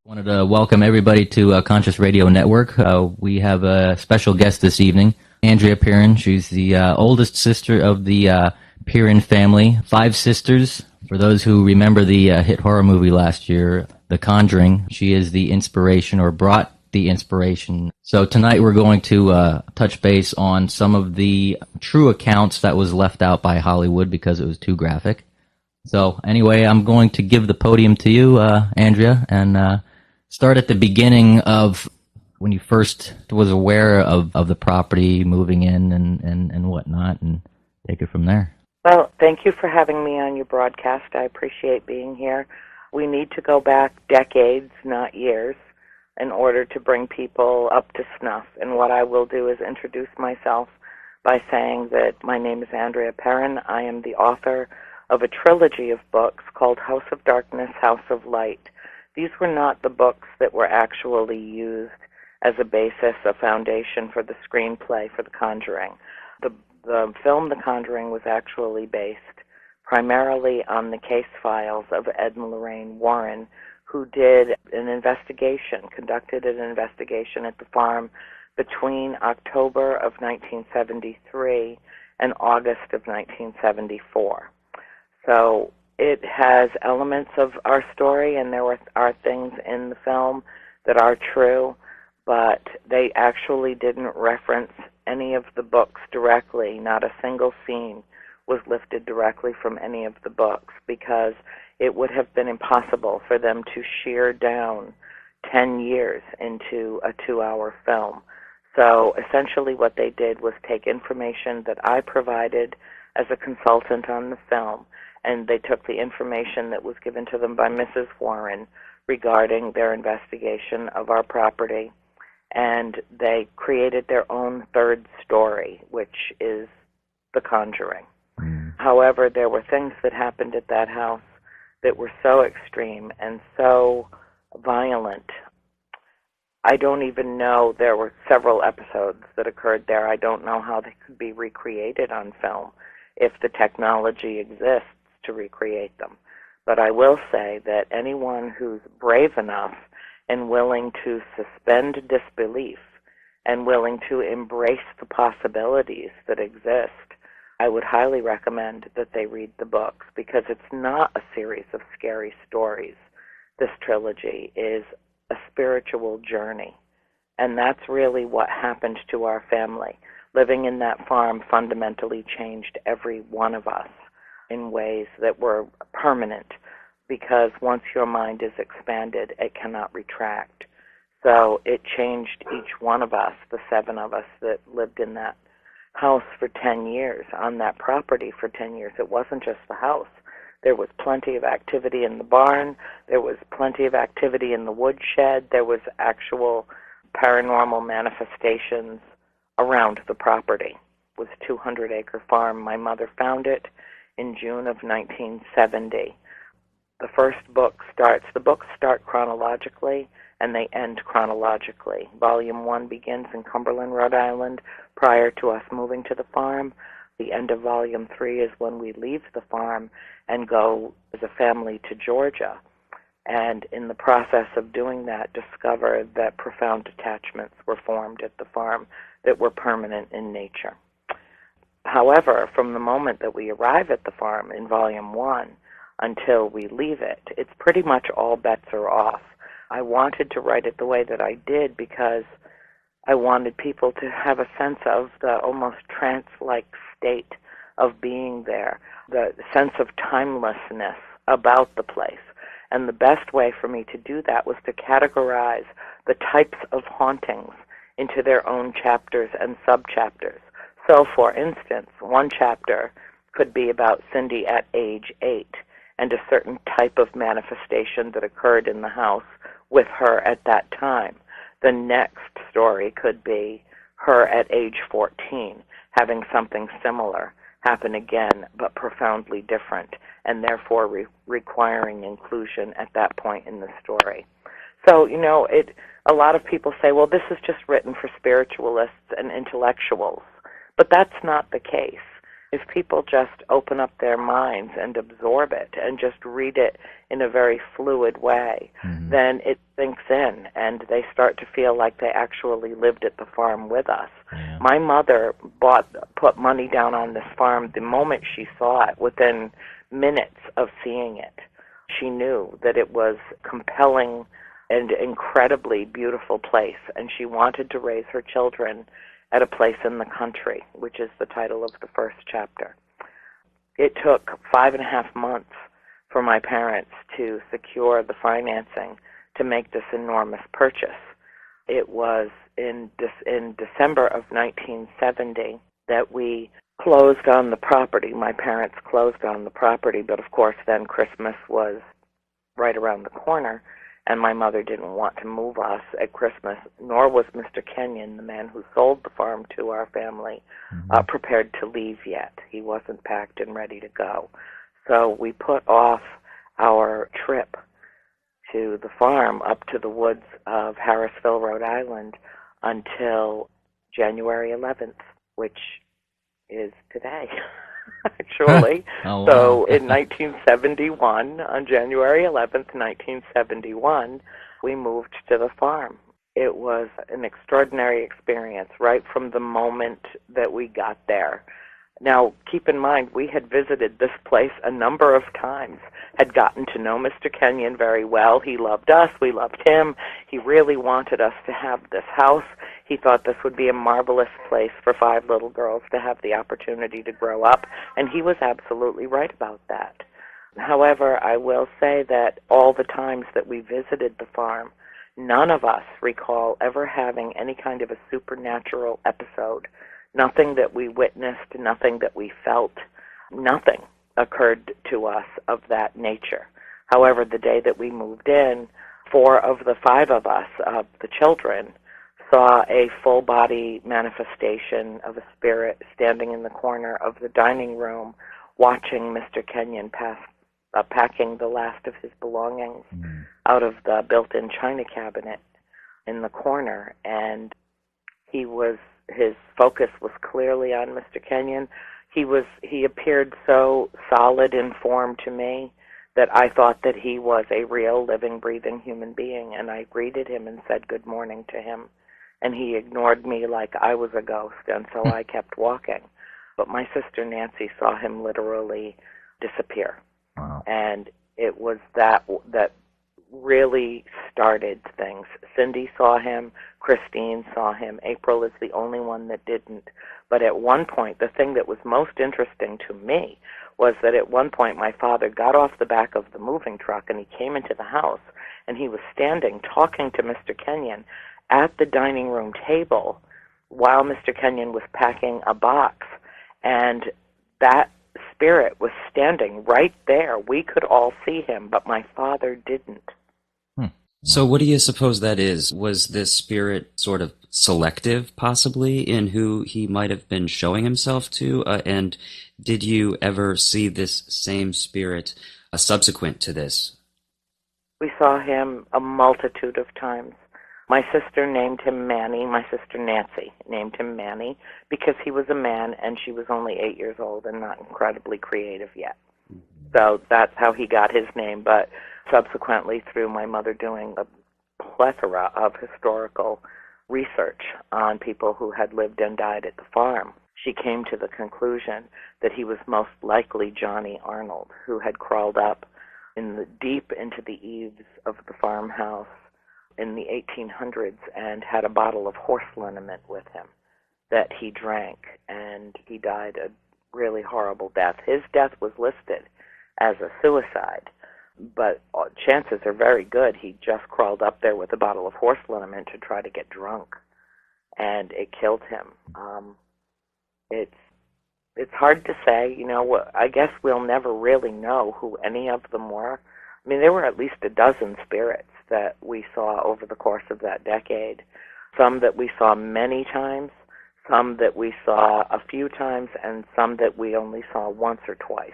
Wanted to welcome everybody to Conscious Radio Network. We have a special guest this evening, Andrea Perron. She's the oldest sister of the Perron family. 5 sisters. For those who remember the hit horror movie last year, The Conjuring, she is the inspiration, or brought the inspiration. So tonight we're going to touch base on some of the true accounts that was left out by Hollywood because it was too graphic. So anyway, I'm going to give the podium to you, Andrea, and start at the beginning of when you first was aware of the property, moving in and whatnot, and take it from there. Well, thank you for having me on your broadcast. I appreciate being here. We need to go back decades, not years, in order to bring people up to snuff. And what I will do is introduce myself by saying that my name is Andrea Perron. I am the author of a trilogy of books called House of Darkness, House of Light. These were not the books that were actually used as a basis, a foundation for the screenplay for The Conjuring. The film The Conjuring was actually based primarily on the case files of Ed and Lorraine Warren, who did an investigation, conducted an investigation at the farm between October of 1973 and August of 1974. So it has elements of our story, and there are things in the film that are true, but they actually didn't reference any of the books directly. Not a single scene was lifted directly from any of the books because it would have been impossible for them to shear down 10 years into a 2-hour film. So essentially what they did was take information that I provided as a consultant on the film, and they took the information that was given to them by Mrs. Warren regarding their investigation of our property, and they created their own third story, which is The Conjuring. However, there were things that happened at that house that were so extreme and so violent. I don't even know, there were several episodes that occurred there. I don't know how they could be recreated on film if the technology exists to recreate them. But I will say that anyone who's brave enough and willing to suspend disbelief and willing to embrace the possibilities that exist, I would highly recommend that they read the books, because it's not a series of scary stories. This trilogy is a spiritual journey, and that's really what happened to our family. Living in that farm fundamentally changed every one of us in ways that were permanent, because once your mind is expanded, it cannot retract. So it changed each one of us, the 7 of us that lived in that house for 10 years, on that property for 10 years. It wasn't just the house. There was plenty of activity in the barn. There was plenty of activity in the woodshed. There was actual paranormal manifestations around the It was a 200-acre farm. My mother found it in June of 1970. The books start chronologically, and they end chronologically. Volume 1 begins in Cumberland, Rhode Island, prior to us moving to the farm. The end of Volume 3 is when we leave the farm and go as a family to Georgia, and in the process of doing that, discover that profound attachments were formed at the farm that were permanent in nature. However, from the moment that we arrive at the farm in Volume 1 until we leave it, it's pretty much all bets are off. I wanted to write it the way that I did because I wanted people to have a sense of the almost trance-like state of being there, the sense of timelessness about the place. And the best way for me to do that was to categorize the types of hauntings into their own chapters and subchapters. So, for instance, one chapter could be about Cindy at age 8 and a certain type of manifestation that occurred in the house with her at that time. The next story could be her at age 14 having something similar happen again, but profoundly different, and therefore requiring inclusion at that point in the story. So, a lot of people say, well, this is just written for spiritualists and intellectuals, but that's not the case. If people just open up their minds and absorb it and just read it in a very fluid way, then it sinks in and they start to feel like they actually lived at the farm with us. Yeah. My mother put money down on this farm the moment she saw it, within minutes of seeing it. She knew that it was compelling and incredibly beautiful place, and she wanted to raise her children at a place in the country, which is the title of the first chapter. It took 5.5 months for my parents to secure the financing to make this enormous purchase. It was in December of 1970 that we closed on the property. My parents closed on the property, but of course then Christmas was right around the corner, and my mother didn't want to move us at Christmas, nor was Mr. Kenyon, the man who sold the farm to our family, prepared to leave yet. He wasn't packed and ready to go. So we put off our trip to the farm up to the woods of Harrisville, Rhode Island, until January 11th, which is today, actually. Oh, wow. So in 1971, on January 11th, 1971, we moved to the farm. It was an extraordinary experience right from the moment that we got there. Now, keep in mind, we had visited this place a number of times, had gotten to know Mr. Kenyon very well. He loved us. We loved him. He really wanted us to have this house. He thought this would be a marvelous place for 5 little girls to have the opportunity to grow up, and he was absolutely right about that. However, I will say that all the times that we visited the farm, none of us recall ever having any kind of a supernatural episode. Nothing that we witnessed, nothing that we felt, nothing occurred to us of that nature. However, the day that we moved in, 4 of the 5 of us, the children, saw a full-body manifestation of a spirit standing in the corner of the dining room watching Mr. Kenyon packing the last of his belongings out of the built-in china cabinet in the corner. And his focus was clearly on Mr. Kenyon. He appeared so solid in form to me that I thought that he was a real, living, breathing human being, and I greeted him and said good morning to him, and he ignored me like I was a ghost, and so I kept walking. But my sister Nancy saw him literally disappear. Wow. And it was that really started things. Cindy saw him, Christine saw him, April is the only one that didn't. But at one point, the thing that was most interesting to me was that at one point my father got off the back of the moving truck and he came into the house, and he was standing talking to Mr. Kenyon at the dining room table while Mr. Kenyon was packing a box, and that spirit was standing right there. We could all see him, but my father didn't. So what do you suppose that is? Was this spirit sort of selective, possibly, in who he might have been showing himself to? And did you ever see this same spirit subsequent to this? We saw him a multitude of times. My sister named him Manny. My sister Nancy named him Manny because he was a man and she was only 8 years old and not incredibly creative yet. So that's how he got his name. But subsequently, through my mother doing a plethora of historical research on people who had lived and died at the farm, she came to the conclusion that he was most likely Johnny Arnold, who had crawled up deep into the eaves of the farmhouse in the 1800s and had a bottle of horse liniment with him that he drank, and he died a really horrible death. His death was listed as a suicide, but chances are very good he just crawled up there with a bottle of horse liniment to try to get drunk, and it killed him. It's hard to say. I guess we'll never really know who any of them were. I mean, there were at least a dozen spirits that we saw over the course of that decade, some that we saw many times, some that we saw a few times, and some that we only saw once or twice.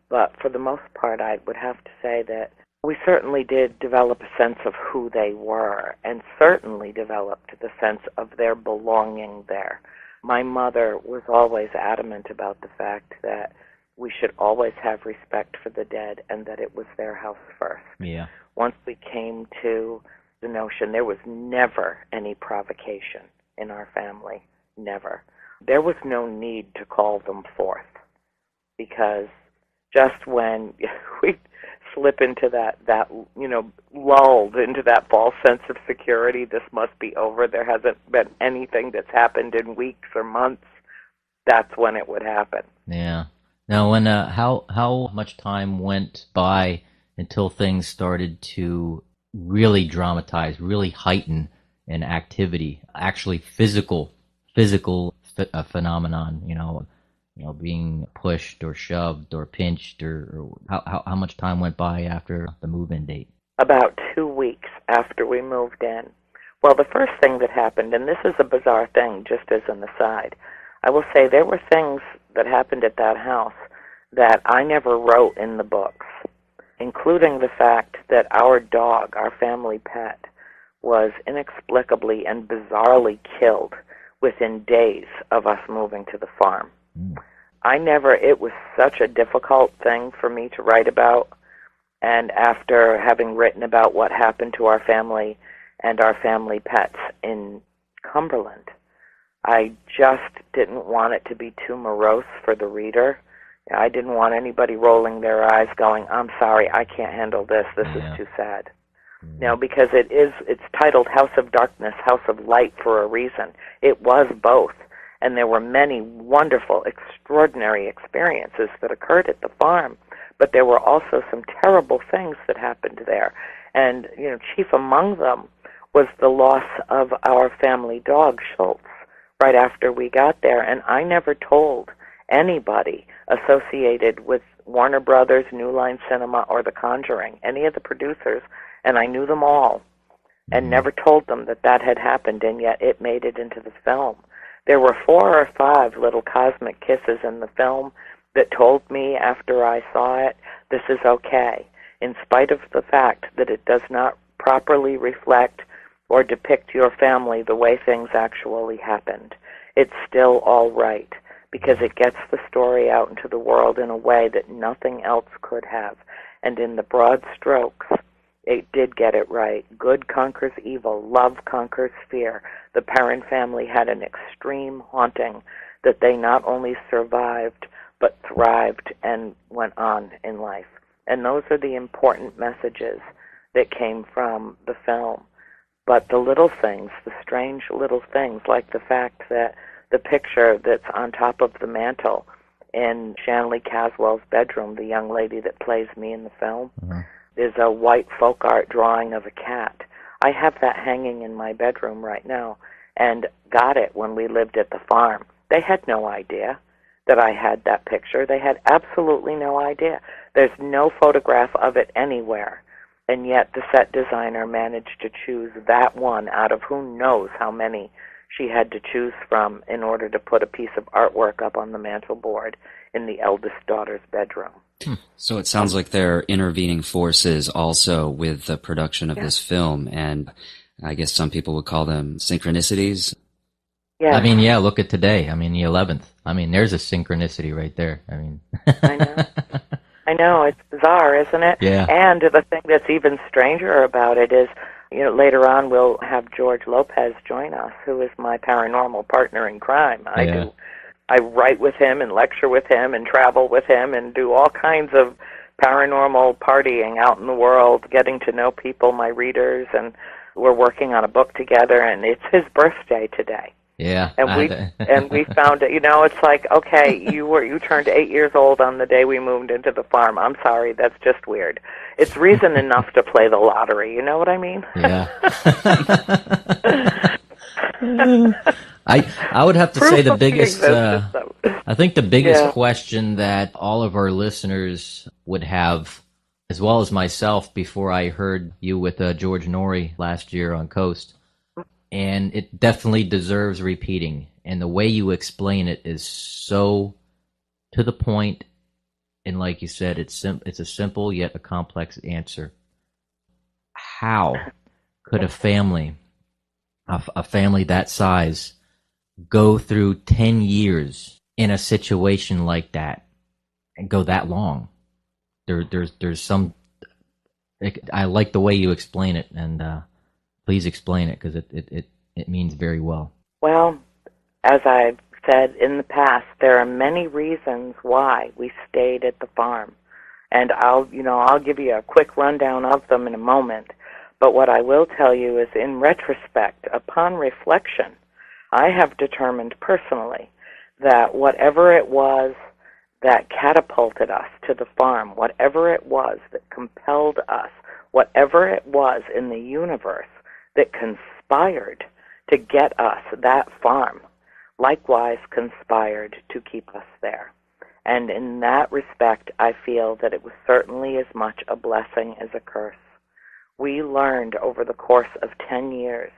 But for the most part, I would have to say that we certainly did develop a sense of who they were, and certainly developed the sense of their belonging there. my mother was always adamant about the fact that we should always have respect for the dead and that it was their house first. Yeah. Once we came to the notion, there was never any provocation in our family, never. There was no need to call them forth, because just when we slip into that lulled into that false sense of security, this must be over, there hasn't been anything that's happened in weeks or months, that's when it would happen. Yeah. Now, when how much time went by until things started to really dramatize, really heighten in activity, actually physical phenomenon, being pushed or shoved or pinched, or how much time went by after the move-in date? About 2 weeks after we moved in. Well, the first thing that happened, and this is a bizarre thing, just as an aside, I will say there were things that happened at that house that I never wrote in the books, including the fact that our dog, our family pet, was inexplicably and bizarrely killed within days of us moving to the farm. It was such a difficult thing for me to write about, and after having written about what happened to our family and our family pets in Cumberland, I just didn't want it to be too morose for the reader. I didn't want anybody rolling their eyes going, I'm sorry, I can't handle this, this is too sad. Because it's titled House of Darkness, House of Light for a reason. It was both, and there were many wonderful, extraordinary experiences that occurred at the farm, but there were also some terrible things that happened there. And, chief among them was the loss of our family dog, Schultz, right after we got there, and I never told anybody associated with Warner Brothers, New Line Cinema, or The Conjuring, any of the producers, and I knew them all, and never told them that had happened, and yet it made it into the film. There were 4 or 5 little cosmic kisses in the film that told me after I saw it, this is okay, in spite of the fact that it does not properly reflect or depict your family the way things actually happened. It's still all right, because it gets the story out into the world in a way that nothing else could have. And in the broad strokes, it did get it right. Good conquers evil. Love conquers fear. The Perron family had an extreme haunting that they not only survived, but thrived and went on in life. And those are the important messages that came from the film. But the little things, the strange little things, like the fact that the picture that's on top of the mantle in Shanley Caswell's bedroom, the young lady that plays me in the film, is a white folk art drawing of a cat. I have that hanging in my bedroom right now, and got it when we lived at the farm. They had no idea that I had that picture. They had absolutely no idea. There's no photograph of it anywhere, and yet the set designer managed to choose that one out of who knows how many she had to choose from in order to put a piece of artwork up on the mantel board in the eldest daughter's bedroom. So it sounds like there are intervening forces also with the production of this film, and I guess some people would call them synchronicities. Yeah. Look at today. The 11th. There's a synchronicity right there. I know. I know, it's bizarre, isn't it? Yeah. And the thing that's even stranger about it is, later on we'll have George Lopez join us, who is my paranormal partner in crime. I write with him and lecture with him and travel with him and do all kinds of paranormal partying out in the world, getting to know people, my readers, and we're working on a book together, and it's his birthday today. Yeah. And we found it, it's like, okay, you turned 8 years old on the day we moved into the farm. I'm sorry, that's just weird. It's reason enough to play the lottery, you know what I mean? Yeah. I would have to say the biggest, I think the biggest question that all of our listeners would have, as well as myself, before I heard you with George Norrie last year on Coast, and it definitely deserves repeating. And the way you explain it is so to the point, and like you said, it's a simple yet a complex answer. How could a family that size go through 10 years in a situation like that and go that long. There's some. I like the way you explain it, and please explain it because it means very well. Well, as I've said in the past, there are many reasons why we stayed at the farm, and I'll give you a quick rundown of them in a moment. But what I will tell you is, in retrospect, upon reflection, I have determined personally that whatever it was that catapulted us to the farm, whatever it was that compelled us, whatever it was in the universe that conspired to get us that farm, likewise conspired to keep us there. And in that respect, I feel that it was certainly as much a blessing as a curse. We learned over the course of 10 years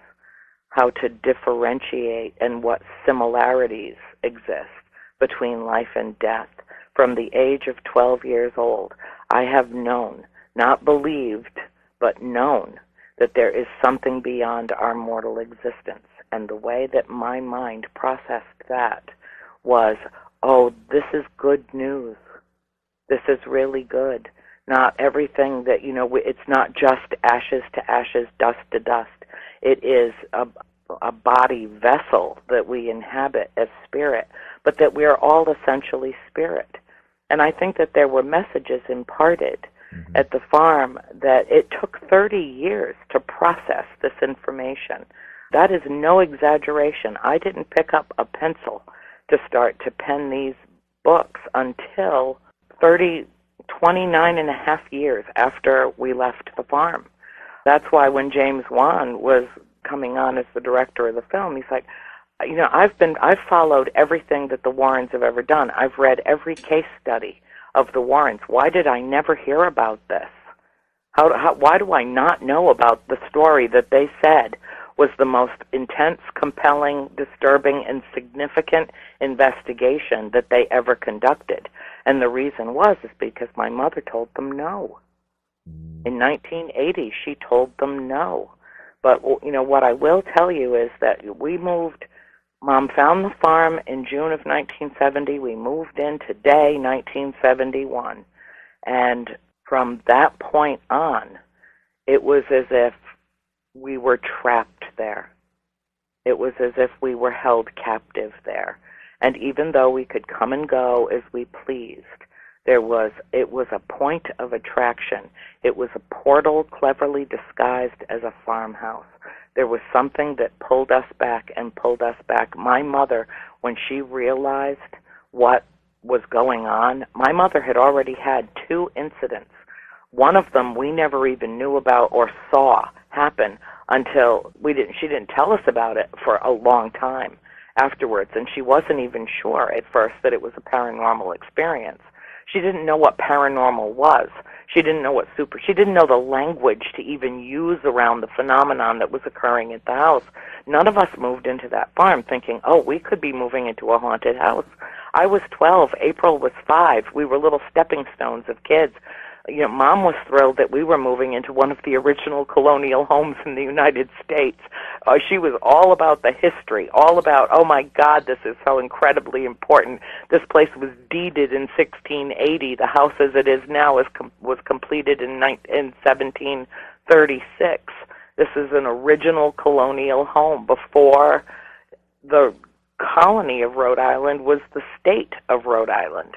how to differentiate and what similarities exist between life and death. From the age of 12 years old, I have known, not believed, but known that there is something beyond our mortal existence. And the way that my mind processed that was, oh, this is good news. This is really good. Not everything that, it's not just ashes to ashes, dust to dust. It is a body vessel that we inhabit as spirit, but that we are all essentially spirit. And I think that there were messages imparted at the farm that it took 30 years to process this information. That is no exaggeration. I didn't pick up a pencil to start to pen these books until 29 and a half years after we left the farm. That's why when James Wan was coming on as the director of the film, he's like, I've followed everything that the Warrens have ever done. I've read every case study of the Warrens. Why did I never hear about this? Why do I not know about the story that they said was the most intense, compelling, disturbing, and significant investigation that they ever conducted? And the reason is because my mother told them no. In 1980, she told them no. But, what I will tell you is that we moved. Mom found the farm in June of 1970. We moved in today, 1971. And from that point on, it was as if we were trapped there. It was as if we were held captive there. And even though we could come and go as we pleased, it was a point of attraction. It was a portal cleverly disguised as a farmhouse. There was something that pulled us back and pulled us back. My mother, when she realized what was going on, my mother had already had 2 incidents. One of them we never even knew about or saw happen until she didn't tell us about it for a long time afterwards, and she wasn't even sure at first that it was a paranormal experience. She didn't know what paranormal was. She didn't know she didn't know the language to even use around the phenomenon that was occurring at the house. None of us moved into that farm thinking, oh, we could be moving into a haunted house. I was 12. April was 5. We were little stepping stones of kids. Mom was thrilled that we were moving into one of the original colonial homes in the United States. She was all about the history, all about, oh my God, this is so incredibly important. This place was deeded in 1680. The house as it is now was completed in 1736. This is an original colonial home before the colony of Rhode Island was the state of Rhode Island.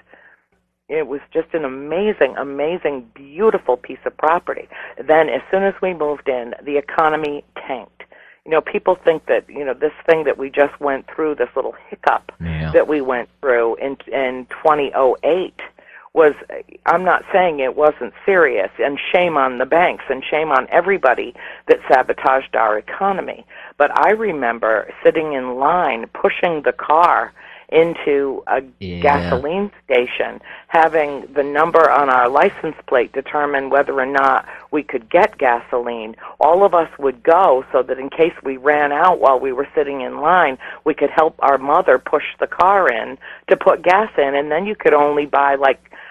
It was just an amazing, amazing, beautiful piece of property. Then as soon as we moved in, the economy tanked. People think that, this thing that we just went through, this little hiccup that we went through in 2008 was, I'm not saying it wasn't serious, and shame on the banks and shame on everybody that sabotaged our economy. But I remember sitting in line, pushing the car into a gasoline station, having the number on our license plate determine whether or not we could get gasoline. All of us would go so that in case we ran out while we were sitting in line, we could help our mother push the car in to put gas in, and then you could only buy,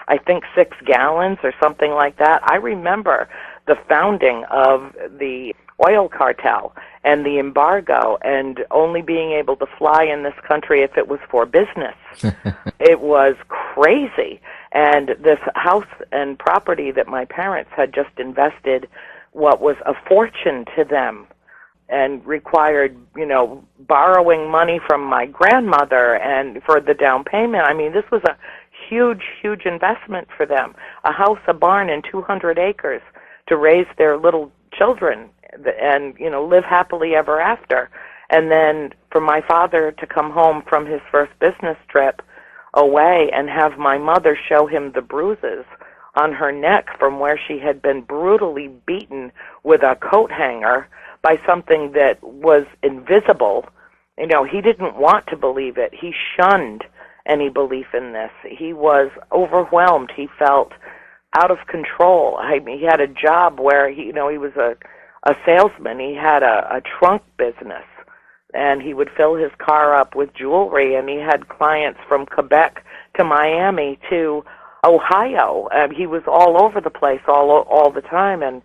I think 6 gallons or something like that. I remember the founding of the oil cartel and the embargo and only being able to fly in this country if it was for business. It was crazy. And this house and property that my parents had just invested what was a fortune to them and required, borrowing money from my grandmother and for the down payment. I mean, this was a huge, huge investment for them. A house, a barn, and 200 acres to raise their little children and, live happily ever after. And then for my father to come home from his first business trip away and have my mother show him the bruises on her neck from where she had been brutally beaten with a coat hanger by something that was invisible. He didn't want to believe it. He shunned any belief in this. He was overwhelmed. He felt out of control. He had a job where he was a salesman. He had a trunk business, and he would fill his car up with jewelry, and he had clients from Quebec to Miami to Ohio. He was all over the place all the time, and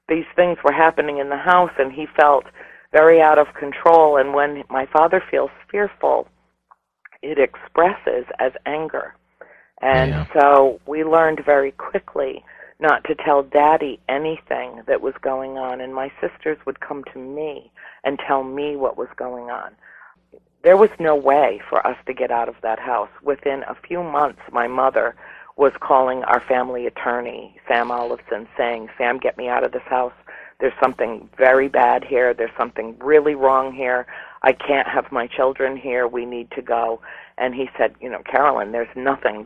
these things were happening in the house, and he felt very out of control. And when my father feels fearful, it expresses as anger. And so we learned very quickly not to tell Daddy anything that was going on, and my sisters would come to me and tell me what was going on. There was no way for us to get out of that house. Within a few months, my mother was calling our family attorney, Sam Olafson, saying, "Sam, get me out of this house. There's something very bad here. There's something really wrong here. I can't have my children here. We need to go." And he said, "Carolyn, there's nothing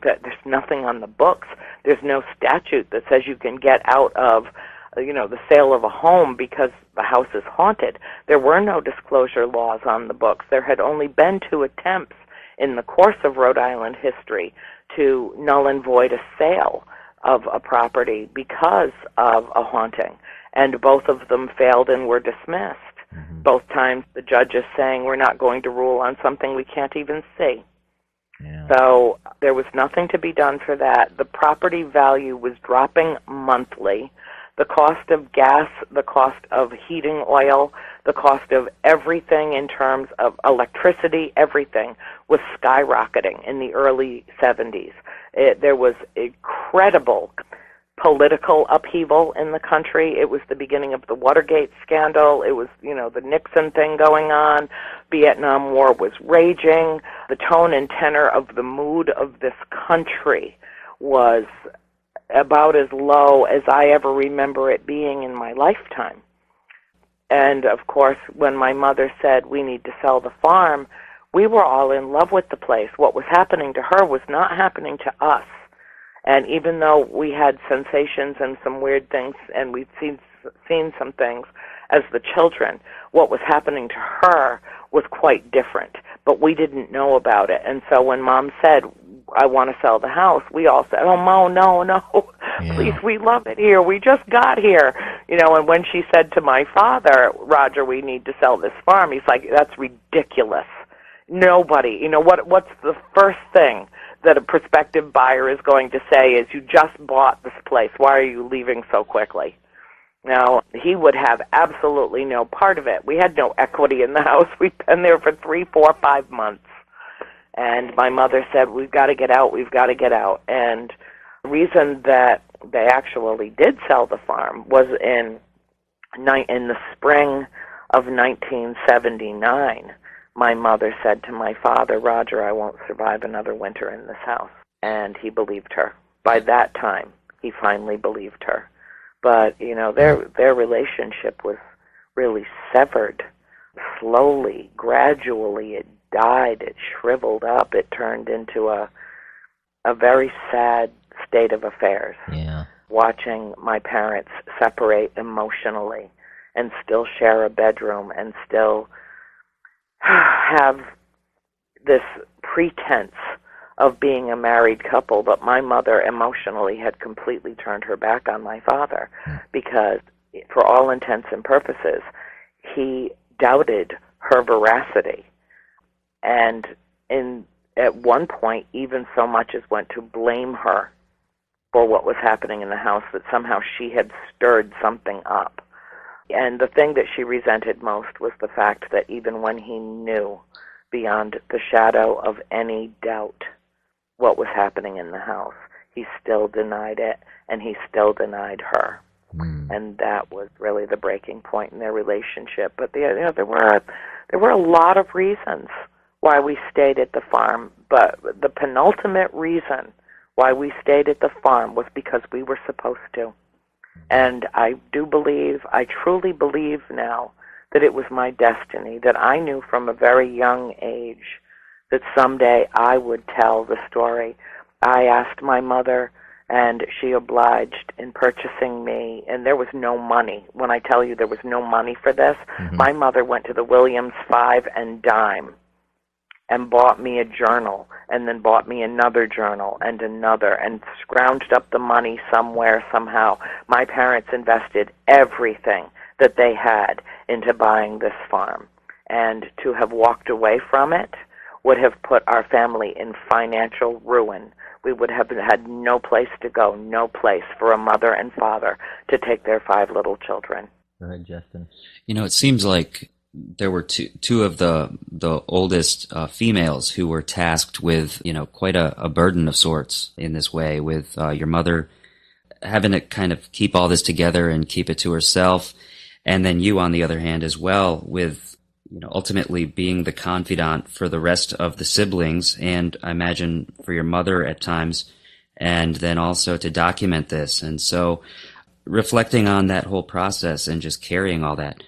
on the books. There's no statute that says you can get out of, the sale of a home because the house is haunted." There were no disclosure laws on the books. There had only been 2 attempts in the course of Rhode Island history to null and void a sale of a property because of a haunting, and both of them failed and were dismissed. Mm-hmm. Both times the judges saying, "We're not going to rule on something we can't even see." Yeah. So there was nothing to be done for that. The property value was dropping monthly. The cost of gas, the cost of heating oil, the cost of everything in terms of electricity, everything was skyrocketing in the early 70s. There was incredible political upheaval in the country. It was the beginning of the Watergate scandal. It was, the Nixon thing going on. Vietnam War was raging. The tone and tenor of the mood of this country was about as low as I ever remember it being in my lifetime. And, of course, when my mother said, "We need to sell the farm," we were all in love with the place. What was happening to her was not happening to us. And even though we had sensations and some weird things, and we'd seen some things as the children, what was happening to her was quite different. But we didn't know about it. And so when Mom said, "I want to sell the house," we all said, "Oh, Mom, no, please, we love it here. We just got here." And when she said to my father, "Roger, we need to sell this farm," he's like, "That's ridiculous. Nobody, what's the first thing that a prospective buyer is going to say is, you just bought this place. Why are you leaving so quickly?" Now, he would have absolutely no part of it. We had no equity in the house. We'd been there for 3, 4, 5 months. And my mother said, "We've got to get out, we've got to get out." And the reason that they actually did sell the farm was in the spring of 1979. My mother said to my father, "Roger, I won't survive another winter in this house." And he believed her. By that time, he finally believed her. But, their relationship was really severed. Slowly, gradually, it died, it shriveled up, it turned into a very sad state of affairs. Yeah. Watching my parents separate emotionally and still share a bedroom and still have this pretense of being a married couple, but my mother emotionally had completely turned her back on my father because, for all intents and purposes, he doubted her veracity. And at one point, even so much as went to blame her for what was happening in the house, that somehow she had stirred something up. And the thing that she resented most was the fact that even when he knew beyond the shadow of any doubt what was happening in the house, he still denied it, and he still denied her. And that was really the breaking point in their relationship. But there were a lot of reasons why we stayed at the farm, but the penultimate reason why we stayed at the farm was because we were supposed to. And I truly believe now that it was my destiny, that I knew from a very young age that someday I would tell the story. I asked my mother, and she obliged in purchasing me, and there was no money. When I tell you there was no money for this, my mother went to the Williams 5 and dime and bought me a journal, and then bought me another journal and another, and scrounged up the money somewhere, somehow. My parents invested everything that they had into buying this farm, and to have walked away from it would have put our family in financial ruin. We would have had no place to go, no place for a mother and father to take their 5 little children. Go ahead, Justin. It seems like there were two of the oldest females who were tasked with, quite a burden of sorts in this way, with your mother having to kind of keep all this together and keep it to herself, and then you, on the other hand, as well, with ultimately being the confidant for the rest of the siblings, and I imagine for your mother at times, and then also to document this. And so reflecting on that whole process and just carrying all that,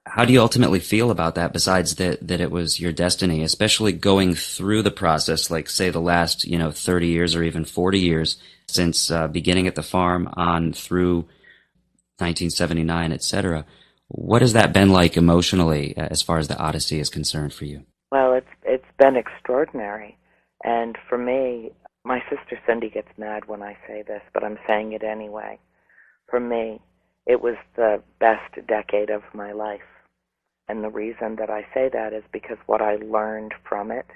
how do you ultimately feel about that, besides that it was your destiny, especially going through the process, like say the last 30 years or even 40 years since beginning at the farm on through 1979, etc.? What has that been like emotionally as far as the Odyssey is concerned for you? Well, it's been extraordinary. And for me, my sister Cindy gets mad when I say this, but I'm saying it anyway. For me, it was the best decade of my life. And the reason that I say that is because what I learned from it,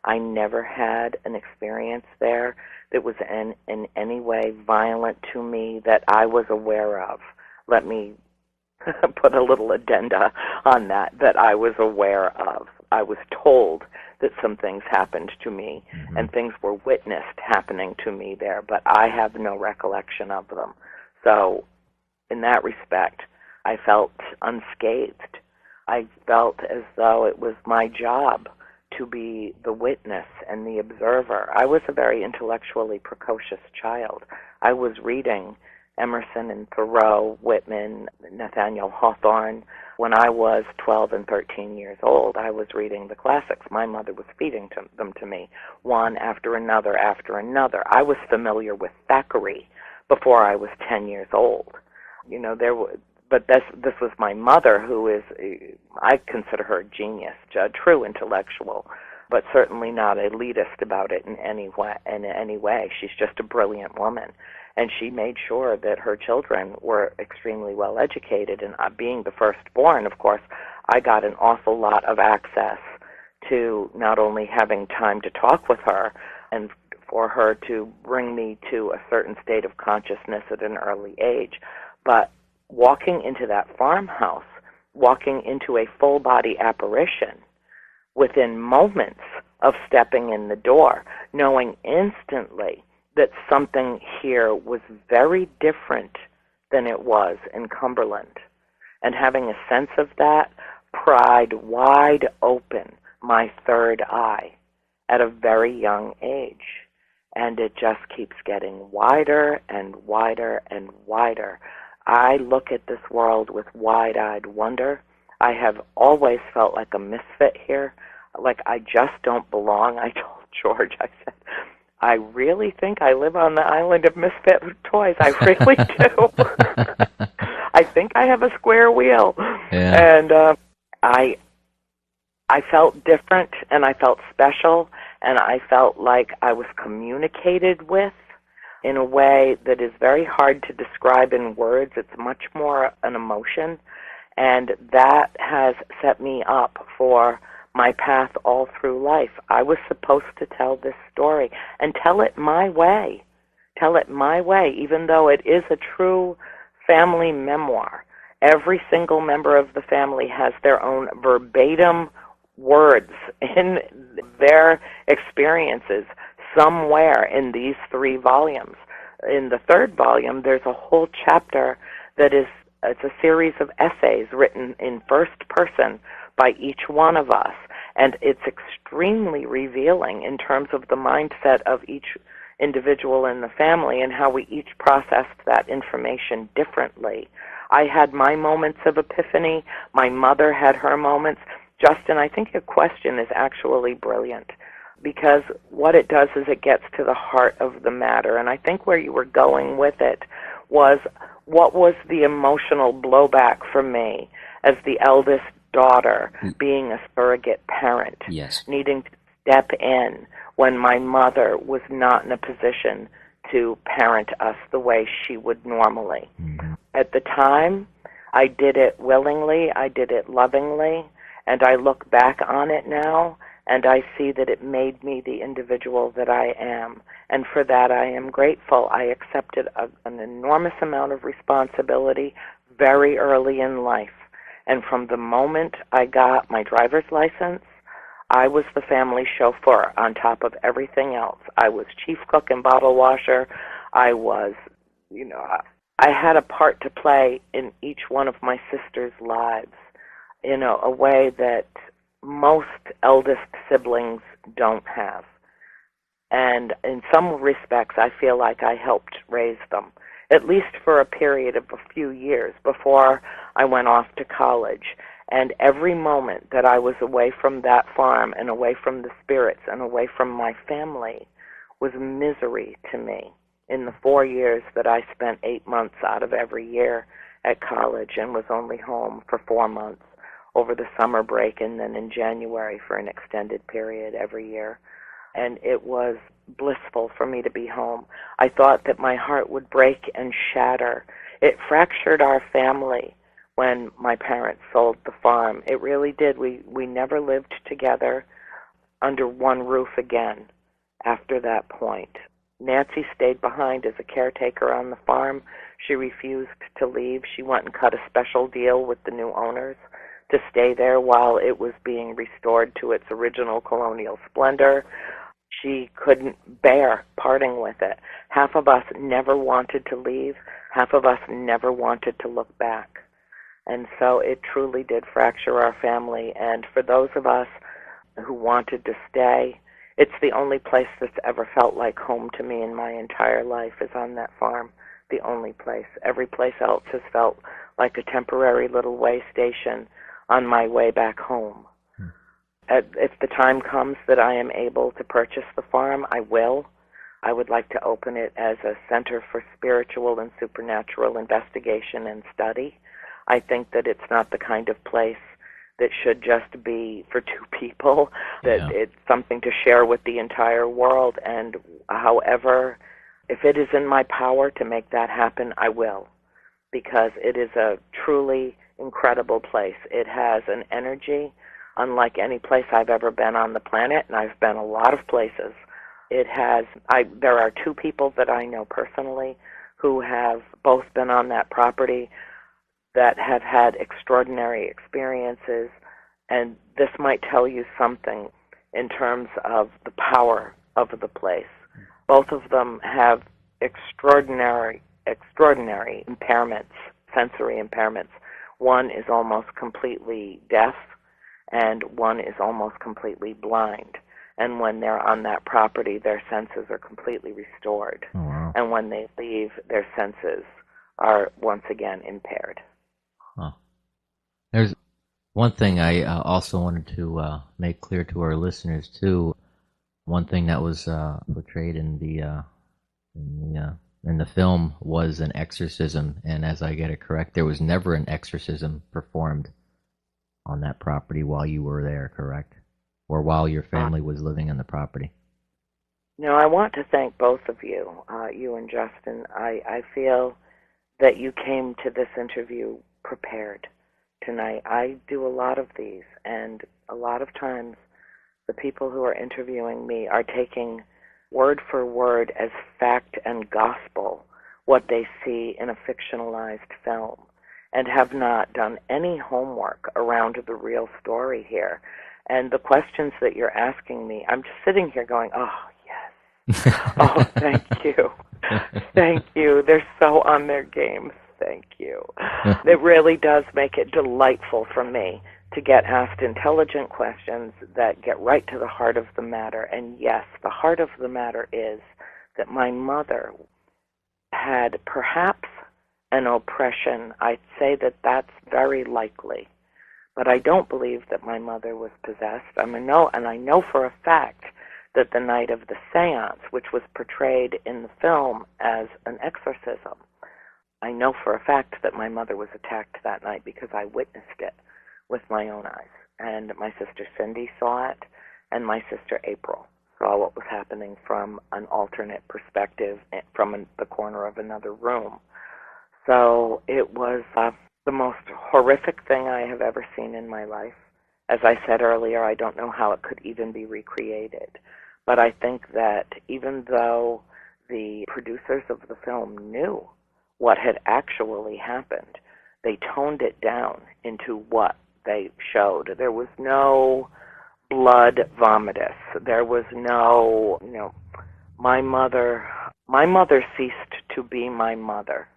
I never had an experience there that was in any way violent to me that I was aware of. Let me put a little addenda on that I was aware of. I was told that some things happened to me, and things were witnessed happening to me there, but I have no recollection of them. So in that respect, I felt unscathed. I felt as though it was my job to be the witness and the observer. I was a very intellectually precocious child. I was reading Emerson and Thoreau, Whitman, Nathaniel Hawthorne. When I was 12 and 13 years old, I was reading the classics. My mother was feeding them to me, one after another after another. I was familiar with Thackeray before I was 10 years old. But this was my mother, who is, I consider her a genius, a true intellectual, but certainly not elitist about it in any way. She's just a brilliant woman. And she made sure that her children were extremely well educated. And being the firstborn, of course, I got an awful lot of access to not only having time to talk with her and for her to bring me to a certain state of consciousness at an early age, but walking into that farmhouse, walking into a full-body apparition within moments of stepping in the door, knowing instantly that something here was very different than it was in Cumberland, and having a sense of that pried wide open my third eye at a very young age. And it just keeps getting wider and wider and wider. I look at this world with wide-eyed wonder. I have always felt like a misfit here, like I just don't belong. I told George, I said, I really think I live on the island of misfit toys. I really do. I think I have a square wheel. Yeah. And I felt different, and I felt special, and I felt like I was communicated with in a way that is very hard to describe in words. It's much more an emotion, and that has set me up for my path all through life. I was supposed to tell this story and tell it my way. Tell it my way, even though it is a true family memoir. Every single member of the family has their own verbatim words in their experiences somewhere in these 3 volumes. In the 3rd volume, there's a whole chapter that it's a series of essays written in first person by each one of us, and it's extremely revealing in terms of the mindset of each individual in the family and how we each processed that information differently. I had my moments of epiphany. My mother had her moments. Justin, I think your question is actually brilliant, because what it does is it gets to the heart of the matter. And I think where you were going with it was, what was the emotional blowback for me as the eldest daughter, being a surrogate parent, yes, needing to step in when my mother was not in a position to parent us the way she would normally. At the time, I did it willingly, I did it lovingly, and I look back on it now, and I see that it made me the individual that I am. And for that, I am grateful. I accepted an enormous amount of responsibility very early in life. And from the moment I got my driver's license, I was the family chauffeur on top of everything else. I was chief cook and bottle washer. I was, I had a part to play in each one of my sisters' lives in a way that most eldest siblings don't have. And in some respects, I feel like I helped raise them, at least for a period of a few years before I went off to college. And every moment that I was away from that farm and away from the spirits and away from my family was misery to me. In the 4 years that I spent 8 months out of every year at college and was only home for 4 months over the summer break, and then in January for an extended period every year. And it was blissful for me to be home. I thought that my heart would break and shatter. It fractured our family when my parents sold the farm. It really did. We never lived together under one roof again after that point. Nancy stayed behind as a caretaker on the farm. She refused to leave. She went and cut a special deal with the new owners to stay there while it was being restored to its original colonial splendor. She couldn't bear parting with it. Half of us never wanted to leave. Half of us never wanted to look back. And so it truly did fracture our family. And for those of us who wanted to stay, it's the only place that's ever felt like home to me in my entire life is on that farm. The only place. Every place else has felt like a temporary little way station on my way back home. If the time comes that I am able to purchase the farm, I will. I would like to open it as a center for spiritual and supernatural investigation and study. I think that it's not the kind of place that should just be for 2 people, that it's something to share with the entire world. And however, if it is in my power to make that happen, I will, because it is a truly incredible place. It has an energy unlike any place I've ever been on the planet, and I've been a lot of places. There are 2 people that I know personally who have both been on that property that have had extraordinary experiences, and this might tell you something in terms of the power of the place. Both of them have extraordinary impairments, sensory impairments. One is almost completely deaf, and one is almost completely blind. And when they're on that property, their senses are completely restored. Oh, wow. And when they leave, their senses are once again impaired. Huh. There's one thing I also wanted to make clear to our listeners too. One thing that was portrayed in the film was an exorcism, and as I get it correct, there was never an exorcism performed on that property while you were there, correct? Or while your family was living on the property? No, I want to thank both of you, you and Justin. I feel that you came to this interview prepared tonight. I do a lot of these, and a lot of times the people who are interviewing me are taking word for word as fact and gospel what they see in a fictionalized film. and have not done any homework around the real story here. And the questions that you're asking me, I'm just sitting here going, oh, yes. Oh, thank you. Thank you. They're so on their games. Thank you. It really does make it delightful for me to get asked intelligent questions that get right to the heart of the matter. And yes, the heart of the matter is that my mother had perhaps an oppression. I'd say that that's very likely. But I don't believe that my mother was possessed. I know for a fact that the night of the séance, which was portrayed in the film as an exorcism, I know for a fact that my mother was attacked that night because I witnessed it with my own eyes. And my sister Cindy saw it, and my sister April saw what was happening from an alternate perspective from the corner of another room. So it was the most horrific thing I have ever seen in my life. As I said earlier, I don't know how it could even be recreated. But I think that even though the producers of the film knew what had actually happened, they toned it down into what they showed. There was no blood vomitus. There was no, my mother ceased to be my mother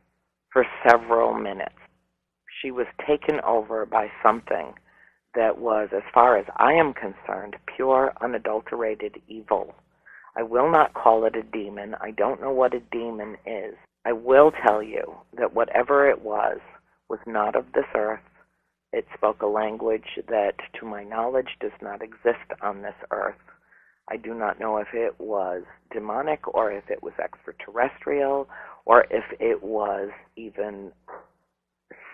for several minutes. She was taken over by something that was, as far as I am concerned, pure, unadulterated evil. I will not call it a demon. I don't know what a demon is. I will tell you that whatever it was not of this earth. It spoke a language that, to my knowledge, does not exist on this earth. I do not know if it was demonic or if it was extraterrestrial or if it was even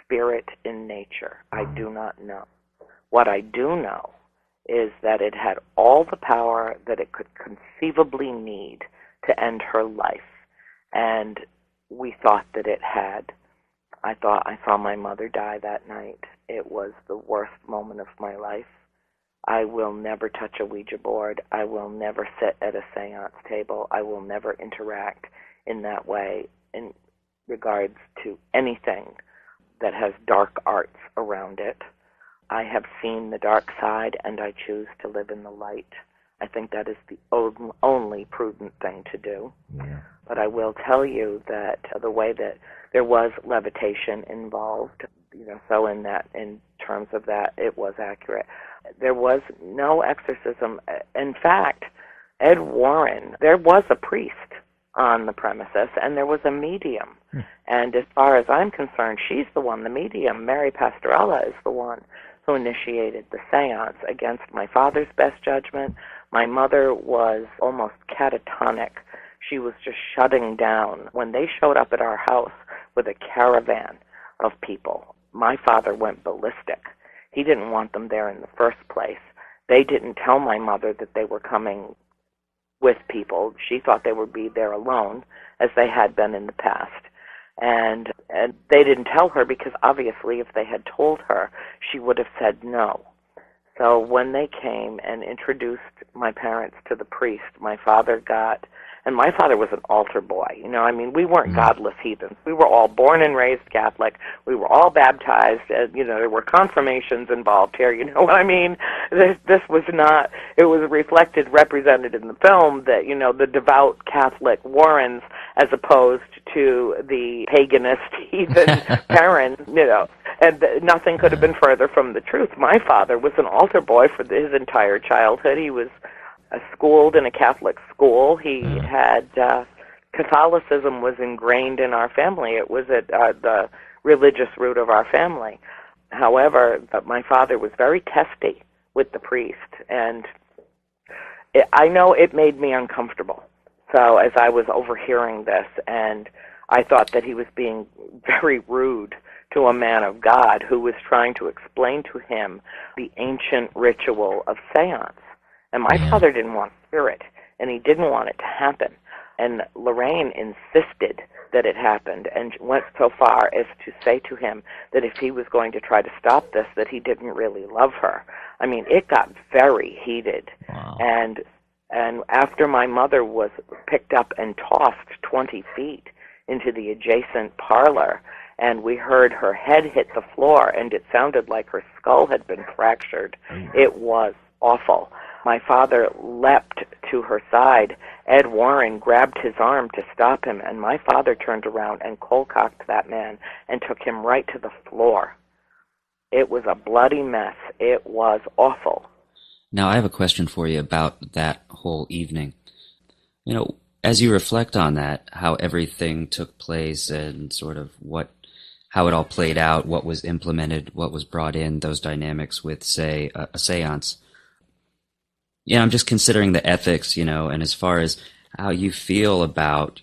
spirit in nature. I do not know. What I do know is that it had all the power that it could conceivably need to end her life. And we thought that it had. I saw my mother die that night. It was the worst moment of my life. I will never touch a Ouija board. I will never sit at a seance table. I will never interact in that way in regards to anything that has dark arts around it. I have seen the dark side, and I choose to live in the light. I think that is the only prudent thing to do. Yeah. But I will tell you that the way that there was levitation involved, so in terms of that, it was accurate. There was no exorcism. In fact, Ed Warren, there was a priest on the premises, and there was a medium. And as far as I'm concerned, she's the one, the medium, Mary Pastorella, is the one who initiated the séance against my father's best judgment. My mother was almost catatonic. She was just shutting down. When they showed up at our house with a caravan of people, my father went ballistic. He didn't want them there in the first place. They didn't tell my mother that they were coming with people. She thought they would be there alone, as they had been in the past. And they didn't tell her because obviously if they had told her, she would have said no. So when they came and introduced my parents to the priest, my father was an altar boy. We weren't godless heathens. We were all born and raised Catholic. We were all baptized. There were confirmations involved here. You know what I mean? This was not, it was represented in the film that, the devout Catholic Warrens as opposed to the paganist heathen Perron, and nothing could have been further from the truth. My father was an altar boy for his entire childhood. He was schooled in a Catholic school. He had Catholicism was ingrained in our family. It was at the religious root of our family. However, my father was very testy with the priest, and I know it made me uncomfortable. So as I was overhearing this, and I thought that he was being very rude to a man of God who was trying to explain to him the ancient ritual of séance. And my father didn't want to hear it, and he didn't want it to happen. And Lorraine insisted that it happened and went so far as to say to him that if he was going to try to stop this, that he didn't really love her. I mean, it got very heated. Wow. And after my mother was picked up and tossed 20 feet into the adjacent parlor, and we heard her head hit the floor, and it sounded like her skull had been fractured. It was awful. My father leapt to her side. Ed Warren grabbed his arm to stop him, and my father turned around and cold-cocked that man and took him right to the floor. It was a bloody mess. It was awful. Now, I have a question for you about that whole evening. You know, as you reflect on that, how everything took place and sort of how it all played out, what was implemented, what was brought in, those dynamics with, say, a seance. Yeah, I'm just considering the ethics, and as far as how you feel about,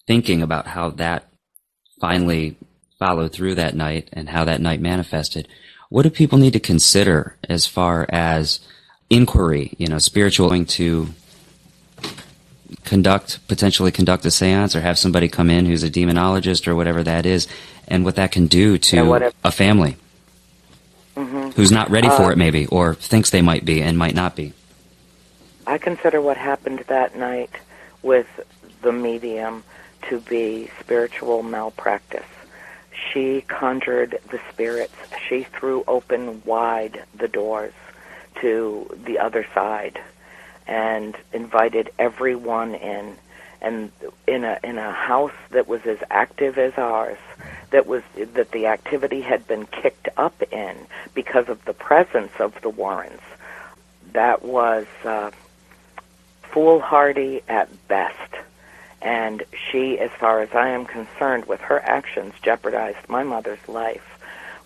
thinking about how that finally followed through that night and how that night manifested. What do people need to consider as far as inquiry, spiritual, going to potentially conduct a seance or have somebody come in who's a demonologist or whatever that is, and what that can do to a family who's not ready for it maybe, or thinks they might be and might not be? I consider what happened that night with the medium to be spiritual malpractice. She conjured the spirits. She threw open wide the doors to the other side and invited everyone in. And in a house that was as active as ours, that the activity had been kicked up in because of the presence of the Warrens. That was foolhardy at best. And she, as far as I am concerned, with her actions, jeopardized my mother's life.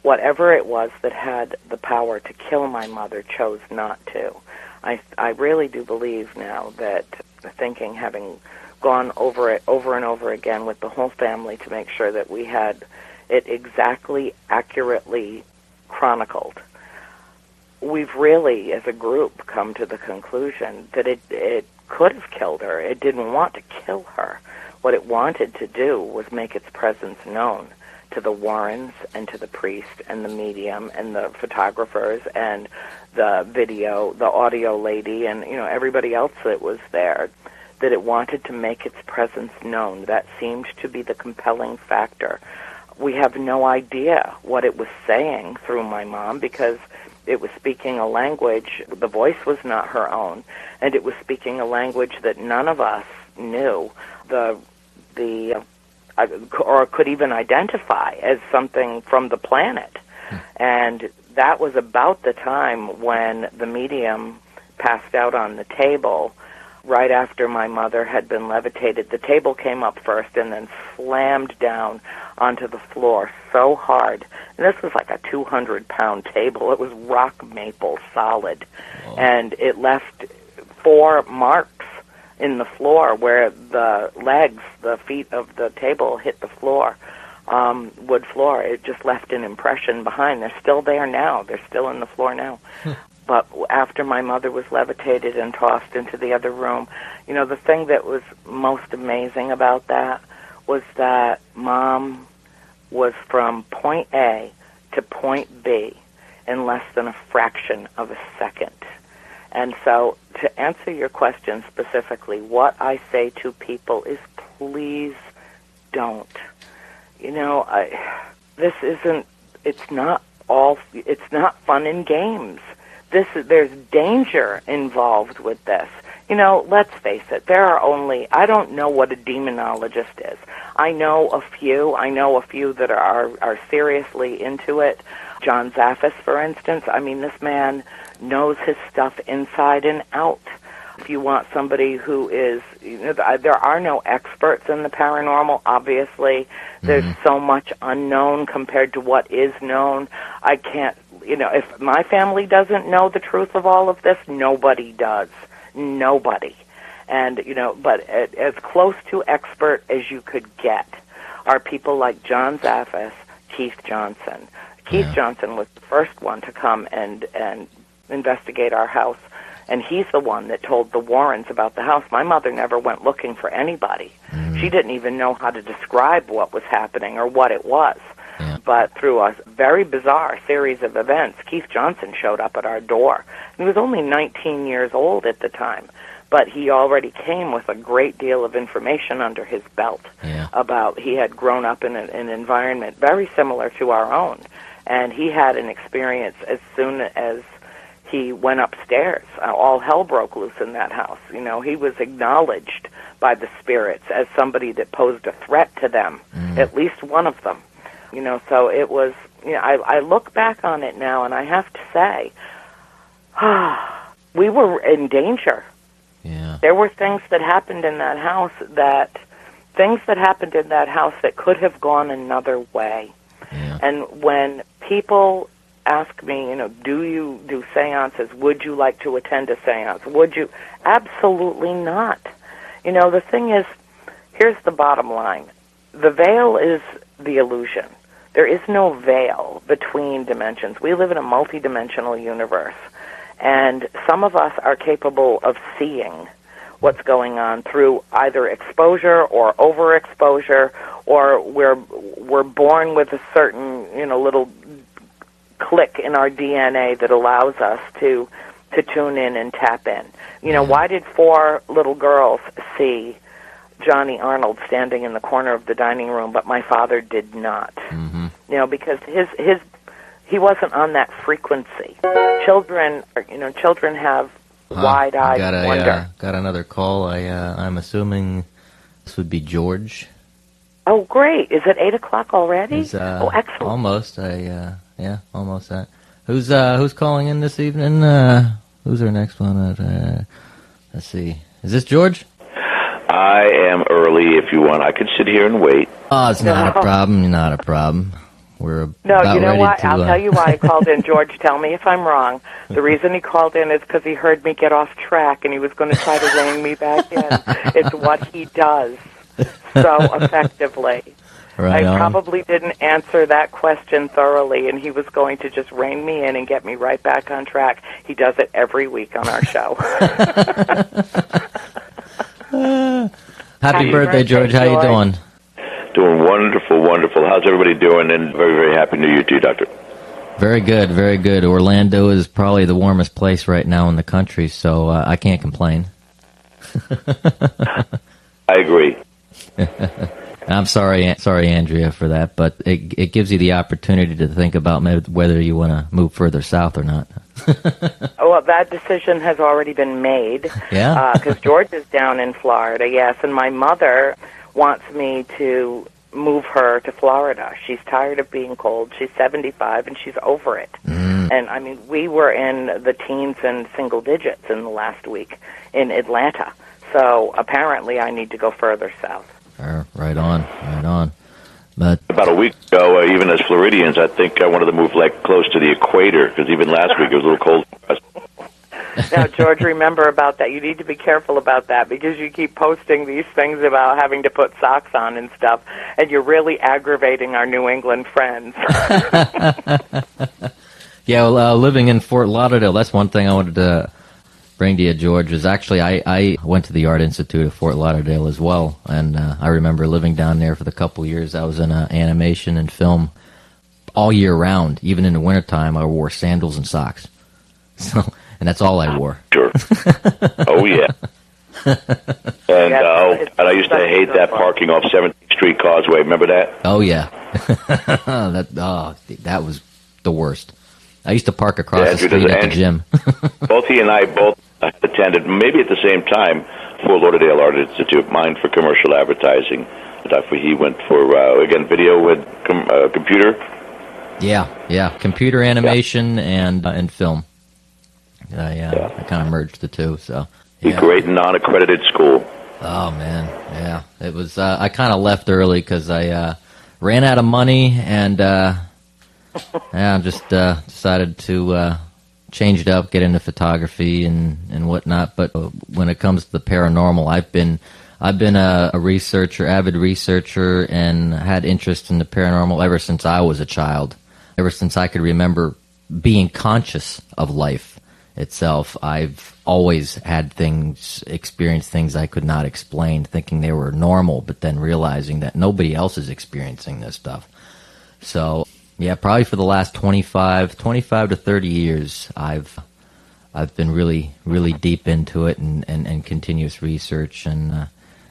Whatever it was that had the power to kill my mother chose not to. I really do believe now that thinking, having gone over it over and over again with the whole family to make sure that we had it exactly, accurately chronicled, we've really, as a group, come to the conclusion that it could have killed her. It didn't want to kill her. What it wanted to do was make its presence known to the Warrens and to the priest and the medium and the photographers and the audio lady and, everybody else that was there, that it wanted to make its presence known. That seemed to be the compelling factor. We have no idea what it was saying through my mom because it was speaking a language, the voice was not her own, and it was speaking a language that none of us knew or could even identify as something from the planet. And that was about the time when the medium passed out on the table. Right after my mother had been levitated, the table came up first and then slammed down onto the floor so hard. And this was like a 200-pound table. It was rock maple solid. Whoa. And it left 4 marks in the floor where the legs, the feet of the table hit the floor, wood floor. It just left an impression behind. They're still there now. They're still in the floor now. But after my mother was levitated and tossed into the other room, the thing that was most amazing about that was that Mom was from point A to point B in less than a fraction of a second. And so to answer your question specifically, what I say to people is please don't. It's not fun and games. There's danger involved with this. Let's face it, I don't know what a demonologist is. I know a few that are seriously into it. John Zaffis, for instance, this man knows his stuff inside and out. If you want somebody who is, there are no experts in the paranormal, obviously. There's so much unknown compared to what is known. I can't, if my family doesn't know the truth of all of this, nobody does. Nobody. And, but as close to expert as you could get are people like John Zaffis, Keith Johnson. Keith Johnson was the first one to come and investigate our house, and he's the one that told the Warrens about the house. My mother never went looking for anybody. She didn't even know how to describe what was happening or what it was. But through a very bizarre series of events, Keith Johnson showed up at our door. He was only 19 years old at the time, but he already came with a great deal of information under his belt. about he had grown up in an environment very similar to our own, and he had an experience as soon as he went upstairs. All hell broke loose in that house. You know, he was acknowledged by the spirits as somebody that posed a threat to them, at least one of them. You know, so it was, you know, I look back on it now, and I have to say, we were in danger. Yeah. There were things that happened in that house that could have gone another way. Yeah. And when people ask me, you know, do you do seances? Would you like to attend a seance? Would you? Absolutely not. You know, the thing is, here's the bottom line. The veil is the illusion. There is no veil between dimensions. We live in a multidimensional universe, and some of us are capable of seeing what's going on through either exposure or overexposure, or we're born with a certain, you know, little click in our DNA that allows us to tune in and tap in. You know, why did 4 little girls see Johnny Arnold standing in the corner of the dining room, but my father did not? Mm-hmm. You know, because he wasn't on that frequency. Children have wide-eyed wonder. Got another call. I'm assuming this would be George. Oh, great! Is it 8:00 already? Oh, excellent. Almost. Almost that. Who's calling in this evening? Who's our next one? Let's see. Is this George? I am early. If you want, I could sit here and wait. Oh, it's not a problem. Not a problem. We're No, about you know ready what? to, I'll tell you why I called in. George, tell me if I'm wrong. The reason he called in is because he heard me get off track, and he was going to try to rein me back in. It's what he does so effectively. Right I on. probably didn't answer that question thoroughly, and he was going to just rein me in and get me right back on track. He does it every week on our show. Happy birthday, George. How you doing? Doing wonderful, wonderful. How's everybody doing? And very, very happy New Year to you, Doctor. Very good, very good. Orlando is probably the warmest place right now in the country, so I can't complain. I agree. I'm sorry, Andrea, for that, but it gives you the opportunity to think about whether you want to move further south or not. Well, that decision has already been made. Yeah? Because George is down in Florida, yes, and my mother wants me to move her to Florida. She's tired of being cold. She's 75, and she's over it. And, I mean, we were in the teens and single digits in the last week in Atlanta. So apparently I need to go further south. Right on. But about a week ago, even as Floridians, I think I wanted to move like close to the equator, because even last week it was a little cold for us. Now, George, remember about that. You need to be careful about that, because you keep posting these things about having to put socks on and stuff, and you're really aggravating our New England friends. Yeah, well, living in Fort Lauderdale, that's one thing I wanted to bring to you, George, is actually I went to the Art Institute of Fort Lauderdale as well, and I remember living down there for the couple years. I was in animation and film all year round. Even in the wintertime, I wore sandals and socks. So, and that's all I wore. Sure. Oh, yeah. And I used to hate that parking off 17th Street Causeway. Remember that? Oh, yeah. That was the worst. I used to park across the street at the gym. Both he and I both attended, maybe at the same time, Fort Lauderdale Art Institute, mine for commercial advertising. He went for, again, video with computer. Yeah. Computer animation and film. I kind of merged the two. So A great non-accredited school. Oh, man. Yeah. It was, I kind of left early because I ran out of money and just decided to change it up, get into photography and whatnot. But when it comes to the paranormal, I've been a researcher, avid researcher, and had interest in the paranormal ever since I was a child. Ever since I could remember being conscious of life itself, I've always had experienced things I could not explain, thinking they were normal, but then realizing that nobody else is experiencing this stuff. So, yeah, probably for the last 25 to 30 years, I've been really, really deep into it and continuous research, and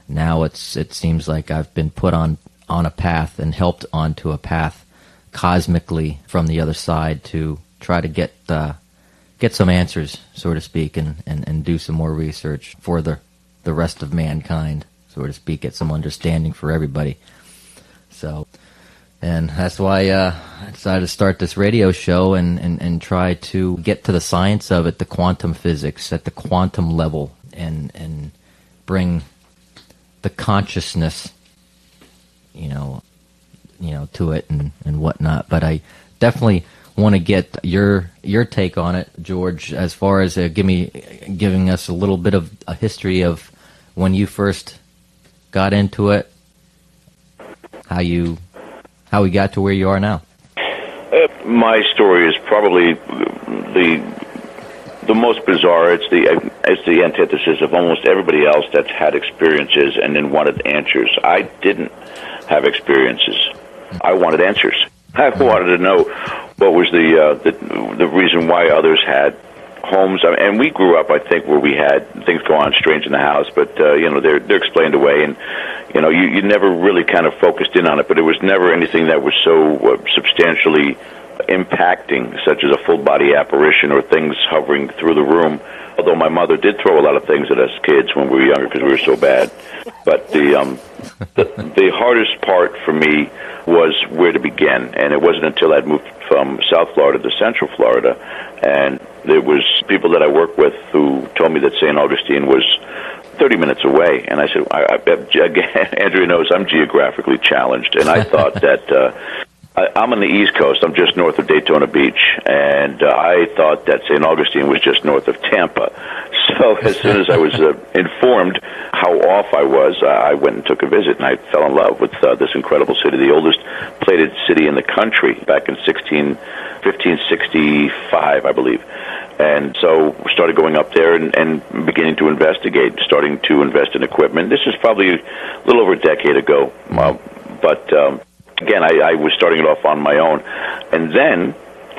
now it seems like I've been put on a path and helped onto a path cosmically from the other side to try to get some answers, so to speak, and do some more research for the rest of mankind, so to speak, get some understanding for everybody. So, and that's why I decided to start this radio show and try to get to the science of it, the quantum physics at the quantum level, and bring the consciousness, to it and whatnot. But I definitely want to get your take on it, George, as far as giving us a little bit of a history of when you first got into it, how we got to where you are now. My story is probably the most bizarre. It's the antithesis of almost everybody else that's had experiences and then wanted answers. I didn't have experiences. I wanted answers. I wanted to know what was the reason why others had homes. And we grew up, I think, where we had things go on strange in the house, but they're explained away, and you never really kind of focused in on it. But it was never anything that was so substantially impacting, such as a full body apparition or things hovering through the room. Although my mother did throw a lot of things at us kids when we were younger because we were so bad. But the hardest part for me was where to begin, and it wasn't until I'd moved from South Florida to Central Florida, and there was people that I worked with who told me that St. Augustine was 30 minutes away, and I said, Andrea knows I'm geographically challenged, and I thought that I'm on the East Coast. I'm just north of Daytona Beach, and I thought that St. Augustine was just north of Tampa. So as soon as I was informed how off I was, I went and took a visit, and I fell in love with this incredible city, the oldest plated city in the country, back in 1565, I believe. And so started going up there and beginning to investigate, starting to invest in equipment. This is probably a little over a decade ago, but again, I was starting it off on my own. And then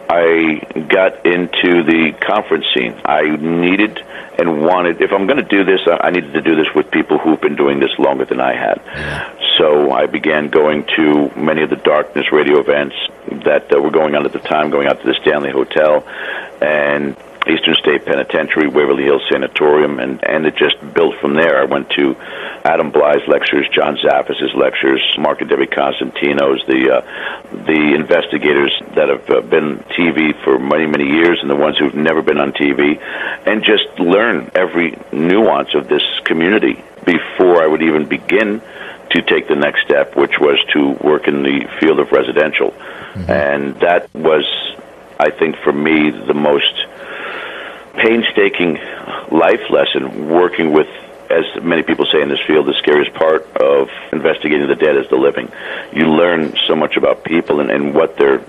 I got into the conference scene. I needed and wanted, if I'm going to do this, I needed to do this with people who've been doing this longer than I had. Yeah. So I began going to many of the Darkness radio events that were going on at the time, going out to the Stanley Hotel and Eastern State Penitentiary, Waverly Hills Sanatorium, and it just built from there. I went to Adam Bly's lectures, John Zaffis' lectures, Mark and Debbie Constantino's, the investigators that have been TV for many, many years, and the ones who've never been on TV, and just learn every nuance of this community before I would even begin to take the next step, which was to work in the field of residential. Mm-hmm. And that was, I think, for me, the most painstaking life lesson, working with, as many people say in this field, the scariest part of investigating the dead is the living. You learn so much about people and what their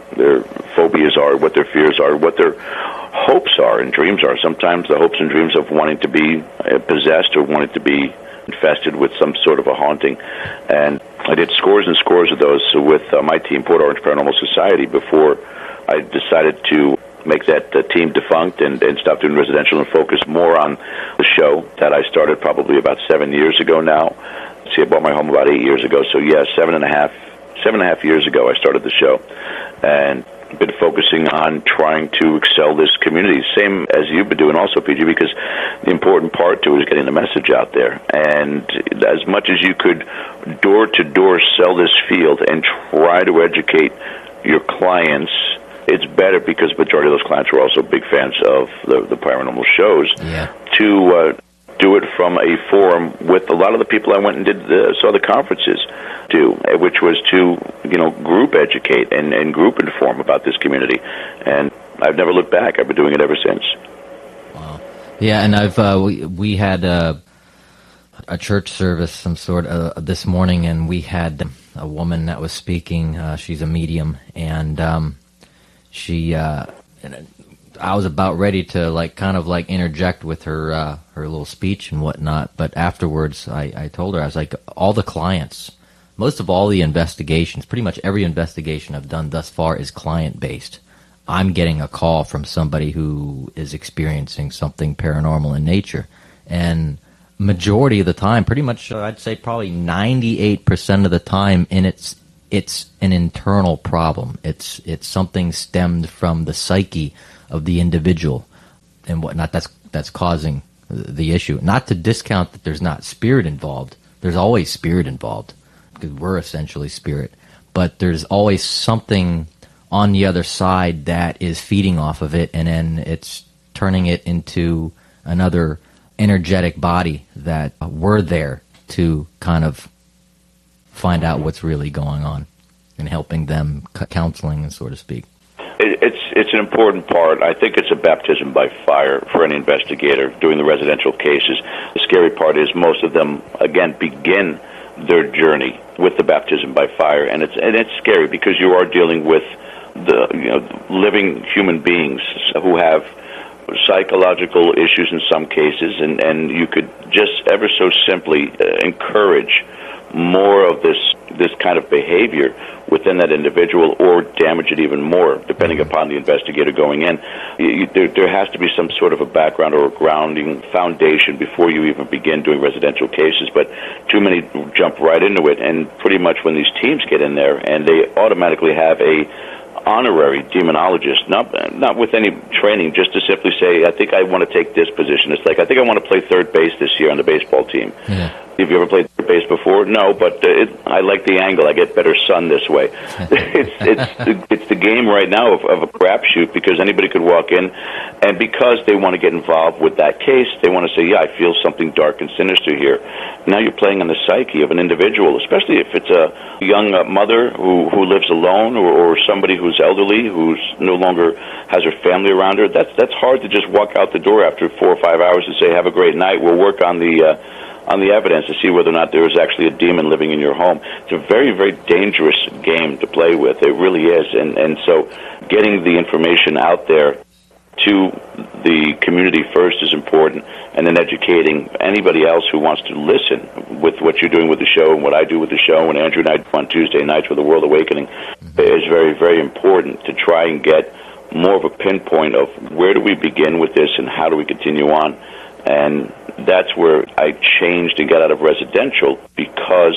phobias are, what their fears are, what their hopes are and dreams are. Sometimes the hopes and dreams of wanting to be possessed or wanting to be infested with some sort of a haunting. And I did scores and scores of those with my team, Port Orange Paranormal Society, before I decided to make that team defunct and stop doing residential and focus more on the show that I started probably about 7 years ago now. See, I bought my home about 8 years ago. So, yeah, 7.5 years ago I started the show. And been focusing on trying to excel this community, same as you've been doing also, PG, because the important part to it is getting the message out there. And as much as you could door-to-door sell this field and try to educate your clients, it's better because the majority of those clients were also big fans of the paranormal shows, to do it from a forum with a lot of the people I went and saw the conferences do, which was to group educate and group inform about this community. And I've never looked back. I've been doing it ever since. Wow. Yeah, and I've we had a church service some sort this morning, and we had a woman that was speaking. She's a medium, and she I was about ready to kind of interject with her little speech and whatnot, but afterwards I told her, I was like, all the clients, most of all the investigations, pretty much every investigation I've done thus far is client based. I'm getting a call from somebody who is experiencing something paranormal in nature, and majority of the time, pretty much, I'd say probably 98% of the time, and it's an internal problem. It's something stemmed from the psyche of the individual and whatnot that's causing the issue. Not to discount that there's not spirit involved. There's always spirit involved because we're essentially spirit. But there's always something on the other side that is feeding off of it, and then it's turning it into another energetic body that we're there to kind of find out what's really going on and helping them counseling, so to speak. It's an important part. I think it's a baptism by fire for any investigator doing the residential cases. The scary part is most of them, again, begin their journey with the baptism by fire, and it's scary because you are dealing with the living human beings who have psychological issues in some cases, and you could just ever so simply encourage more of this kind of behavior within that individual, or damage it even more, depending upon the investigator going in. There has to be some sort of a background or a grounding foundation before you even begin doing residential cases, but too many jump right into it, and pretty much when these teams get in there, and they automatically have a honorary demonologist, not with any training, just to simply say, I think I want to take this position. It's like, I think I want to play third base this year on the baseball team. Yeah. Have you ever played third base before? No, but I like the angle. I get better sun this way. It's the game right now of a crapshoot, because anybody could walk in, and because they want to get involved with that case, they want to say, yeah, I feel something dark and sinister here. Now you're playing on the psyche of an individual, especially if it's a young mother who lives alone, or somebody who's elderly, who's no longer has her family around her. That's hard to just walk out the door after 4 or 5 hours and say, have a great night. We'll work on the evidence to see whether or not there is actually a demon living in your home. It's a very, very dangerous game to play with. It really is. And so getting the information out there to the community first is important, and then educating anybody else who wants to listen with what you're doing with the show and what I do with the show, and Andrew and I do on Tuesday nights with the World Awakening, is very, very important to try and get more of a pinpoint of where do we begin with this and how do we continue on. And that's where I changed and got out of residential, because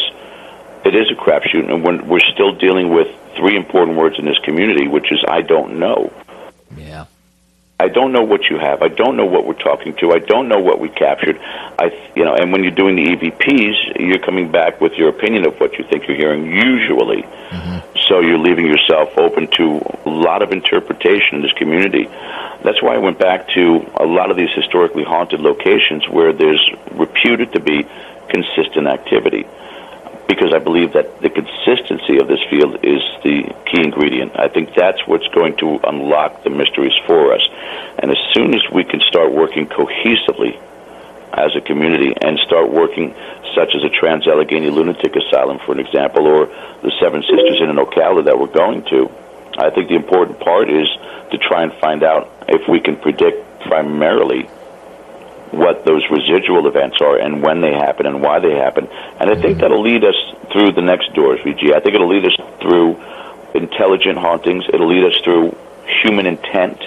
it is a crapshoot, and when we're still dealing with 3 important words in this community, which is I don't know. Yeah. I don't know what you have. I don't know what we're talking to. I don't know what we captured. And when you're doing the EVPs, you're coming back with your opinion of what you think you're hearing, usually. Mm-hmm. So you're leaving yourself open to a lot of interpretation in this community. That's why I went back to a lot of these historically haunted locations where there's reputed to be consistent activity, because I believe that the consistency of this field is the key ingredient. I think that's what's going to unlock the mysteries for us. And as soon as we can start working cohesively as a community, and start working such as a Trans-Allegheny Lunatic Asylum, for an example, or the Seven Sisters in Ocala that we're going to, I think the important part is to try and find out if we can predict primarily what those residual events are and when they happen and why they happen. And I think that'll lead us through the next doors, VG. I think it'll lead us through intelligent hauntings. It'll lead us through human intent,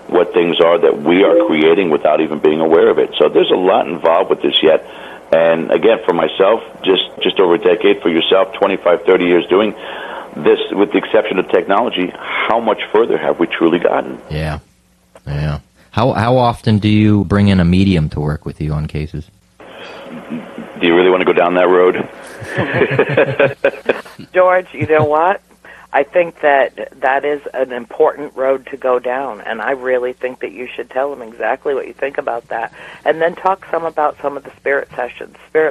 what things are that we are creating without even being aware of it. So there's a lot involved with this yet. And again, for myself, just over a decade, for yourself, 25, 30 years doing this, with the exception of technology, how much further have we truly gotten? Yeah. How often do you bring in a medium to work with you on cases? Do you really want to go down that road? George, you know what? I think that is an important road to go down, and I really think that you should tell them exactly what you think about that, and then talk about some of the spirit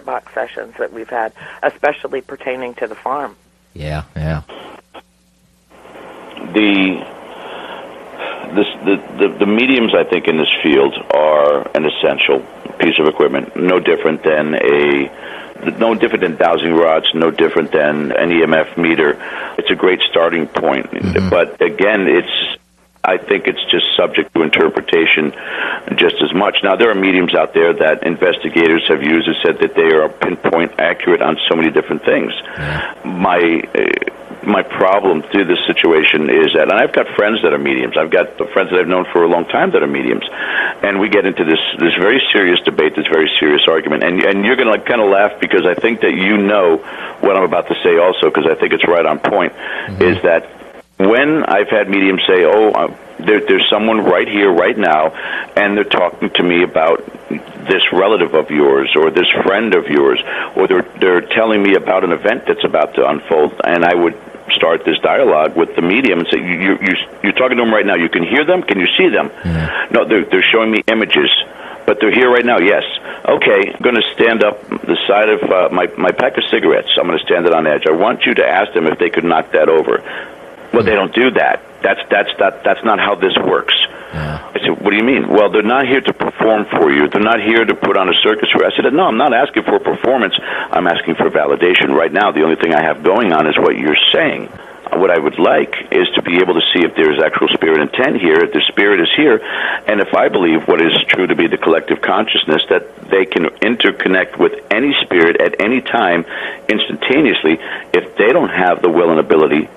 box sessions that we've had, especially pertaining to the farm. Yeah. The mediums, I think, in this field are an essential piece of equipment. No different than dowsing rods, no different than an EMF meter. It's a great starting point. Mm-hmm. But again, I think it's just subject to interpretation just as much. Now, there are mediums out there that investigators have used and said that they are pinpoint accurate on so many different things. Yeah. my problem through this situation is that, and I've got friends that are mediums. I've got friends that I've known for a long time that are mediums, and we get into this very serious debate, this very serious argument. And you're going to kind of laugh because I think that you know what I'm about to say also, because I think it's right on point. Is that when I've had mediums say, "Oh, there's someone right here, right now," and they're talking to me about this relative of yours or this friend of yours, or they're telling me about an event that's about to unfold, and I would start this dialogue with the medium and say, you're talking to them right now. You can hear them? Can you see them? No, they're showing me images, but they're here right now. Yes. Okay, I'm going to stand up the side of my pack of cigarettes. I'm going to stand it on edge. I want you to ask them if they could knock that over. Well, they don't do that. That's not how this works. Yeah. I said, what do you mean? Well, they're not here to perform for you. They're not here to put on a circus for you. I said, no, I'm not asking for a performance. I'm asking for validation. Right now, the only thing I have going on is what you're saying. What I would like is to be able to see if there's actual spirit intent here, if the spirit is here, and if I believe what is true to be the collective consciousness, that they can interconnect with any spirit at any time instantaneously. If they don't have the will and ability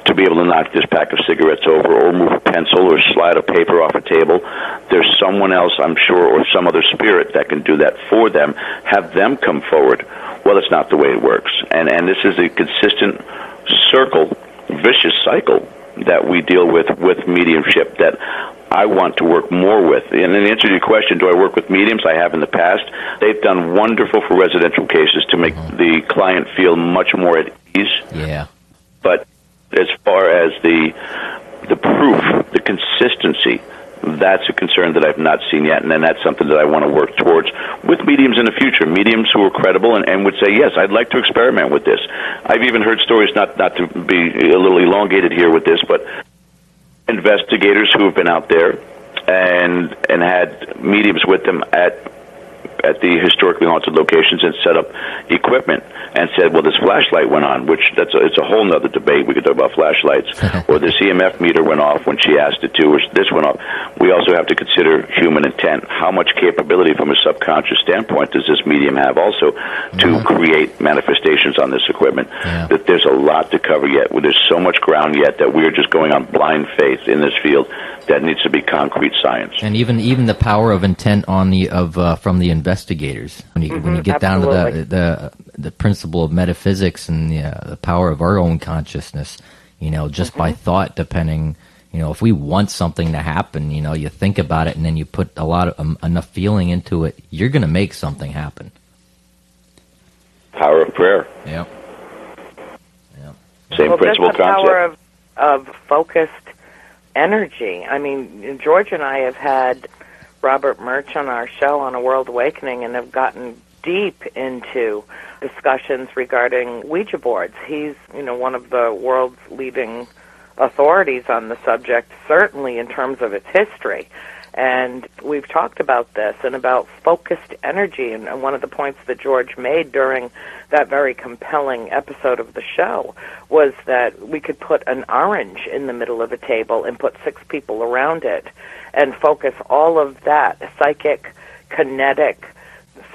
to be able to knock this pack of cigarettes over or move a pencil or slide a paper off a table, there's someone else, I'm sure, or some other spirit that can do that for them. Have them come forward. Well, that's not the way it works. And this is a consistent circle, vicious cycle that we deal with mediumship that I want to work more with. And in answer to your question, do I work with mediums? I have in the past. They've done wonderful for residential cases to make the client feel much more at ease. Yeah. But as far as the proof, the consistency, that's a concern that I've not seen yet, and then that's something that I want to work towards with mediums in the future, mediums who are credible and would say, yes, I'd like to experiment with this. I've even heard stories, not to be a little elongated here with this, but investigators who have been out there and had mediums with them at the historically haunted locations and set up equipment and said, well, this flashlight went on, which it's a whole nother debate. We could talk about flashlights. Or this EMF meter went off when she asked it to, or this went off. We also have to consider human intent. How much capability from a subconscious standpoint does this medium have also to create manifestations on this equipment? That there's a lot to cover yet. There's so much ground yet that we're just going on blind faith in this field that needs to be concrete science. And even the power of intent on from the investigators, when you get down to the principle of metaphysics and the power of our own consciousness, just by thought, depending, if we want something to happen, you think about it and then you put a lot of enough feeling into it, you're going to make something happen. Power of prayer. Yep. Same principle that's the concept. Power of focused energy. I mean, George and I have had Robert Murch on our show on A World Awakening and have gotten deep into discussions regarding Ouija boards. He's, one of the world's leading authorities on the subject, certainly in terms of its history. And we've talked about this and about focused energy. And one of the points that George made during that very compelling episode of the show was that we could put an orange in the middle of a table and put 6 people around it and focus all of that psychic, kinetic,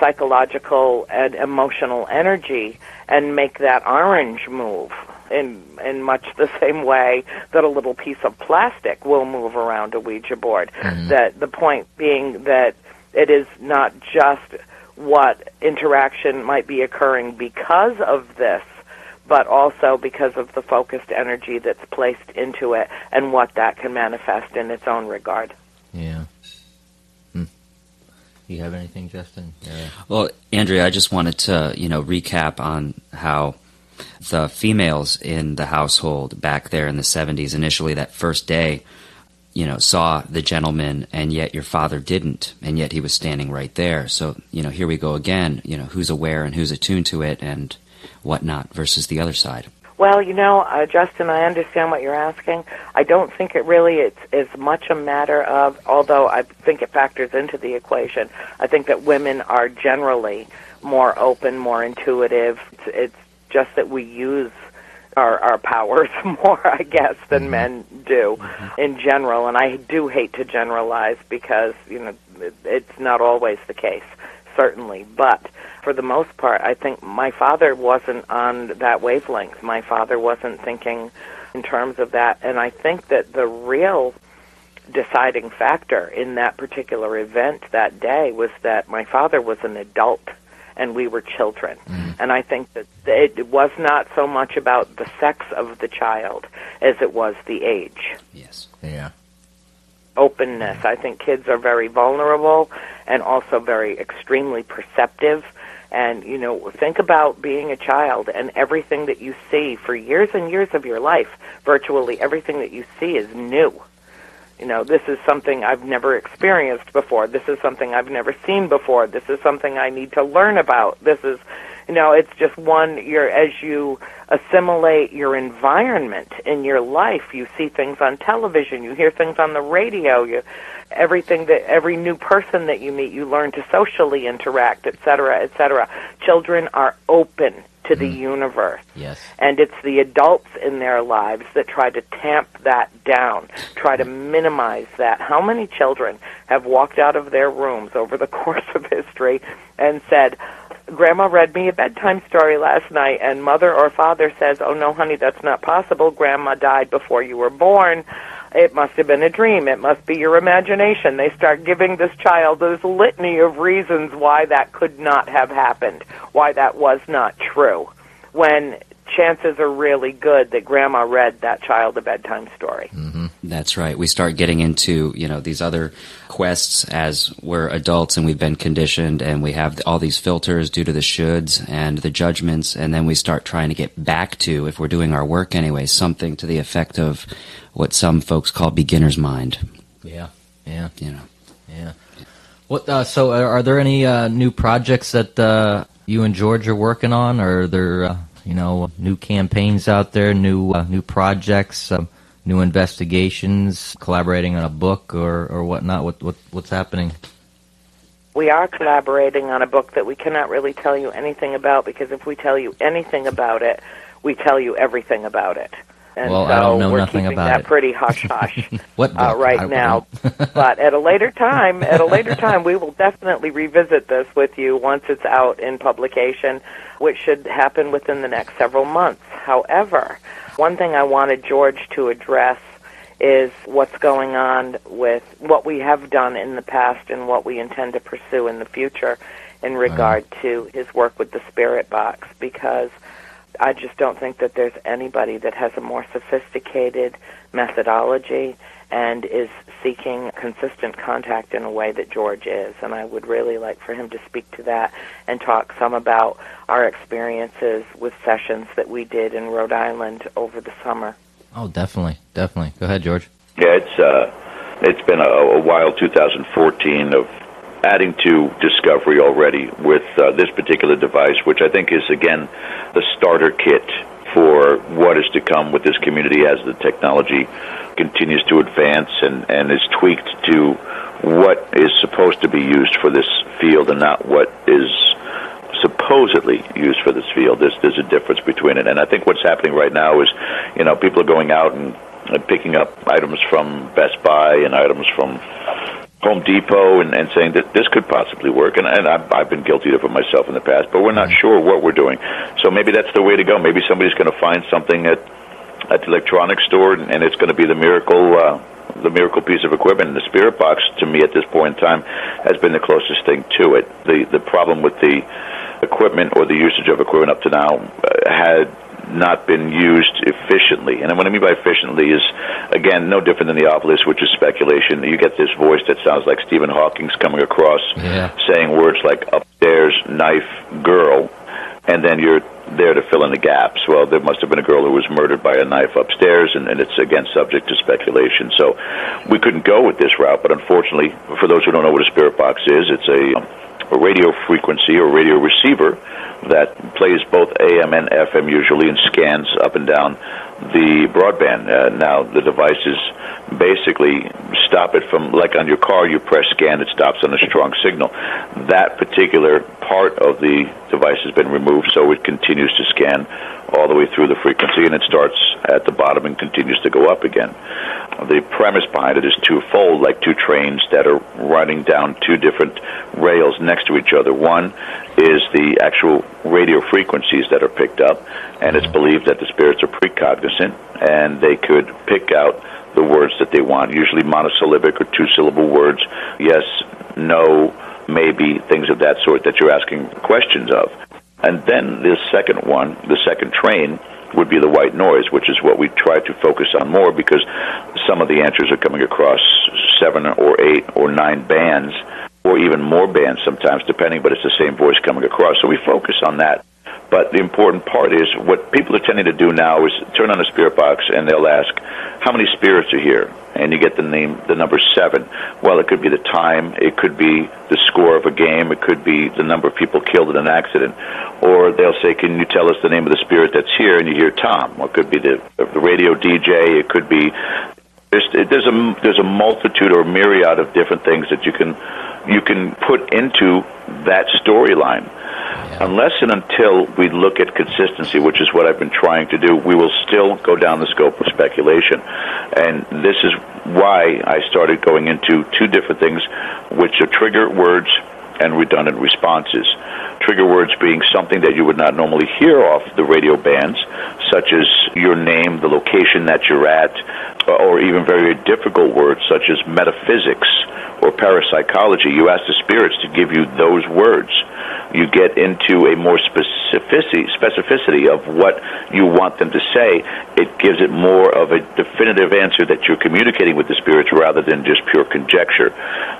psychological, and emotional energy and make that orange move in much the same way that a little piece of plastic will move around a Ouija board. That the point being that it is not just what interaction might be occurring because of this, but also because of the focused energy that's placed into it and what that can manifest in its own regard. Yeah. You have anything, Justin? Yeah. Well, Andrea, I just wanted to, recap on how the females in the household back there in the 70s, initially that first day, saw the gentleman, and yet your father didn't, and yet he was standing right there. So, here we go again, who's aware and who's attuned to it and whatnot versus the other side. Well, Justin, I understand what you're asking. I don't think it really is as much a matter of, although I think it factors into the equation, I think that women are generally more open, more intuitive. It's just that we use our powers more, I guess, than men do in general. And I do hate to generalize because, it's not always the case. certainly. But for the most part, I think my father wasn't on that wavelength. My father wasn't thinking in terms of that. And I think that the real deciding factor in that particular event that day was that my father was an adult and we were children. And I think that it was not so much about the sex of the child as it was the age. Yes. Yeah. Openness. I think kids are very vulnerable and also very extremely perceptive. And, you know, think about being a child and everything that you see for years and years of your life. Virtually everything that you see is new. You know, this is something I've never experienced before. This is something I've never seen before. This is something I need to learn about. This is, you know, it's just as you assimilate your environment in your life, you see things on television, you hear things on the radio, every new person that you meet, you learn to socially interact, et cetera, et cetera. Children are open to the universe. Yes. And it's the adults in their lives that try to tamp that down, try to minimize that. How many children have walked out of their rooms over the course of history and said, Grandma read me a bedtime story last night, and mother or father says, oh, no, honey, that's not possible. Grandma died before you were born. It must have been a dream. It must be your imagination. They start giving this child this litany of reasons why that could not have happened, why that was not true, when chances are really good that Grandma read that child a bedtime story. Mm-hmm. That's right. We start getting into, you know, these other quests as we're adults and we've been conditioned and we have all these filters due to the shoulds and the judgments, and then we start trying to get back to, if we're doing our work anyway, something to the effect of what some folks call beginner's mind. Yeah, yeah. You know. Yeah. What? So are there any new projects that you and George are working on? Or are there, new campaigns out there, new projects, new investigations, collaborating on a book or whatnot? What's happening? We are collaborating on a book that we cannot really tell you anything about, because if we tell you anything about it, we tell you everything about it. And well, so I don't know we're nothing keeping about that it. pretty hush-hush What book? right now. But at a later time, we will definitely revisit this with you once it's out in publication, which should happen within the next several months. However, one thing I wanted George to address is what's going on with what we have done in the past and what we intend to pursue in the future in regard to his work with the spirit box, because I just don't think that there's anybody that has a more sophisticated methodology and is seeking consistent contact in a way that George is. And I would really like for him to speak to that and talk some about our experiences with sessions that we did in Rhode Island over the summer. Oh, definitely. Go ahead, George. Yeah, it's been a wild 2014 of adding to discovery already with this particular device, which I think is, again, the starter kit for what is to come with this community as the technology continues to advance and is tweaked to what is supposed to be used for this field and not what is supposedly used for this field. There's a difference between it. And I think what's happening right now is, people are going out and picking up items from Best Buy and items from Home Depot and saying that this could possibly work, and I've been guilty of it myself in the past, but we're not sure what we're doing. So maybe that's the way to go. Maybe somebody's going to find something at the electronics store, and it's going to be the miracle piece of equipment. And the spirit box, to me, at this point in time, has been the closest thing to it. The problem with the equipment or the usage of equipment up to now had not been used efficiently. And what I mean by efficiently is, again, no different than the obelisk, which is speculation. You get this voice that sounds like Stephen Hawking's coming across, saying words like upstairs, knife, girl, and then you're there to fill in the gaps. Well, there must have been a girl who was murdered by a knife upstairs, and it's, again, subject to speculation. So we couldn't go with this route, but unfortunately, for those who don't know what a spirit box is, it's a radio frequency or radio receiver that plays both AM and FM usually and scans up and down the broadband. Now, the device is basically stop it from, like on your car, you press scan, it stops on a strong signal. That particular part of the device has been removed, so it continues to scan all the way through the frequency, and it starts at the bottom and continues to go up again. The premise behind it is twofold, like two trains that are running down two different rails next to each other. One is the actual radio frequencies that are picked up, and it's believed that the spirits are precognizant, and they could pick out the words that they want, usually monosyllabic or two-syllable words, yes, no, maybe, things of that sort that you're asking questions of. And then the second one, the second train, would be the white noise, which is what we try to focus on more, because some of the answers are coming across 7 or 8 or 9 bands, or even more bands sometimes, depending, but it's the same voice coming across. So we focus on that. But the important part is, what people are tending to do now is turn on a spirit box and they'll ask, how many spirits are here? And you get the number 7. Well, it could be the time, it could be the score of a game, it could be the number of people killed in an accident. Or they'll say, can you tell us the name of the spirit that's here? And you hear Tom. Or it could be the radio DJ, it could be... There's a multitude or myriad of different things that you can put into that storyline. Unless and until we look at consistency, which is what I've been trying to do, we will still go down the scope of speculation. And this is why I started going into two different things, which are trigger words and redundant responses. Trigger words being something that you would not normally hear off the radio bands, such as your name, the location that you're at, or even very difficult words such as metaphysics or parapsychology. You ask the spirits to give you those words. You get into a more specificity of what you want them to say. It gives it more of a definitive answer that you're communicating with the spirits rather than just pure conjecture.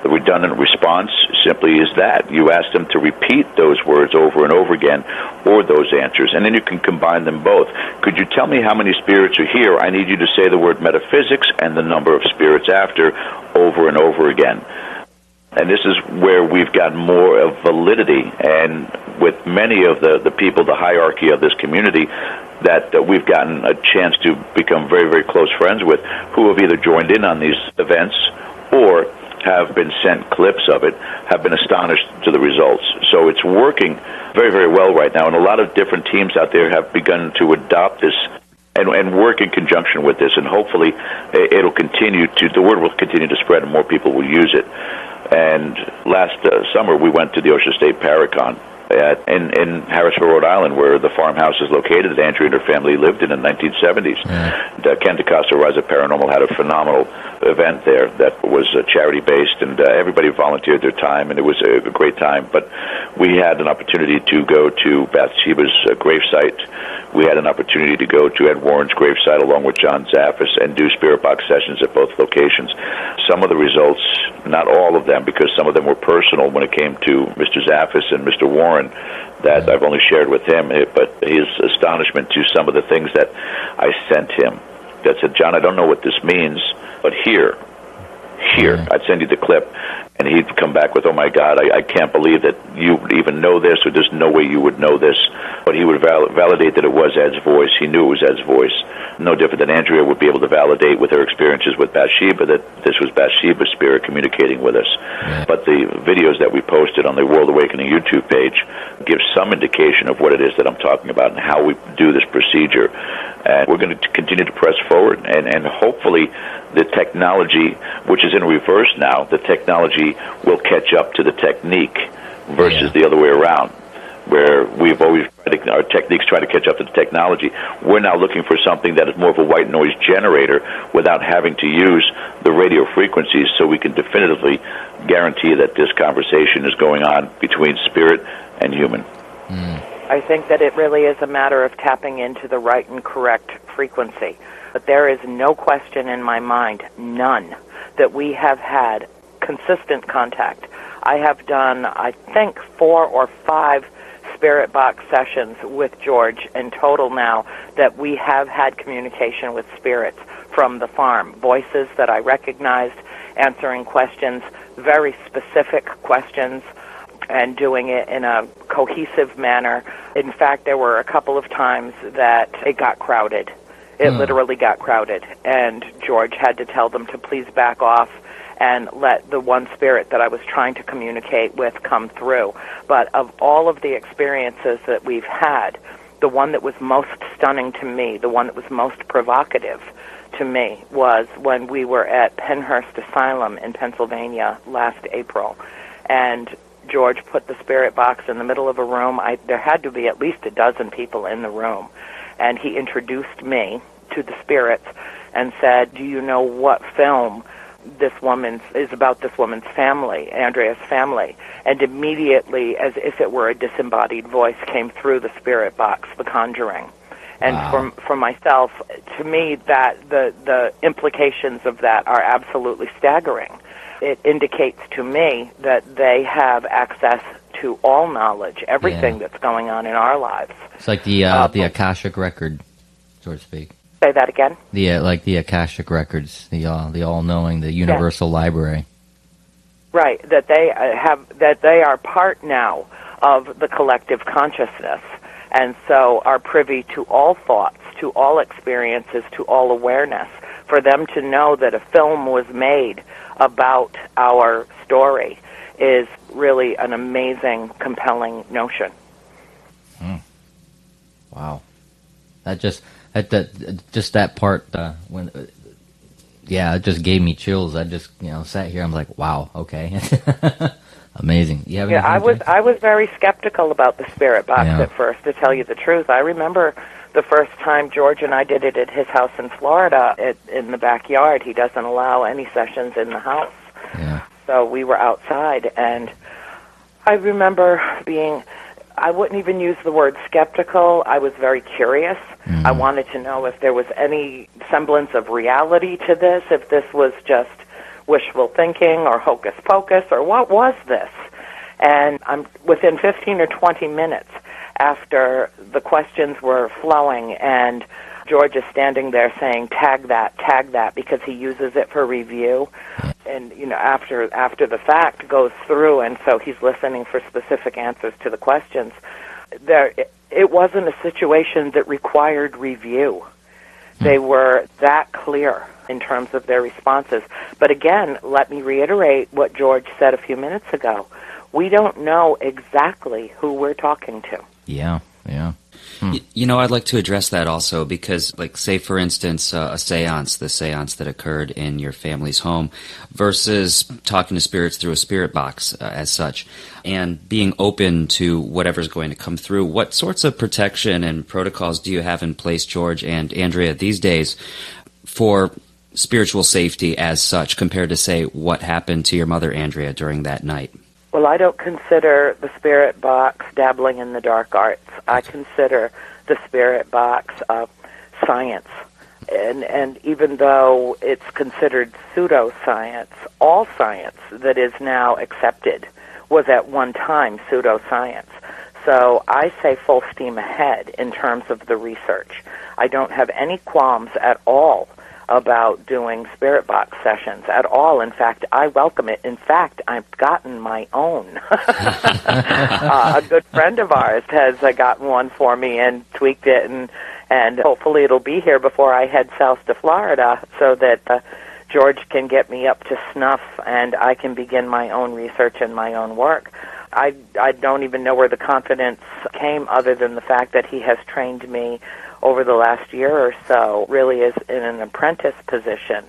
The redundant response simply is that. You ask them to repeat those words over and over again, or those answers, and then you can combine them both. Could you tell me how many spirits are here? I need you to say the word metaphysics and the number of spirits after over and over again. And this is where we've got more of validity, and with many of the people, the hierarchy of this community, that we've gotten a chance to become very, very close friends with, who have either joined in on these events or have been sent clips of it, have been astonished to the results. So it's working very, very well right now, and a lot of different teams out there have begun to adopt this and work in conjunction with this, and hopefully it'll continue to, the word will continue to spread and more people will use it. And last summer we went to the Ocean State Paracon in Harrisville, Rhode Island, where the farmhouse is located that Andrea and her family lived in the 1970s. Ken DeCosta Rise of Paranormal had a phenomenal event there that was charity-based, and everybody volunteered their time, and it was a great time. But we had an opportunity to go to Bathsheba's gravesite. We had an opportunity to go to Ed Warren's gravesite along with John Zaffis and do spirit box sessions at both locations. Some of the results, not all of them, because some of them were personal when it came to Mr. Zaffis and Mr. Warren, that I've only shared with him, but his astonishment to some of the things that I sent him, that said, John, I don't know what this means, but here, I'd send you the clip, and he'd come back with, oh my God, I can't believe that you would even know this, or there's no way you would know this. But he would validate that it was Ed's voice. He knew it was Ed's voice. No different than Andrea would be able to validate with her experiences with Bathsheba that this was Bathsheba's spirit communicating with us. But the videos that we posted on the World Awakening YouTube page give some indication of what it is that I'm talking about and how we do this procedure. And we're going to continue to press forward, and hopefully the technology, which is in reverse now, the technology will catch up to the technique versus the other way around, where we've always our techniques try to catch up to the technology. We're now looking for something that is more of a white noise generator without having to use the radio frequencies, so we can definitively guarantee that this conversation is going on between spirit and human. I think that it really is a matter of tapping into the right and correct frequency. But there is no question in my mind, none, that we have had consistent contact. I have done, I think, 4 or 5 spirit box sessions with George in total now, that we have had communication with spirits from the farm, voices that I recognized, answering questions, very specific questions, and doing it in a cohesive manner. In fact, there were a couple of times that it got crowded, It literally got crowded, and George had to tell them to please back off and let the one spirit that I was trying to communicate with come through. But of all of the experiences that we've had, the one that was most stunning to me, the one that was most provocative to me, was when we were at Penhurst Asylum in Pennsylvania last April. And George put the spirit box in the middle of a room. There had to be at least a dozen people in the room. And he introduced me to the spirits and said, do you know what film is about this woman's family, Andrea's family? And immediately, as if it were a disembodied voice, came through the spirit box, The Conjuring. And Wow. for myself, to me, that the implications of that are absolutely staggering. It indicates to me that they have access to all knowledge, everything that's going on in our lives. It's like the Akashic record, so to speak. Say that again? Like the Akashic records, the all-knowing, the universal library. Right, that they are part now of the collective consciousness, and so are privy to all thoughts, to all experiences, to all awareness. For them to know that a film was made about our story is really an amazing, compelling notion. Wow, that part it just gave me chills. I just sat here. I'm like, wow, okay, amazing. You have anything, I was very skeptical about the spirit box at first, to tell you the truth. I remember the first time George and I did it at his house in Florida, in the backyard. He doesn't allow any sessions in the house. Yeah. So we were outside, and I remember I wouldn't even use the word skeptical. I was very curious. I wanted to know if there was any semblance of reality to this, if this was just wishful thinking or hocus pocus, or what was this? And within 15 or 20 minutes after the questions were flowing, and George is standing there saying, tag that, because he uses it for review. And, after the fact goes through, and so he's listening for specific answers to the questions. It wasn't a situation that required review. They were that clear in terms of their responses. But again, let me reiterate what George said a few minutes ago. We don't know exactly who we're talking to. Yeah. I'd like to address that also because, say, for instance, the seance that occurred in your family's home versus talking to spirits through a spirit box as such, and being open to whatever's going to come through. What sorts of protection and protocols do you have in place, George and Andrea, these days for spiritual safety as such compared to, say, what happened to your mother, Andrea, during that night? Well, I don't consider the spirit box dabbling in the dark arts. I consider the spirit box science. And even though it's considered pseudoscience, all science that is now accepted was at one time pseudoscience. So I say full steam ahead in terms of the research. I don't have any qualms at all about doing spirit box sessions at all. In fact, I welcome it. In fact, I've gotten my own. A good friend of ours has gotten one for me and tweaked it, and hopefully it'll be here before I head south to Florida so that George can get me up to snuff and I can begin my own research and my own work. I don't even know where the confidence came other than the fact that he has trained me over the last year or so, really is in an apprentice position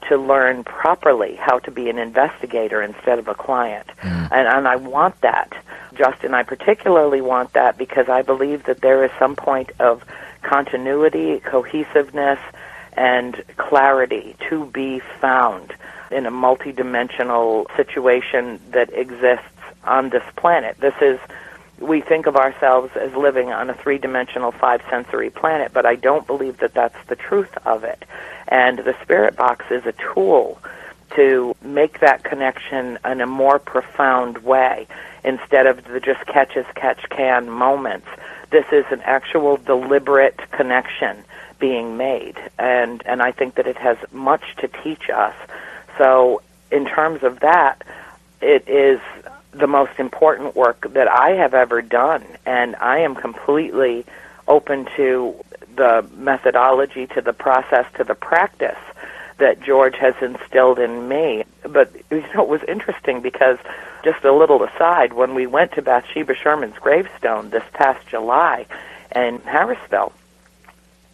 to learn properly how to be an investigator instead of a client. And I want that. Justin, I particularly want that because I believe that there is some point of continuity, cohesiveness, and clarity to be found in a multidimensional situation that exists on this planet. We think of ourselves as living on a three-dimensional, five-sensory planet, but I don't believe that that's the truth of it. And the spirit box is a tool to make that connection in a more profound way instead of the just catch-as-catch-can moments. This is an actual deliberate connection being made, and I think that it has much to teach us. So in terms of that, it is the most important work that I have ever done, and I am completely open to the methodology to the process to the practice that George has instilled in me. But, it was interesting because, just a little aside, when we went to Bathsheba Sherman's gravestone this past July in Harrisville,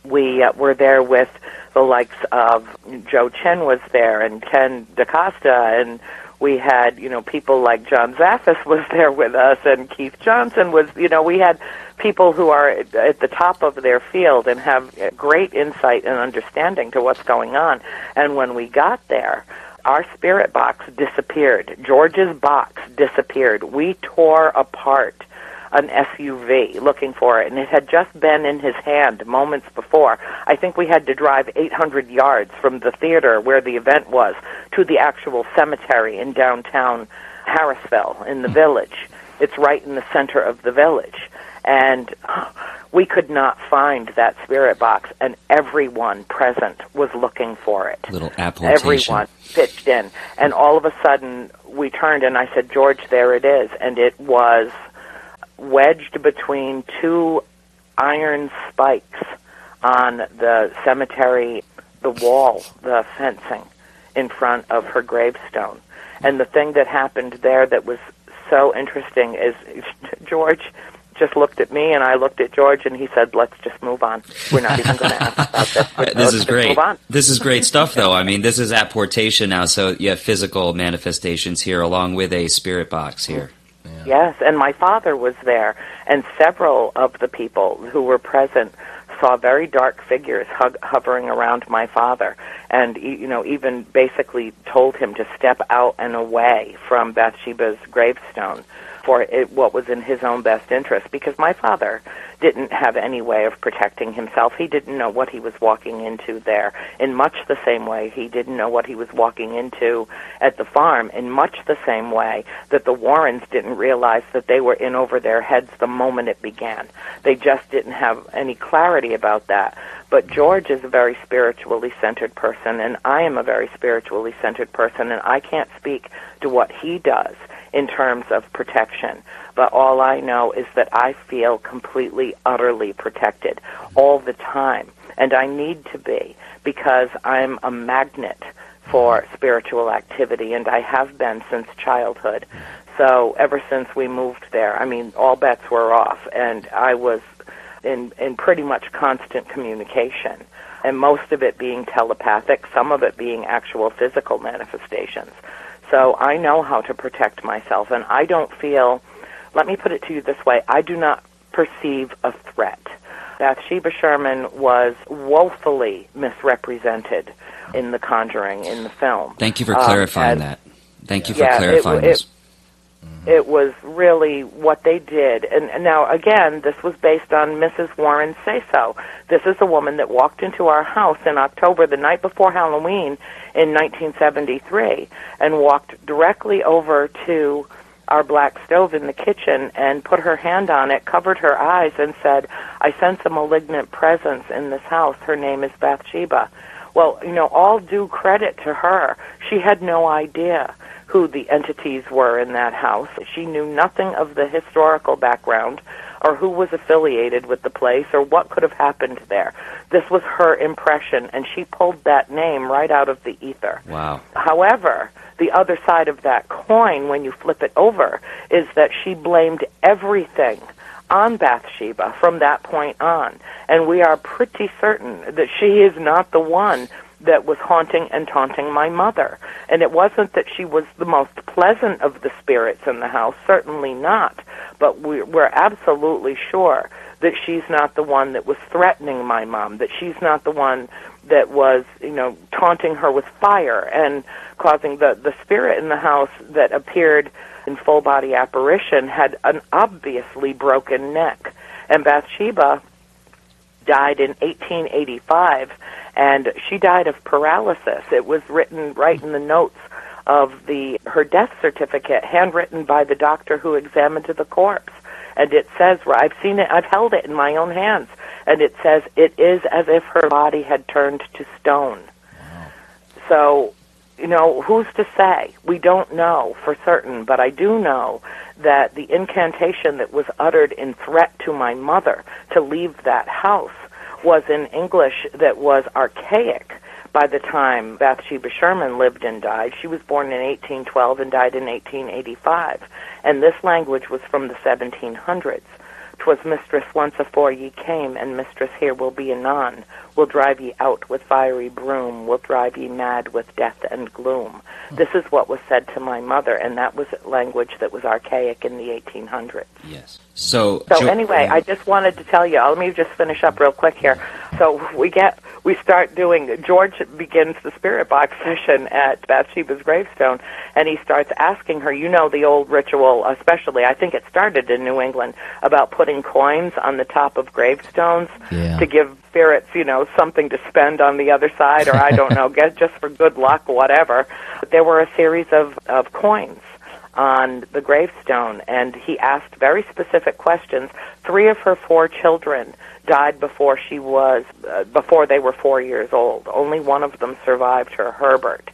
we were there with the likes of Joe Chen was there, and Ken DaCosta, and we had, people like John Zaffis was there with us, and Keith Johnson was, we had people who are at the top of their field and have great insight and understanding to what's going on. And when we got there, our spirit box disappeared. George's box disappeared. We tore apart an SUV looking for it, and it had just been in his hand moments before. I think we had to drive 800 yards from the theater where the event was to the actual cemetery in downtown Harrisville in the village. It's right in the center of the village. And we could not find that spirit box, and everyone present was looking for it. Little apportation. Everyone pitched in. And all of a sudden, we turned, and I said, George, there it is. And it was wedged between two iron spikes on the cemetery, the wall, the fencing in front of her gravestone. And the thing that happened there that was so interesting is George just looked at me, and I looked at George, and he said, let's just move on. We're not even going to ask about this. This is great. This is great stuff, though. I mean, this is apportation now, so you have physical manifestations here along with a spirit box here. Yeah. Yes, and my father was there, and several of the people who were present saw very dark figures hovering around my father, and even basically told him to step out and away from Bathsheba's gravestone for what was in his own best interest, because my father didn't have any way of protecting himself. He didn't know what he was walking into there, in much the same way he didn't know what he was walking into at the farm, in much the same way that the Warrens didn't realize that they were in over their heads the moment it began. They just didn't have any clarity about that. But George is a very spiritually centered person, and I am a very spiritually centered person, and I can't speak to what he does in terms of protection. But all I know is that I feel completely, utterly protected all the time. And I need to be, because I'm a magnet for spiritual activity, and I have been since childhood. So ever since we moved there, all bets were off, and I was in pretty much constant communication, and most of it being telepathic, some of it being actual physical manifestations. So I know how to protect myself, and I don't feel, let me put it to you this way, I do not perceive a threat. Bathsheba Sherman was woefully misrepresented in The Conjuring, in the film. Thank you for clarifying that. Thank you for clarifying this. It was really what they did. And now, again, this was based on Mrs. Warren's say-so. This is a woman that walked into our house in October, the night before Halloween, in 1973, and walked directly over to our black stove in the kitchen and put her hand on it, covered her eyes, and said, I sense a malignant presence in this house. Her name is Bathsheba. Well, all due credit to her. She had no idea who the entities were in that house. She knew nothing of the historical background or who was affiliated with the place or what could have happened there. This was her impression, and she pulled that name right out of the ether. Wow. However, the other side of that coin, when you flip it over, is that she blamed everything on Bathsheba from that point on. And we are pretty certain that she is not the one that was haunting and taunting my mother. And it wasn't that she was the most pleasant of the spirits in the house, certainly not. But we're absolutely sure that she's not the one that was threatening my mom, that she's not the one that was, taunting her with fire and causing the spirit in the house that appeared in full-body apparition had an obviously broken neck. And Bathsheba died in 1885, and she died of paralysis. It was written right in the notes of her death certificate, handwritten by the doctor who examined the corpse. And it says, I've seen it, I've held it in my own hands, and it says, it is as if her body had turned to stone. Wow. So, who's to say? We don't know for certain, but I do know that the incantation that was uttered in threat to my mother to leave that house was in English that was archaic by the time Bathsheba Sherman lived and died. She was born in 1812 and died in 1885. And this language was from the 1700s. 'Twas mistress once afore ye came, and mistress here will be anon. Will drive ye out with fiery broom, will drive ye mad with death and gloom. This is what was said to my mother, and that was language that was archaic in the 1800s. Yes. So Anyway, I just wanted to tell you, let me just finish up real quick here. So we start doing, George begins the spirit box session at Bathsheba's gravestone, and he starts asking her, you know the old ritual, especially, I think it started in New England, about putting coins on the top of gravestones to give spirits, something to spend on the other side, or I don't know, just for good luck, whatever. But there were a series of coins on the gravestone, and he asked very specific questions. 3 of her 4 children died before they were 4 years old. Only one of them survived her, Herbert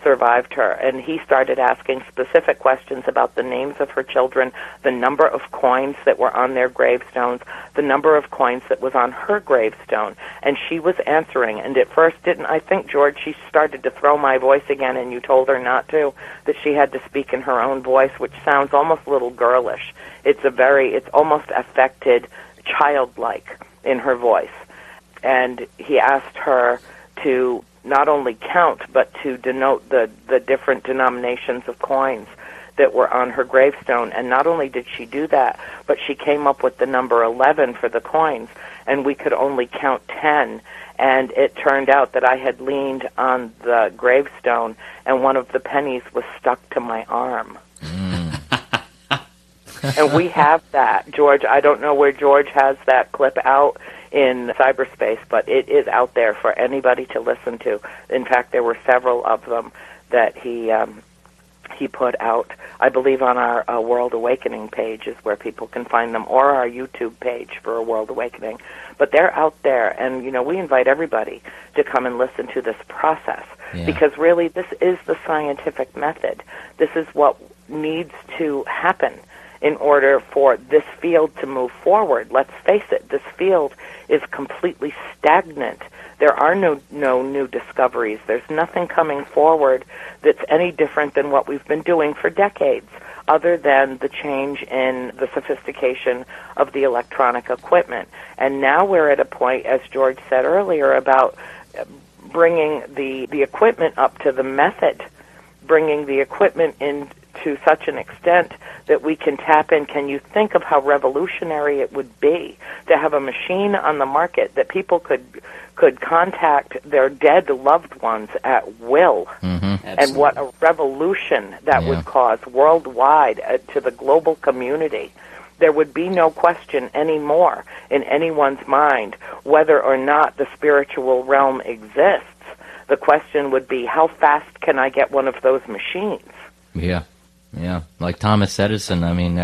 survived her, and he started asking specific questions about the names of her children, the number of coins that were on their gravestones, the number of coins that was on her gravestone, and she was answering. And at first I think, George, she started to throw my voice again, and you told her not to, that she had to speak in her own voice, which sounds almost a little girlish. It's almost affected childlike in her voice. And he asked her to not only count, but to denote the different denominations of coins that were on her gravestone. And not only did she do that, but she came up with the number 11 for the coins, and we could only count 10. And it turned out that I had leaned on the gravestone, and one of the pennies was stuck to my arm. And we have that, George. I don't know where George has that clip out in cyberspace, but it is out there for anybody to listen to. In fact, there were several of them that he put out, I believe, on our World Awakening page is where people can find them, or our YouTube page for a World Awakening. But they're out there, and, we invite everybody to come and listen to this process, because really this is the scientific method. This is what needs to happen in order for this field to move forward. Let's face it, this field is completely stagnant. There are no new discoveries. There's nothing coming forward that's any different than what we've been doing for decades, other than the change in the sophistication of the electronic equipment. And now we're at a point, as George said earlier, about bringing the equipment up to the method, bringing the equipment in to such an extent that we can tap in. Can you think of how revolutionary it would be to have a machine on the market that people could contact their dead loved ones at will? And what a revolution that would cause worldwide to the global community. There would be no question anymore in anyone's mind whether or not the spiritual realm exists. The question would be, how fast can I get one of those machines? Yeah, like Thomas Edison. I mean,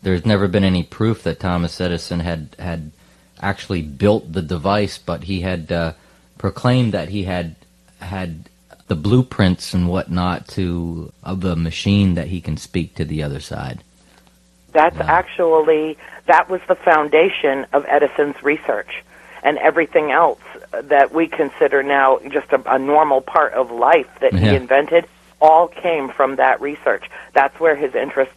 there's never been any proof that Thomas Edison had actually built the device, but he had proclaimed that he had the blueprints and whatnot of the machine that he can speak to the other side. That's that was the foundation of Edison's research, and everything else that we consider now just a normal part of life that he invented all came from that research. That's where his interest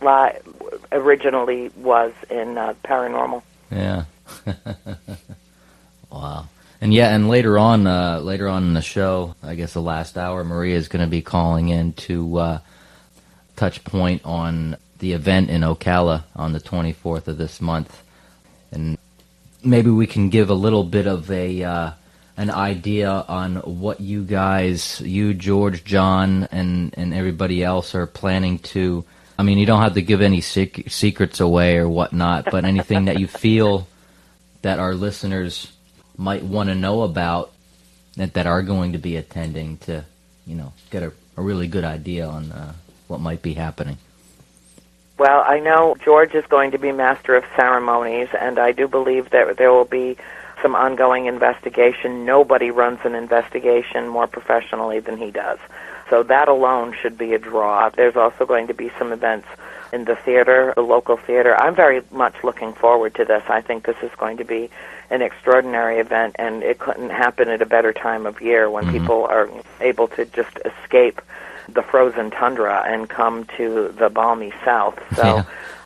originally was in paranormal. Yeah. Wow. And later on in the show, I guess the last hour, Maria is going to be calling in to touch point on the event in Ocala on the 24th of this month, and maybe we can give a little bit of an idea on what you guys, George, John, and everybody else are planning to. I mean, you don't have to give any secrets away or whatnot, but anything that you feel that our listeners might want to know about that are going to be attending to, get a really good idea on what might be happening. Well, I know George is going to be master of ceremonies, and I do believe that there will be some ongoing investigation. Nobody runs an investigation more professionally than he does. So that alone should be a draw. There's also going to be some events in the theater, the local theater. I'm very much looking forward to this. I think this is going to be an extraordinary event, and it couldn't happen at a better time of year when people are able to just escape the frozen tundra and come to the balmy south. So,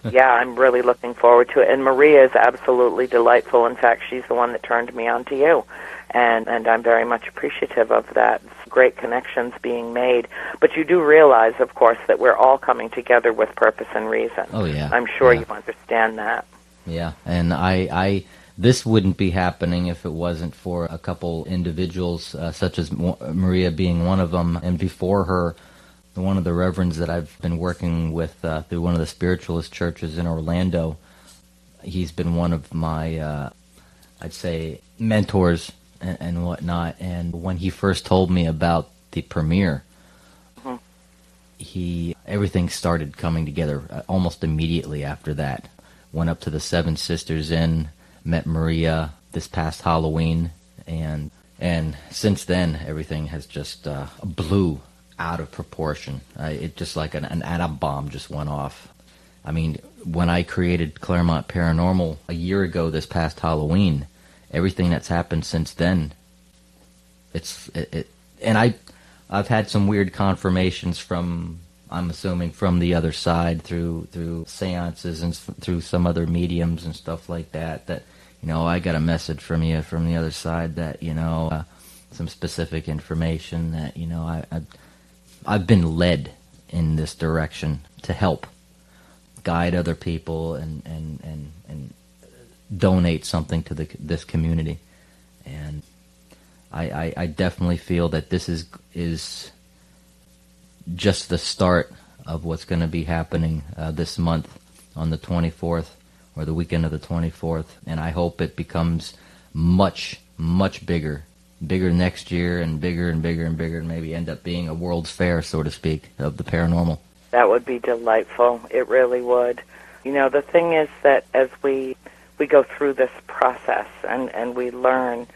yeah, I'm really looking forward to it. And Maria is absolutely delightful. In fact, she's the one that turned me on to you. And I'm very much appreciative of that. Great connections being made. But you do realize, of course, that we're all coming together with purpose and reason. Oh, yeah. I'm sure you understand that. Yeah, and I this wouldn't be happening if it wasn't for a couple individuals, such as Maria being one of them, and before her, one of the reverends that I've been working with through one of the spiritualist churches in Orlando. He's been one of my, I'd say, mentors and whatnot. And when he first told me about the premiere, everything started coming together almost immediately after that. Went up to the Seven Sisters Inn, met Maria this past Halloween, and since then everything has just blew out of proportion. It just like an atom bomb just went off. I mean, when I created Claremont Paranormal a year ago this past Halloween, everything that's happened since then, and I've had some weird confirmations from, I'm assuming, from the other side through seances and through some other mediums and stuff like that, I got a message from you from the other side that, some specific information that, I've been led in this direction to help guide other people and donate something to this community. And I definitely feel that this is just the start of what's going to be happening this month on the 24th, or the weekend of the 24th. And I hope it becomes much, much bigger next year, and bigger and bigger and bigger, and maybe end up being a World's Fair, so to speak, of the paranormal. That would be delightful. It really would. The thing is that as we go through this process and we learn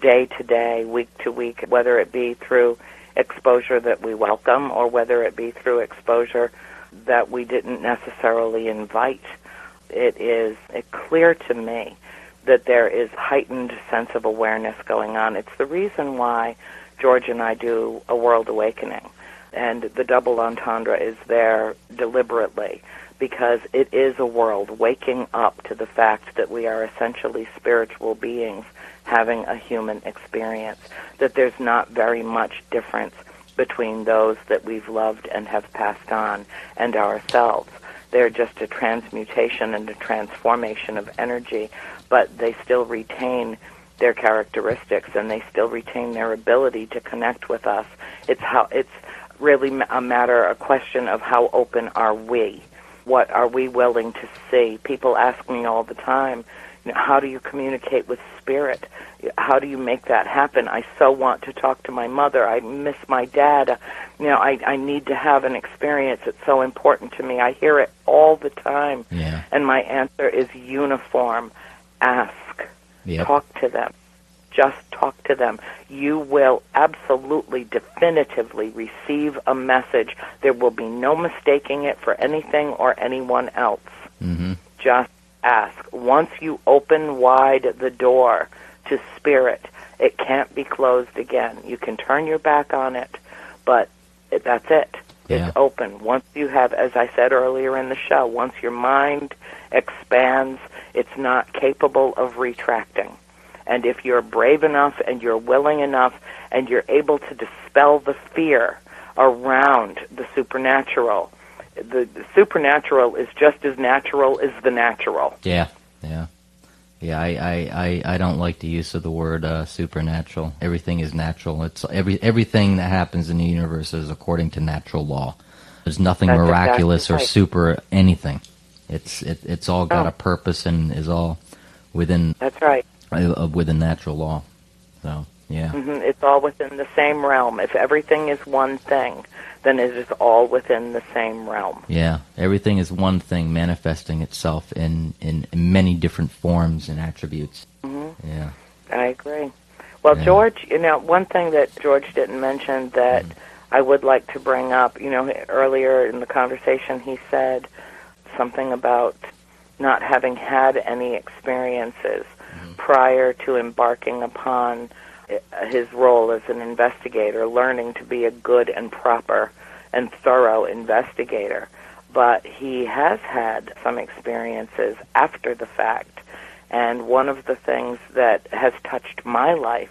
day to day, week to week, whether it be through exposure that we welcome or whether it be through exposure that we didn't necessarily invite, it is clear to me that there is heightened sense of awareness going on. It's the reason why George and I do a World Awakening, and the double entendre is there deliberately, because it is a world waking up to the fact that we are essentially spiritual beings having a human experience, that there's not very much difference between those that we've loved and have passed on and ourselves. They're just a transmutation and a transformation of energy, but they still retain their characteristics and they still retain their ability to connect with us. It's really a question of how open are we? What are we willing to see? People ask me all the time, how do you communicate with spirit? How do you make that happen? I so want to talk to my mother. I miss my dad. I need to have an experience. It's so important to me. I hear it all the time. Yeah. And my answer is uniform. Ask. Yep. Talk to them. Just talk to them. You will absolutely, definitively receive a message. There will be no mistaking it for anything or anyone else. Mm-hmm. Just ask. Once you open wide the door to spirit, it can't be closed again. You can turn your back on it, but that's it. Yeah. It's open. Once you have, as I said earlier in the show, once your mind expands, it's not capable of retracting. And if you're brave enough and you're willing enough and you're able to dispel the fear around the supernatural is just as natural as the natural. Yeah. I don't like the use of the word supernatural. Everything is natural. It's everything that happens in the universe is according to natural law. There's nothing That's miraculous exactly right. or super anything. It's all got a purpose and is all within. That's right. Within natural law. So yeah. Mm-hmm. It's all within the same realm. If everything is one thing, then it is all within the same realm. Yeah, everything is one thing manifesting itself in many different forms and attributes. Mm-hmm. Yeah. I agree. Well, Yeah. George, one thing that George didn't mention that I would like to bring up, earlier in the conversation he said something about not having had any experiences prior to embarking upon his role as an investigator, learning to be a good and proper and thorough investigator. But he has had some experiences after the fact, and one of the things that has touched my life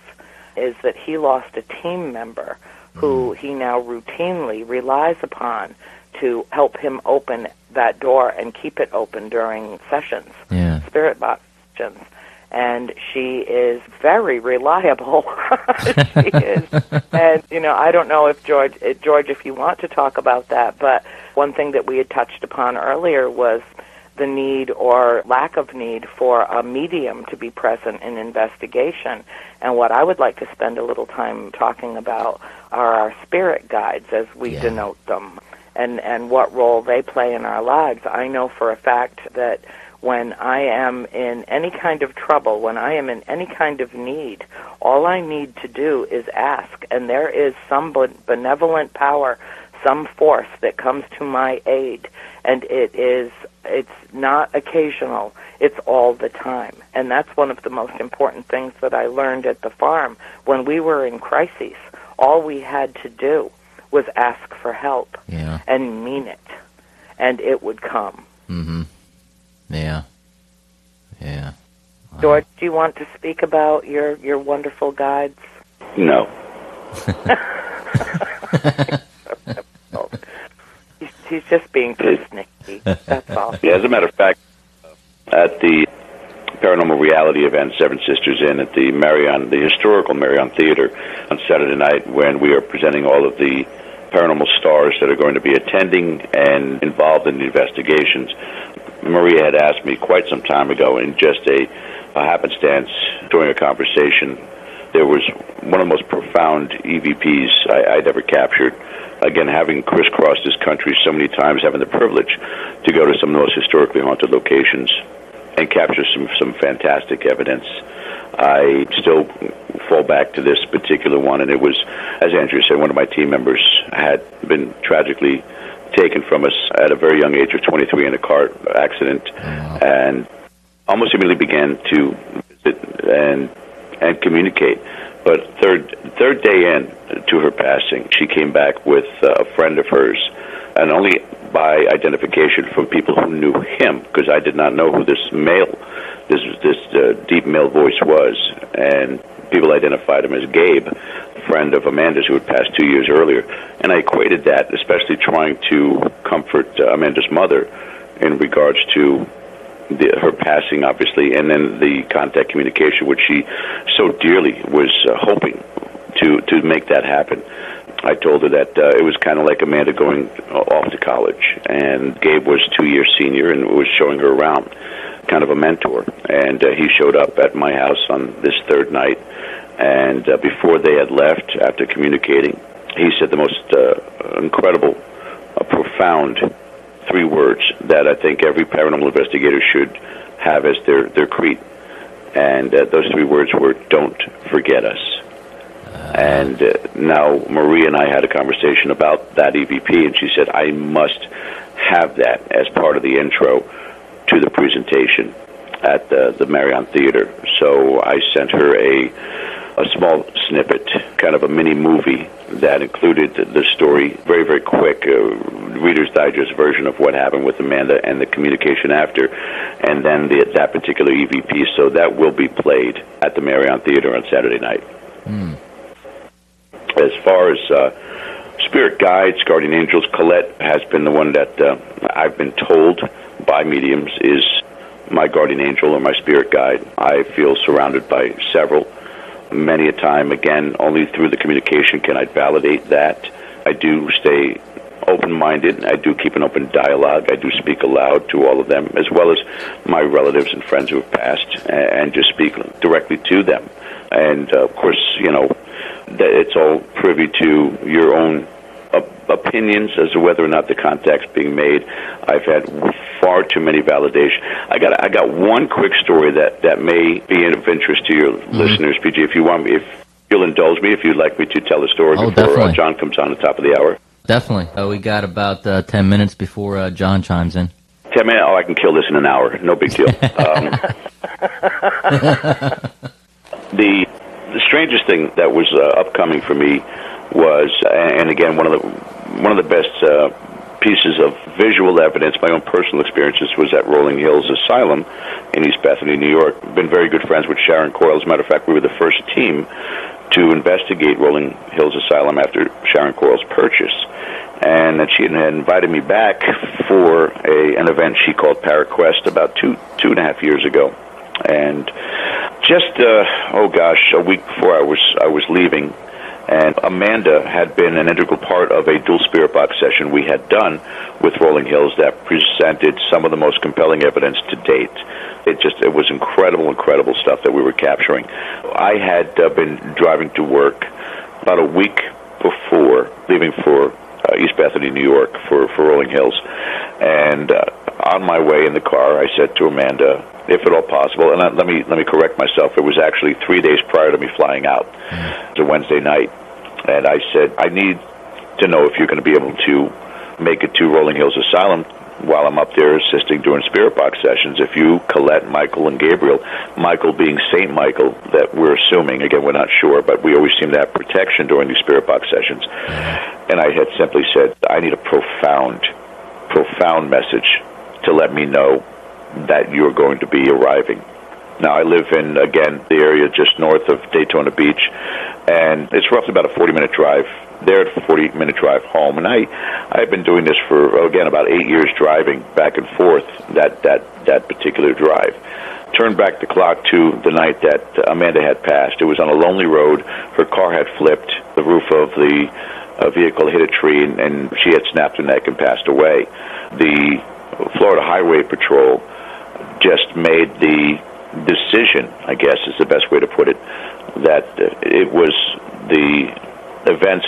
is that he lost a team member who he now routinely relies upon to help him open that door and keep it open during sessions, spirit box sessions. And she is very reliable. She is. And, I don't know if George, if you want to talk about that, but one thing that we had touched upon earlier was the need or lack of need for a medium to be present in investigation. And what I would like to spend a little time talking about are our spirit guides, as we denote them, and what role they play in our lives. I know for a fact that when I am in any kind of trouble, when I am in any kind of need, all I need to do is ask, and there is some benevolent power, some force that comes to my aid, and it's not occasional, it's all the time. And that's one of the most important things that I learned at the farm. When we were in crises, all we had to do was ask for help and mean it, and it would come. Mm-hmm. Yeah. Wow. George, do you want to speak about your wonderful guides? No. He's just being too sneaky. That's all. Yeah, as a matter of fact, at the Paranormal Reality event, Seven Sisters Inn at the historical Marion Theater on Saturday night, when we are presenting all of the paranormal stars that are going to be attending and involved in the investigations, Maria had asked me quite some time ago, in just a happenstance during a conversation, there was one of the most profound EVPs I'd ever captured. Again, having crisscrossed this country so many times, having the privilege to go to some of the most historically haunted locations and capture some fantastic evidence, I still fall back to this particular one, and it was, as Andrea said, one of my team members had been tragically taken from us at a very young age of 23 in a car accident, and almost immediately began to visit and communicate. But third day in to her passing, she came back with a friend of hers, and only by identification from people who knew him, because I did not know who this deep male voice was, and people identified him as Gabe, friend of Amanda's who had passed 2 years earlier. And I equated that, especially trying to comfort Amanda's mother in regards to her passing, obviously, and then the contact communication, which she so dearly was hoping to make that happen. I told her that it was kind of like Amanda going off to college, and Gabe was 2 years senior and was showing her around, kind of a mentor. And he showed up at my house on this third night, and before they had left, after communicating, he said the most incredible, profound 3 words that I think every paranormal investigator should have as their creed. And those 3 words were, "Don't forget us." And now Maria and I had a conversation about that EVP, and she said, I must have that as part of the intro to the presentation at the Marion Theater. So I sent her a small snippet, kind of a mini movie that included the story, very, very quick, Reader's Digest version of what happened with Amanda and the communication after, and then that particular EVP. So that will be played at the Marion Theater on Saturday night. As far as spirit guides, guardian angels, Colette has been the one that I've been told by mediums is my guardian angel or my spirit guide. I feel surrounded by several. Many a time, again, only through the communication can I validate that. I do stay open-minded. I do keep an open dialogue. I do speak aloud to all of them, as well as my relatives and friends who have passed, and just speak directly to them. And, of course, it's all privy to your own opinions as to whether or not the contact's being made. I've had far too many validations. I got one quick story that may be of interest to your listeners, PG. If you want me, if you'll indulge me, if you'd like me to tell the story before John comes on the top of the hour. Definitely. We got about 10 minutes before John chimes in. 10 minutes, I can kill this in an hour. No big deal. The strangest thing that was upcoming for me was, and again, one of the best pieces of visual evidence, my own personal experiences, was at Rolling Hills Asylum in East Bethany, New York. Been very good friends with Sharon Coyle. As a matter of fact, we were the first team to investigate Rolling Hills Asylum after Sharon Coyle's purchase. And that she had invited me back for an event she called ParaQuest about two and a half years ago. And just, a week before I was leaving, and Amanda had been an integral part of a dual spirit box session we had done with Rolling Hills that presented some of the most compelling evidence to date. It was incredible stuff that we were capturing. I had been driving to work about a week before, leaving for East Bethany, New York, for Rolling Hills. And on my way in the car, I said to Amanda, if at all possible, and let me correct myself, it was actually 3 days prior to me flying out. It was a Wednesday night. And I said, I need to know if you're going to be able to make it to Rolling Hills Asylum while I'm up there assisting during spirit box sessions. If you, Colette, Michael, and Gabriel, Michael being Saint Michael, that we're assuming, again, we're not sure, but we always seem to have protection during these spirit box sessions. And I had simply said, I need a profound message to let me know that you're going to be arriving. Now, I live in, again, the area just north of Daytona Beach, and it's roughly about a 40-minute drive there, a 40-minute drive home. And I've been doing this for, again, about 8 years driving back and forth that particular drive. Turned back the clock to the night that Amanda had passed. It was on a lonely road. Her car had flipped. The roof of the vehicle hit a tree, and she had snapped her neck and passed away. The Florida Highway Patrol just made the decision, I guess is the best way to put it, that it was the events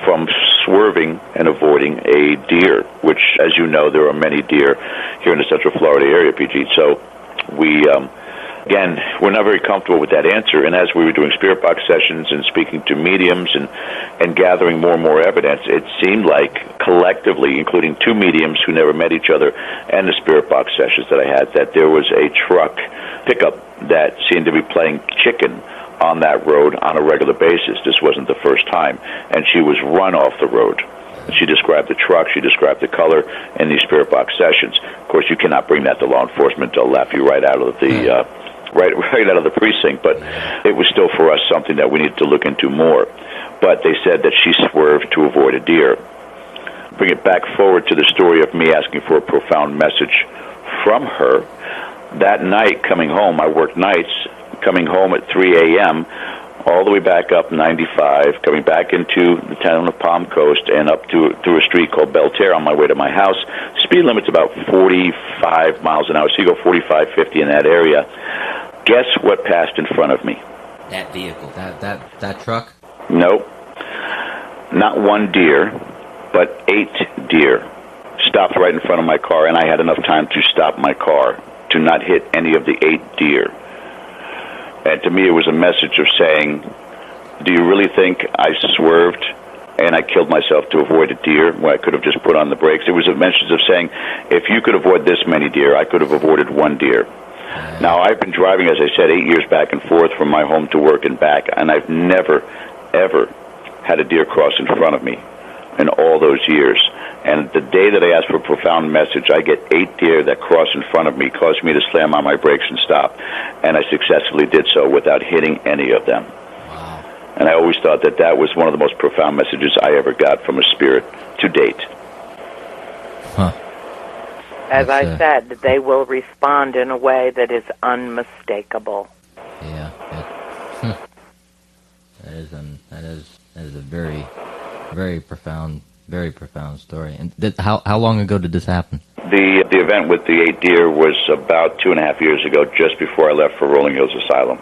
from swerving and avoiding a deer, which, as you know, there are many deer here in the Central Florida area, PG. So we, again, we're not very comfortable with that answer. And as we were doing spirit box sessions and speaking to mediums and gathering more and more evidence, it seemed like collectively, including two mediums who never met each other and the spirit box sessions that I had, that there was a truck pickup that seemed to be playing chicken on that road on a regular basis. This wasn't the first time. And she was run off the road. She described the truck, she described the color in these spirit box sessions. Of course, you cannot bring that to law enforcement. They'll laugh you right out of the right out of the precinct. But it was still for us something that we needed to look into more. But they said that she swerved to avoid a deer. Bring it back forward to the story of me asking for a profound message from her. That night, coming home, I worked nights, coming home at 3 a.m., all the way back up 95, coming back into the town of Palm Coast and up through a street called Belterre on my way to my house. Speed limit's about 45 miles an hour, so you go 45, 50 in that area. Guess what passed in front of me? That vehicle. That truck? Nope. Not one deer, but 8 deer stopped right in front of my car, and I had enough time to stop my car to not hit any of the 8 deer. And to me, it was a message of saying, do you really think I swerved and I killed myself to avoid a deer when I could have just put on the brakes? It was a message of saying, if you could avoid this many deer, I could have avoided one deer. Now, I've been driving, as I said, 8 years back and forth from my home to work and back, and I've never, ever had a deer cross in front of me in all those years. And the day that I asked for a profound message, I get 8 deer that cross in front of me, caused me to slam on my brakes and stop. And I successfully did so without hitting any of them. Wow. And I always thought that that was one of the most profound messages I ever got from a spirit to date. Huh. As I said, they will respond in a way that is unmistakable. Yeah. That is a very, very profound story. And how long ago did this happen? The event with the 8 deer was about 2.5 years ago, just before I left for Rolling Hills Asylum.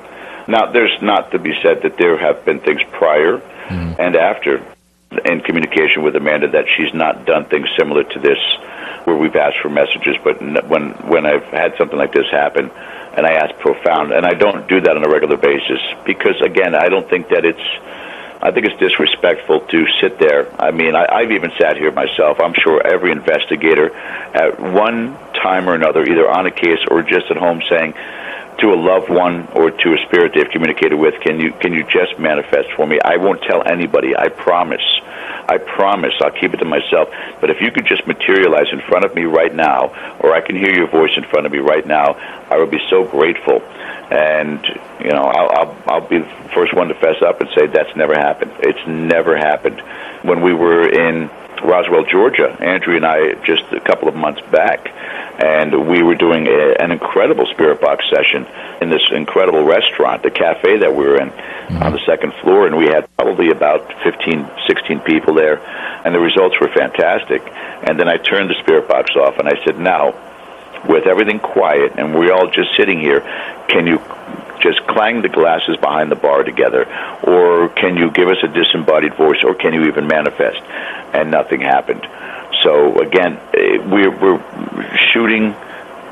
Now, there's not to be said that there have been things prior and after in communication with Amanda that she's not done things similar to this, where we've asked for messages. But when I've had something like this happen, and I ask profound, and I don't do that on a regular basis, because, again, I don't think that I think it's disrespectful to sit there. I mean, I've even sat here myself. I'm sure every investigator at one time or another, either on a case or just at home, saying to a loved one or to a spirit they've communicated with, can you just manifest for me? I won't tell anybody. I promise. I'll keep it to myself. But if you could just materialize in front of me right now, or I can hear your voice in front of me right now, I would be so grateful. And I'll be the first one to fess up and say that's never happened. It's never happened. When we were in Roswell, Georgia, Andrea and I, just a couple of months back, and we were doing an incredible spirit box session in this incredible restaurant, the cafe that we were in, on the second floor, and we had probably about 15, 16 people there, and the results were fantastic. And then I turned the spirit box off, and I said, now, with everything quiet, and we're all just sitting here, can you just clang the glasses behind the bar together, or can you give us a disembodied voice, or can you even manifest? And nothing happened. So again, we're shooting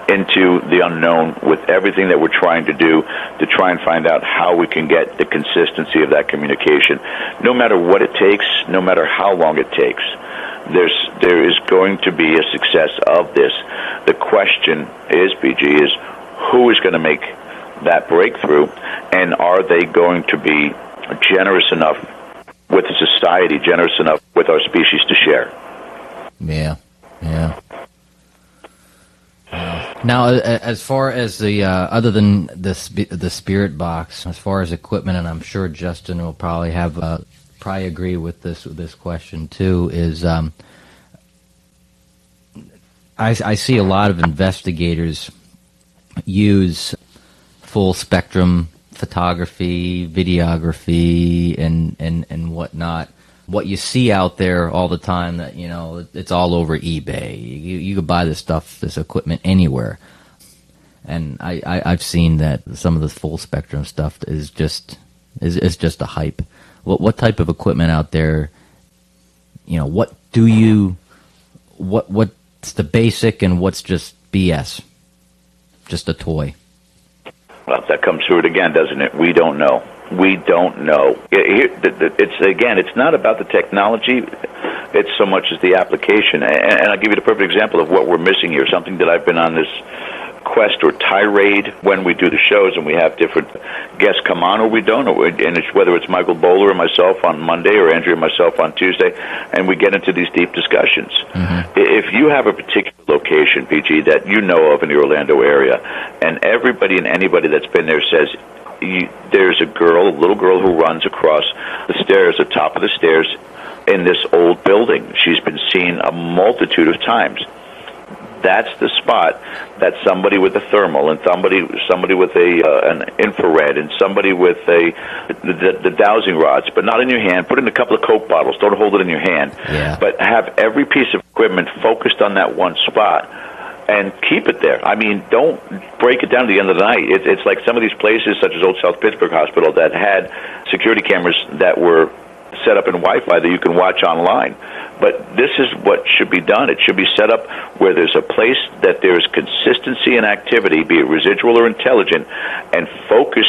into the unknown with everything that we're trying to do to try and find out how we can get the consistency of that communication. No matter what it takes, no matter how long it takes, there is going to be a success of this. The question is, BG, is who is going to make that breakthrough, and are they going to be generous enough with the society, generous enough with our species to share? Yeah. Now, as far as the other than the spirit box, as far as equipment, and I'm sure Justin will probably have probably agree with this question too, is I see a lot of investigators use full spectrum photography, videography, and whatnot. What you see out there all the time, that it's all over eBay. You could buy this stuff, this equipment, anywhere. And I've seen that some of the full spectrum stuff is just a hype. What type of equipment out there? What's the basic and what's just BS? Just a toy. Well, that comes through it again, doesn't it? We don't know. We don't know. It's not about the technology. It's so much as the application. And I'll give you the perfect example of what we're missing here, something that I've been on this quest or tirade when we do the shows and we have different guests come on or we don't, and it's whether it's Michael Bowler or myself on Monday or Andrea and myself on Tuesday, and we get into these deep discussions. Mm-hmm. If you have a particular location, PG, that you know of in the Orlando area, and everybody and anybody that's been there says there's a little girl who runs across the stairs, the top of the stairs in this old building. She's been seen a multitude of times. That's the spot that somebody with a thermal and somebody with an infrared and somebody with the dowsing rods, but not in your hand. Put it in a couple of Coke bottles. Don't hold it in your hand. Yeah. But have every piece of equipment focused on that one spot and keep it there. I mean, don't break it down to the end of the night. It's like some of these places, such as Old South Pittsburgh Hospital, that had security cameras that were set up in Wi-Fi that you can watch online. But this is what should be done. It should be set up where there's a place that there's consistency in activity, be it residual or intelligent, and focus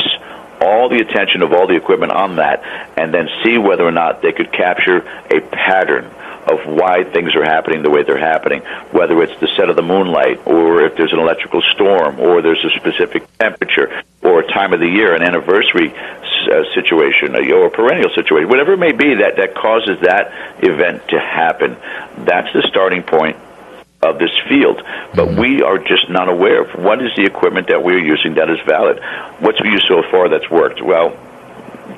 all the attention of all the equipment on that, and then see whether or not they could capture a pattern of why things are happening the way they're happening, whether it's the set of the moonlight, or if there's an electrical storm, or there's a specific temperature, or a time of the year, an anniversary situation, or a perennial situation, whatever it may be that causes that event to happen. That's the starting point of this field. But we are just not aware of what is the equipment that we're using that is valid. What's we used so far that's worked? Well,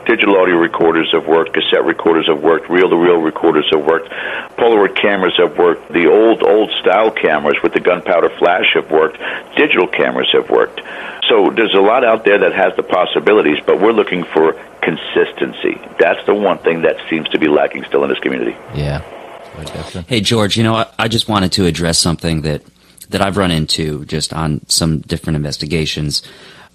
digital audio recorders have worked, cassette recorders have worked, reel-to-reel recorders have worked, Polaroid cameras have worked, the old style cameras with the gunpowder flash have worked, digital cameras have worked. So there's a lot out there that has the possibilities, but we're looking for consistency. That's the one thing that seems to be lacking still in this community. Yeah. Hey, George, I just wanted to address something that I've run into just on some different investigations.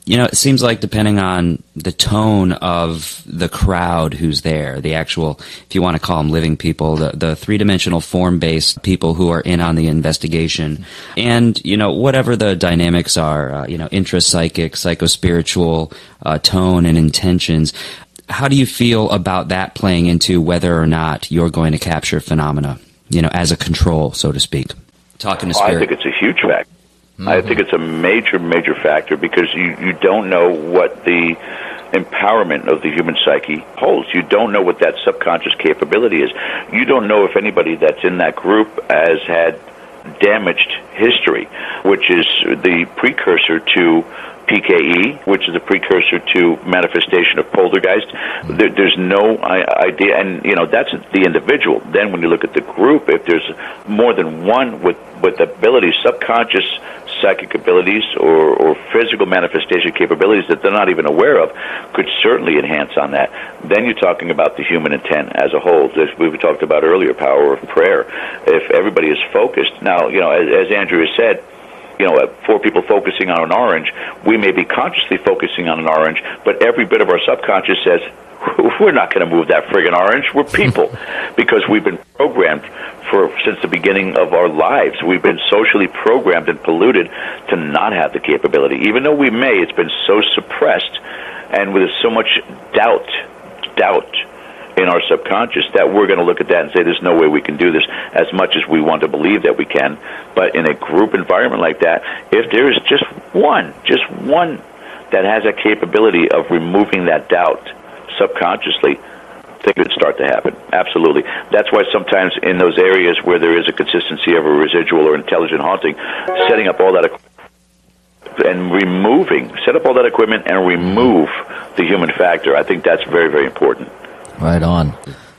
It seems like depending on the tone of the crowd who's there, the actual, if you want to call them living people, the three-dimensional form-based people who are in on the investigation, and, whatever the dynamics are, intrapsychic, psychospiritual, tone and intentions, How do you feel about that playing into whether or not you're going to capture phenomena, as a control, so to speak? Talking to spirit. I think it's a huge factor. Mm-hmm. I think it's a major, major factor because you don't know what the empowerment of the human psyche holds. You don't know what that subconscious capability is. You don't know if anybody that's in that group has had damaged history, which is the precursor to PKE, which is a precursor to manifestation of poltergeist. There's no idea, and that's the individual. Then when you look at the group, if there's more than one with abilities, subconscious psychic abilities or physical manifestation capabilities that they're not even aware of, could certainly enhance on that. Then you're talking about the human intent as a whole. As we talked about earlier, power of prayer. If everybody is focused, now, as Andrea said, 4 people focusing on an orange, we may be consciously focusing on an orange, but every bit of our subconscious says, we're not going to move that friggin' orange. We're people. Because we've been programmed since the beginning of our lives. We've been socially programmed and polluted to not have the capability. Even though we may, it's been so suppressed, and with so much doubt in our subconscious that we're going to look at that and say there's no way we can do this, as much as we want to believe that we can. But in a group environment like that, if there is just one that has a capability of removing that doubt subconsciously, things would start to happen. Absolutely. That's why sometimes in those areas where there is a consistency of a residual or intelligent haunting, setting up all that and set up all that equipment and remove the human factor. I think that's very, very important. Right on.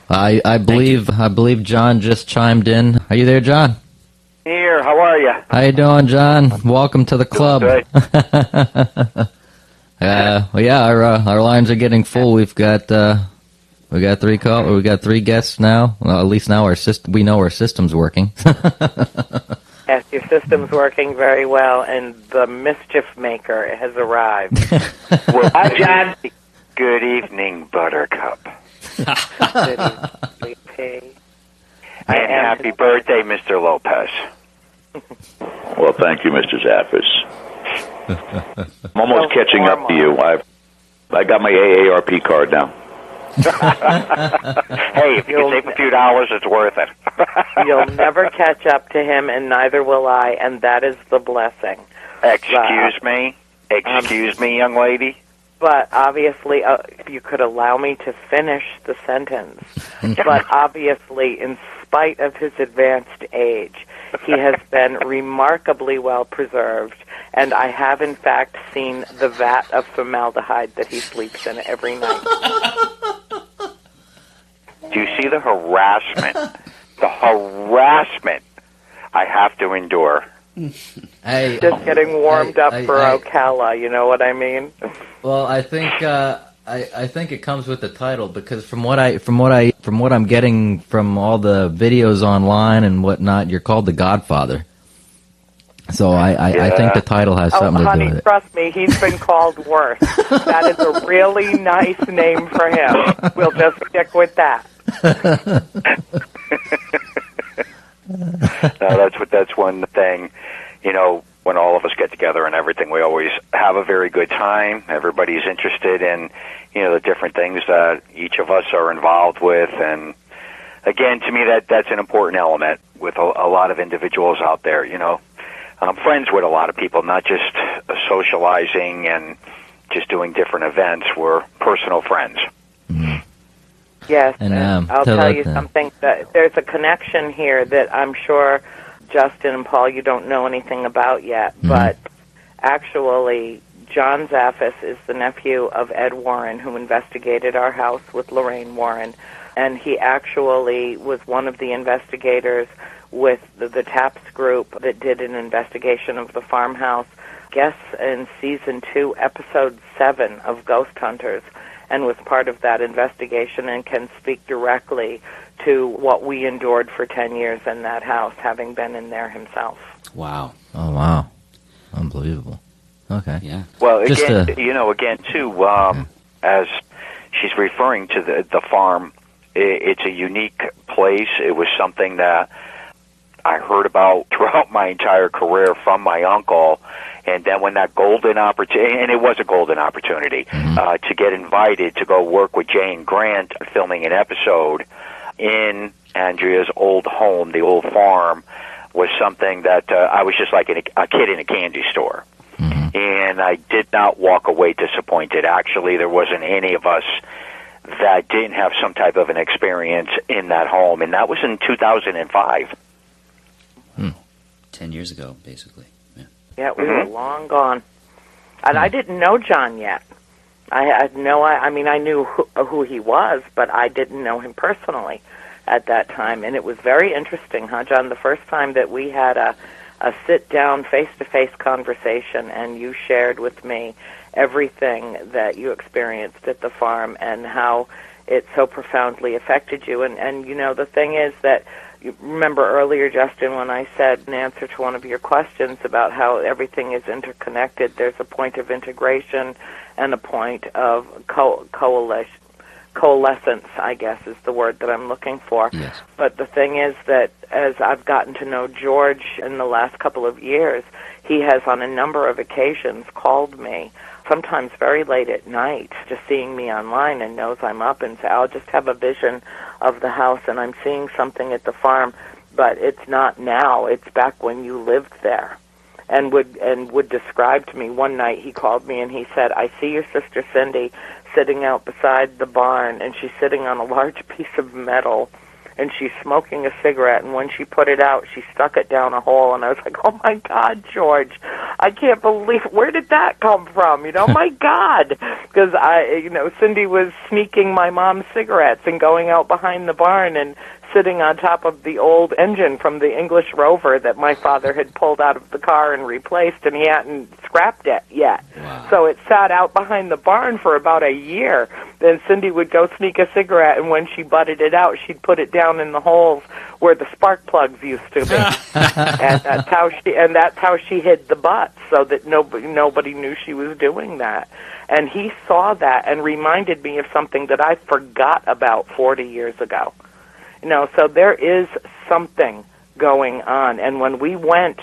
I believe John just chimed in. Are you there, John? Here. How are you? How you doing, John? Welcome to the club. Good. Well, yeah, our lines are getting full. We got 3 guests now. Well, at least now we know our system's working. Yes, your system's working very well, and the mischief maker has arrived. Well, hi, John. Good evening, Buttercup. And happy birthday, Mr. Lopez. Well, thank you, Mr. Zappis. I'm almost catching up to you. I got my AARP card now. Hey, if you can save a few dollars, it's worth it. You'll never catch up to him, and neither will I, and that is the blessing. Excuse me, young lady. But obviously, if you could allow me to finish the sentence, but obviously, in spite of his advanced age, he has been remarkably well preserved, and I have, in fact, seen the vat of formaldehyde that he sleeps in every night. Do you see the harassment? The harassment I have to endure. Hey, just getting warmed up for Ocala, you know what I mean? Well, I think it comes with the title, because from what I'm getting from all the videos online and whatnot, you're called the Godfather. So I think the title has something to do with it. Trust me, he's been called worse. That is a really nice name for him. We'll just stick with that. No, that's one thing. When all of us get together and everything, we always have a very good time. Everybody's interested in, the different things that each of us are involved with. And again, to me, that's an important element with a lot of individuals out there. I'm friends with a lot of people, not just socializing and just doing different events. We're personal friends. Mm-hmm. Yes, and I'll tell you something. That there's a connection here that I'm sure Justin and Paul, you don't know anything about yet, but actually John Zaffis is the nephew of Ed Warren, who investigated our house with Lorraine Warren, and he actually was one of the investigators with the TAPS group that did an investigation of the farmhouse, guess in Season 2, Episode 7 of Ghost Hunters, and was part of that investigation and can speak directly to what we endured for 10 years in that house, having been in there himself. Wow. Oh, wow. Unbelievable. Okay. Yeah. Well, again, too, as she's referring to the farm, it's a unique place. It was something that I heard about throughout my entire career from my uncle, And then when that golden opportunity, and it was a golden opportunity, to get invited to go work with Jane Grant filming an episode in Andrea's old home, the old farm, was something that I was just like a kid in a candy store. And I did not walk away disappointed. Actually, there wasn't any of us that didn't have some type of an experience in that home, and that was in 2005. 10 years ago, basically. Yeah, we were long gone. And I didn't know John yet. I had I mean, I knew who he was, but I didn't know him personally at that time. And it was very interesting, huh, John? The first time that we had a sit-down, face-to-face conversation, and you shared with me everything that you experienced at the farm and how it so profoundly affected you. And you know, the thing is that, you remember earlier, Justin, when I said in answer to one of your questions about how everything is interconnected, there's a point of integration and a point of coalescence, I guess is the word that I'm looking for. Yes. But the thing is that as I've gotten to know George in the last couple of years, he has on a number of occasions called me, sometimes very late at night, just seeing me online and knows I'm up, and say, I'll just have a vision of the house and I'm seeing something at the farm, but it's not now, it's back when you lived there. And would describe to me. One night he called me and he said, I see your sister Cindy sitting out beside the barn, and she's sitting on a large piece of metal, and she's smoking a cigarette, and when she put it out, she stuck it down a hole. And I was like, oh my God, George, I can't believe, where did that come from? You know, my God, because Cindy was sneaking my mom's cigarettes and going out behind the barn and sitting on top of the old engine from the English Rover that my father had pulled out of the car and replaced, and he hadn't scrapped it yet. Wow. So it sat out behind the barn for about a year. Then Cindy would go sneak a cigarette, and when she butted it out, she'd put it down in the holes where the spark plugs used to be. And that's how she hid the butts, so that nobody knew she was doing that. And he saw that and reminded me of something that I forgot about 40 years ago. You know, so there is something going on. And when we went,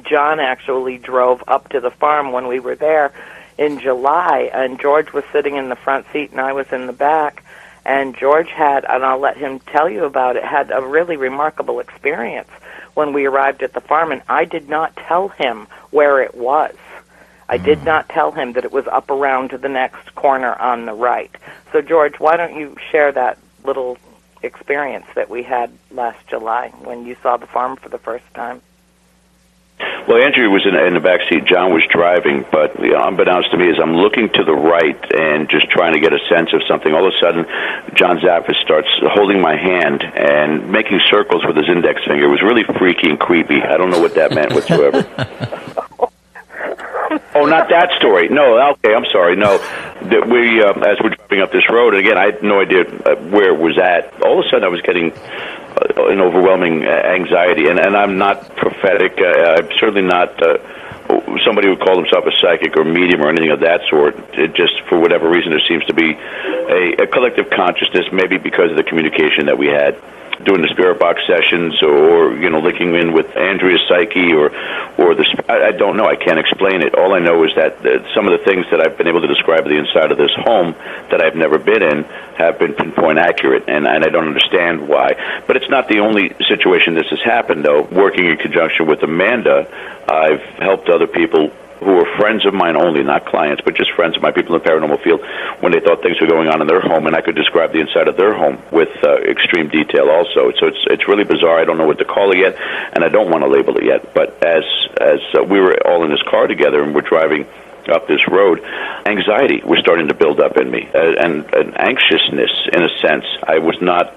John actually drove up to the farm when we were there in July, and George was sitting in the front seat and I was in the back. And George had, and I'll let him tell you about it, had a really remarkable experience when we arrived at the farm, and I did not tell him where it was. I did not tell him that it was up around to the next corner on the right. So, George, why don't you share that little experience that we had last July when you saw the farm for the first time? Well, Andrea was in the back seat. John was driving, but unbeknownst to me, as I'm looking to the right and just trying to get a sense of something, all of a sudden, John Zaffis starts holding my hand and making circles with his index finger. It was really freaky and creepy. I don't know what that meant whatsoever. Oh, not that story. No, okay, I'm sorry. No, that we as we're driving up this road, and again, I had no idea where it was at. All of a sudden, I was getting an overwhelming anxiety, and I'm not prophetic. I'm certainly not somebody who would call himself a psychic or medium or anything of that sort. It just, for whatever reason, there seems to be a collective consciousness, maybe because of the communication that we had doing the spirit box sessions, or linking in with Andrea's psyche, or I don't know. I can't explain it. All I know is that some of the things that I've been able to describe of the inside of this home that I've never been in have been pinpoint accurate, and I don't understand why. But it's not the only situation this has happened, though. Working in conjunction with Amanda, I've helped other people who were friends of mine only, not clients, but just friends of my people in the paranormal field, when they thought things were going on in their home, and I could describe the inside of their home with extreme detail also. So it's really bizarre. I don't know what to call it yet, and I don't want to label it yet. But as we were all in this car together and we're driving up this road, anxiety was starting to build up in me, and an anxiousness in a sense. I was not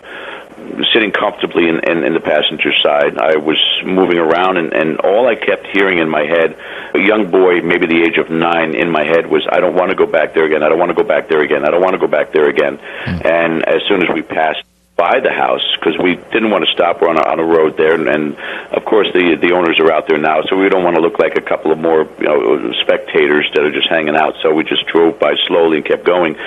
sitting comfortably in the passenger side. I was moving around, and all I kept hearing in my head, a young boy, maybe the age of 9, in my head was, I don't want to go back there again. I don't want to go back there again. I don't want to go back there again. And as soon as we passed by the house because we didn't want to stop. We're on a road there, and of course the owners are out there now, so we don't want to look like a couple of more spectators that are just hanging out. So we just drove by slowly and kept going.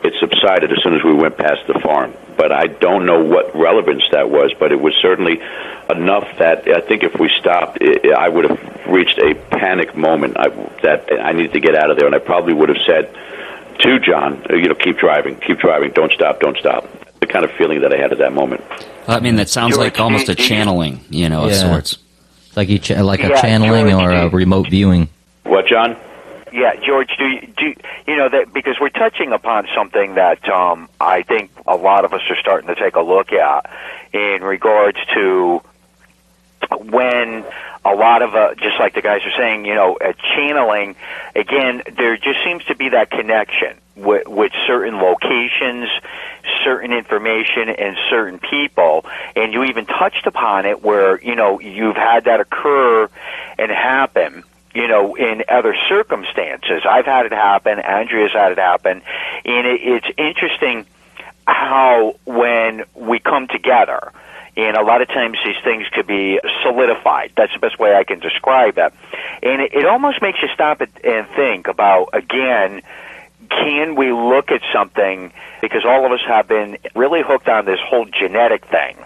It subsided as soon as we went past the farm, but I don't know what relevance that was, but it was certainly enough that I think if we stopped, I would have reached a panic moment that I needed to get out of there, and I probably would have said to John, keep driving, don't stop. The kind of feeling that I had at that moment. I mean, that sounds like almost a channeling, of sorts. Like a channeling or a remote viewing. What, John? Yeah, George, do you know that because we're touching upon something that I think a lot of us are starting to take a look at in regards to when a lot of, just like the guys are saying, channeling, again, there just seems to be that connection with certain locations, certain information, and certain people. And you even touched upon it where, you've had that occur and happen, in other circumstances. I've had it happen. Andrea's had it happen. And it's interesting how when we come together, and a lot of times these things could be solidified. That's the best way I can describe it. And it almost makes you stop and think about, again, can we look at something, because all of us have been really hooked on this whole genetic thing.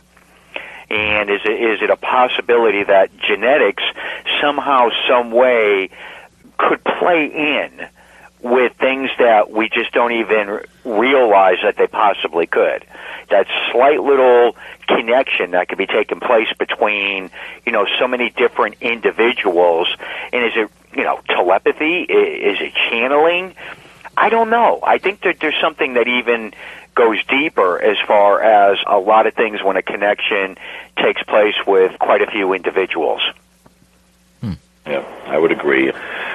And is it a possibility that genetics somehow, some way could play in with things that we just don't even realize that they possibly could? That slight little connection that could be taking place between, so many different individuals. And is it, telepathy? Is it channeling? I don't know. I think that there's something that even goes deeper as far as a lot of things when a connection takes place with quite a few individuals. Yeah, I would agree.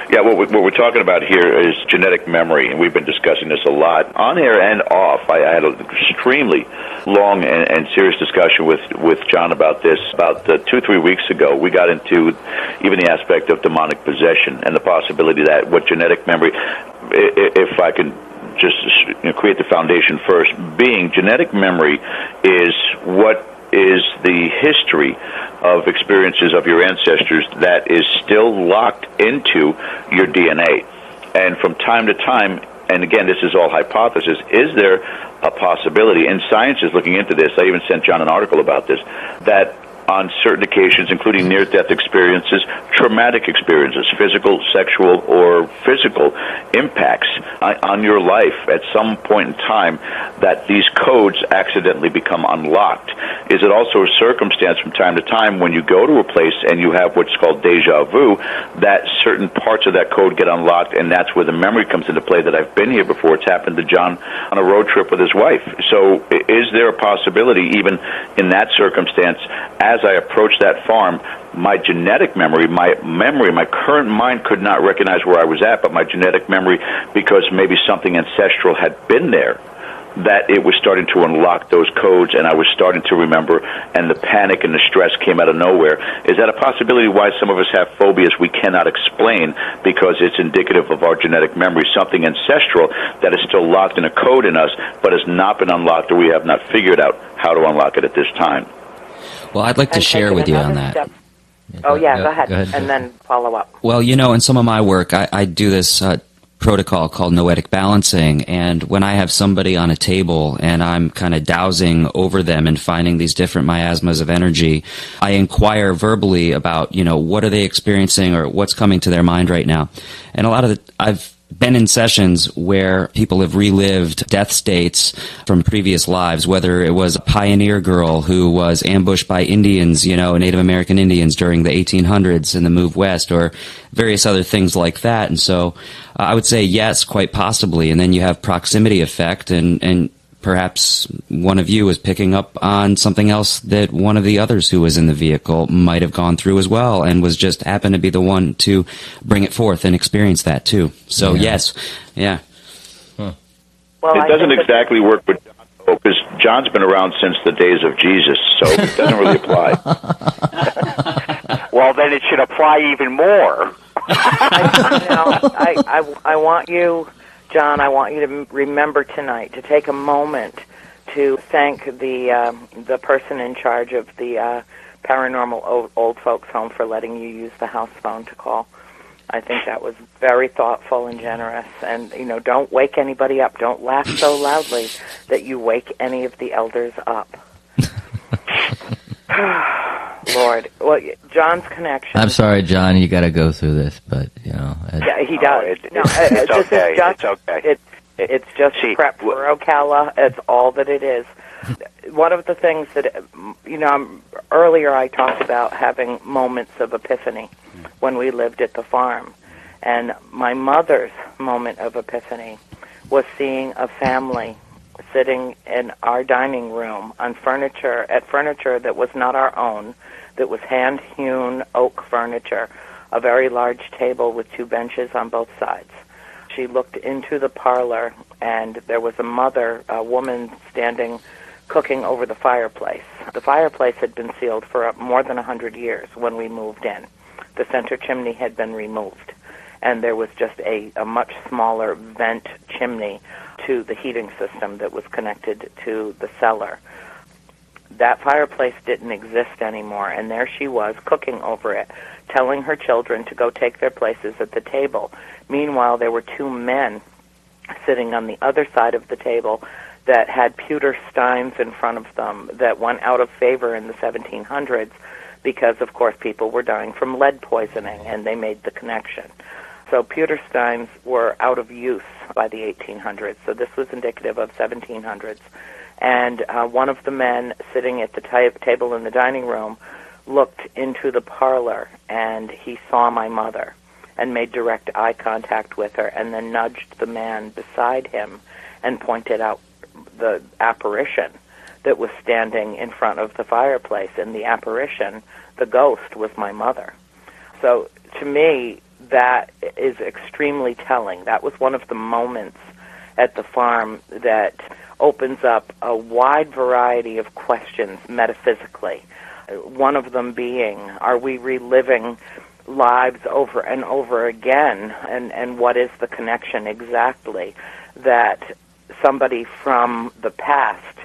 Yeah, what we're talking about here is genetic memory, and we've been discussing this a lot, on air and off. I had an extremely long and serious discussion with John about this. About 2-3 weeks ago, we got into even the aspect of demonic possession and the possibility that what genetic memory, if I can just create the foundation first, being genetic memory is what is the history of experiences of your ancestors that is still locked into your DNA. And from time to time, and again, this is all hypothesis, is there a possibility, and science is looking into this, I even sent John an article about this, that on certain occasions, including near-death experiences, traumatic experiences, physical, sexual, or physical impacts on your life at some point in time, that these codes accidentally become unlocked. Is it also a circumstance from time to time when you go to a place and you have what's called deja vu, that certain parts of that code get unlocked, and that's where the memory comes into play that I've been here before. It's happened to John on a road trip with his wife. So is there a possibility, even in that circumstance, as I approached that farm, my genetic memory, my current mind could not recognize where I was at, but my genetic memory, because maybe something ancestral had been there, that it was starting to unlock those codes, and I was starting to remember, and the panic and the stress came out of nowhere. Is that a possibility why some of us have phobias we cannot explain, because it's indicative of our genetic memory, something ancestral that is still locked in a code in us, but has not been unlocked, or we have not figured out how to unlock it at this time? Well, I'd like to share with you on that. Go ahead, and then follow up. Well, in some of my work, I do this protocol called noetic balancing, and when I have somebody on a table and I'm kind of dowsing over them and finding these different miasmas of energy, I inquire verbally about, what are they experiencing or what's coming to their mind right now. And a lot of I've been in sessions where people have relived death states from previous lives, whether it was a pioneer girl who was ambushed by Indians, Native American Indians during the 1800s in the move west, or various other things like that. And so I would say yes, quite possibly. And then you have proximity effect, and perhaps one of you is picking up on something else that one of the others who was in the vehicle might have gone through as well, and was just happened to be the one to bring it forth and experience that too. So yes, yeah. Well, it doesn't exactly work with John, because John's been around since the days of Jesus, so it doesn't really apply. Well, then it should apply even more. I want you, John, I want you to remember tonight to take a moment to thank the person in charge of the Paranormal Old Folks Home for letting you use the house phone to call. I think that was very thoughtful and generous. And, don't wake anybody up. Don't laugh so loudly that you wake any of the elders up. Lord. Well, John's connection. I'm sorry, John, you got to go through this, but, Yeah, he does. It's okay. It's okay. It's just prep for Ocala. It's all that it is. One of the things that, earlier I talked about having moments of epiphany when we lived at the farm. And my mother's moment of epiphany was seeing a family sitting in our dining room on furniture that was not our own, that was hand-hewn oak furniture, a very large table with 2 benches on both sides. She looked into the parlor, and there was a woman standing cooking over the fireplace. The fireplace had been sealed for more than 100 years when we moved in. The center chimney had been removed, and there was just a much smaller vent chimney to the heating system that was connected to the cellar. That fireplace didn't exist anymore, and there she was cooking over it, telling her children to go take their places at the table. Meanwhile, there were 2 men sitting on the other side of the table that had pewter steins in front of them that went out of favor in the 1700s because, of course, people were dying from lead poisoning, and they made the connection. So pewter steins were out of use by the 1800s, so this was indicative of 1700s. And one of the men sitting at the table in the dining room looked into the parlor, and he saw my mother and made direct eye contact with her, and then nudged the man beside him and pointed out the apparition that was standing in front of the fireplace. And the apparition, the ghost, was my mother. So to me, that is extremely telling. That was one of the moments at the farm that opens up a wide variety of questions metaphysically. One of them being, are we reliving lives over and over again? And what is the connection exactly that somebody from the past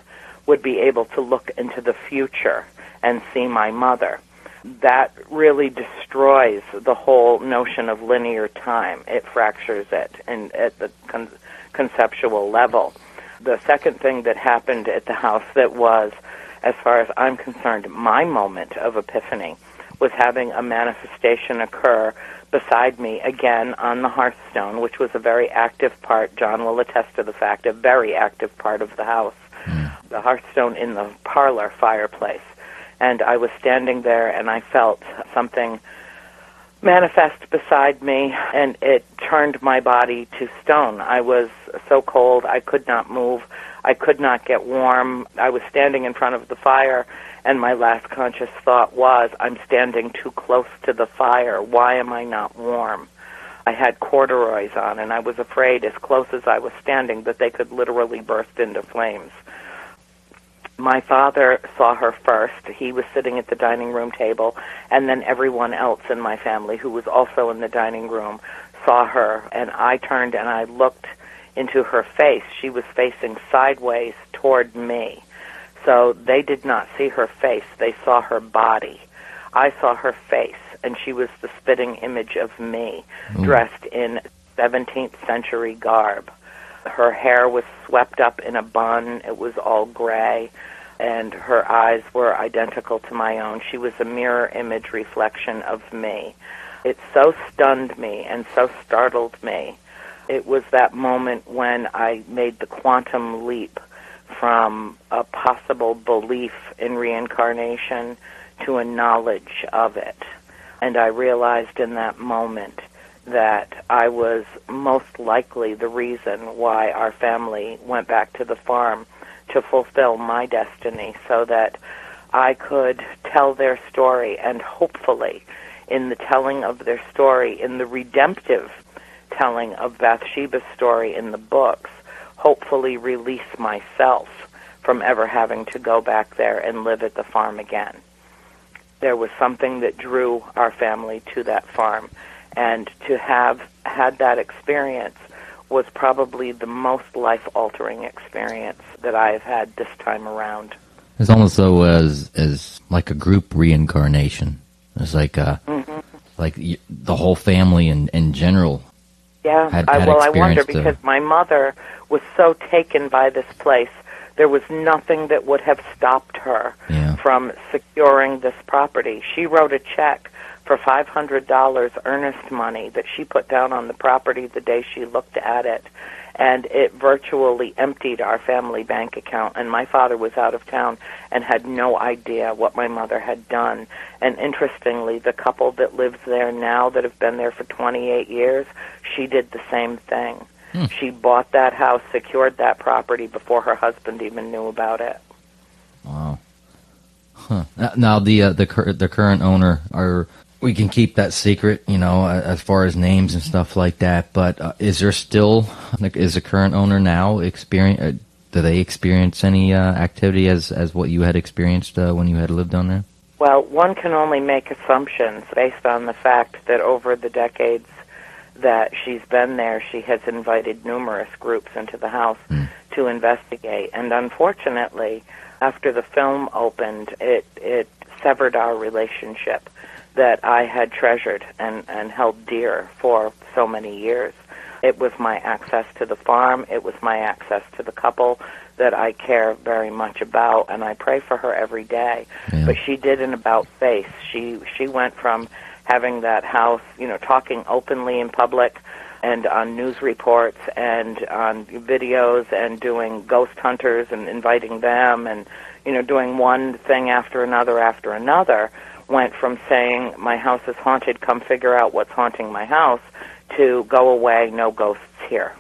would be able to look into the future and see my mother? That really destroys the whole notion of linear time. It fractures it at the conceptual level. The second thing that happened at the house that was, as far as I'm concerned, my moment of epiphany was having a manifestation occur beside me again on the hearthstone, which was a very active part. John will attest to the fact, a very active part of the house. The hearthstone in the parlor fireplace. And I was standing there, and I felt something manifest beside me, and it turned my body to stone. I was so cold, I could not move. I could not get warm. I was standing in front of the fire, and my last conscious thought was, I'm standing too close to the fire. Why am I not warm? I had corduroys on, and I was afraid, as close as I was standing, that they could literally burst into flames. My father saw her first. He was sitting at the dining room table, and then everyone else in my family who was also in the dining room saw her, and I turned and I looked into her face. She was facing sideways toward me. So they did not see her face. They saw her body. I saw her face, and she was the spitting image of me, dressed in 17th century garb. Her hair was swept up in a bun. It was all gray, and her eyes were identical to my own. She was a mirror image reflection of me. It so stunned me and so startled me. It was that moment when I made the quantum leap from a possible belief in reincarnation to a knowledge of it. And I realized in that moment that I was most likely the reason why our family went back to the farm to fulfill my destiny, so that I could tell their story, and hopefully in the telling of their story, in the redemptive telling of Bathsheba's story in the books, hopefully release myself from ever having to go back there and live at the farm again. There was something that drew our family to that farm, and to have had that experience was probably the most life-altering experience that I've had this time around. It's almost though as like a group reincarnation. It's like like the whole family in general. Yeah, had I wonder, experienced because my mother was so taken by this place. There was nothing that would have stopped her from securing this property. She wrote a check for $500 earnest money that she put down on the property the day she looked at it, and it virtually emptied our family bank account, and my father was out of town and had no idea what my mother had done. And interestingly, the couple that lives there now that have been there for 28 years, she did the same thing. She bought that house, secured that property before her husband even knew about it. Wow. Huh. Now the current owner, we can keep that secret, as far as names and stuff like that. But is the current owner now do they experience any activity as what you had experienced when you had lived down there? Well, one can only make assumptions based on the fact that over the decades that she's been there, she has invited numerous groups into the house to investigate. And unfortunately, after the film opened, it severed our relationship that I had treasured and held dear for so many years. It was my access to the farm. It was my access to the couple that I care very much about, and I pray for her every day. Yeah. But she did an about-face. She went from having that house, talking openly in public and on news reports and on videos and doing ghost hunters and inviting them and, doing one thing after another, went from saying, my house is haunted, come figure out what's haunting my house, to go away, no ghosts here.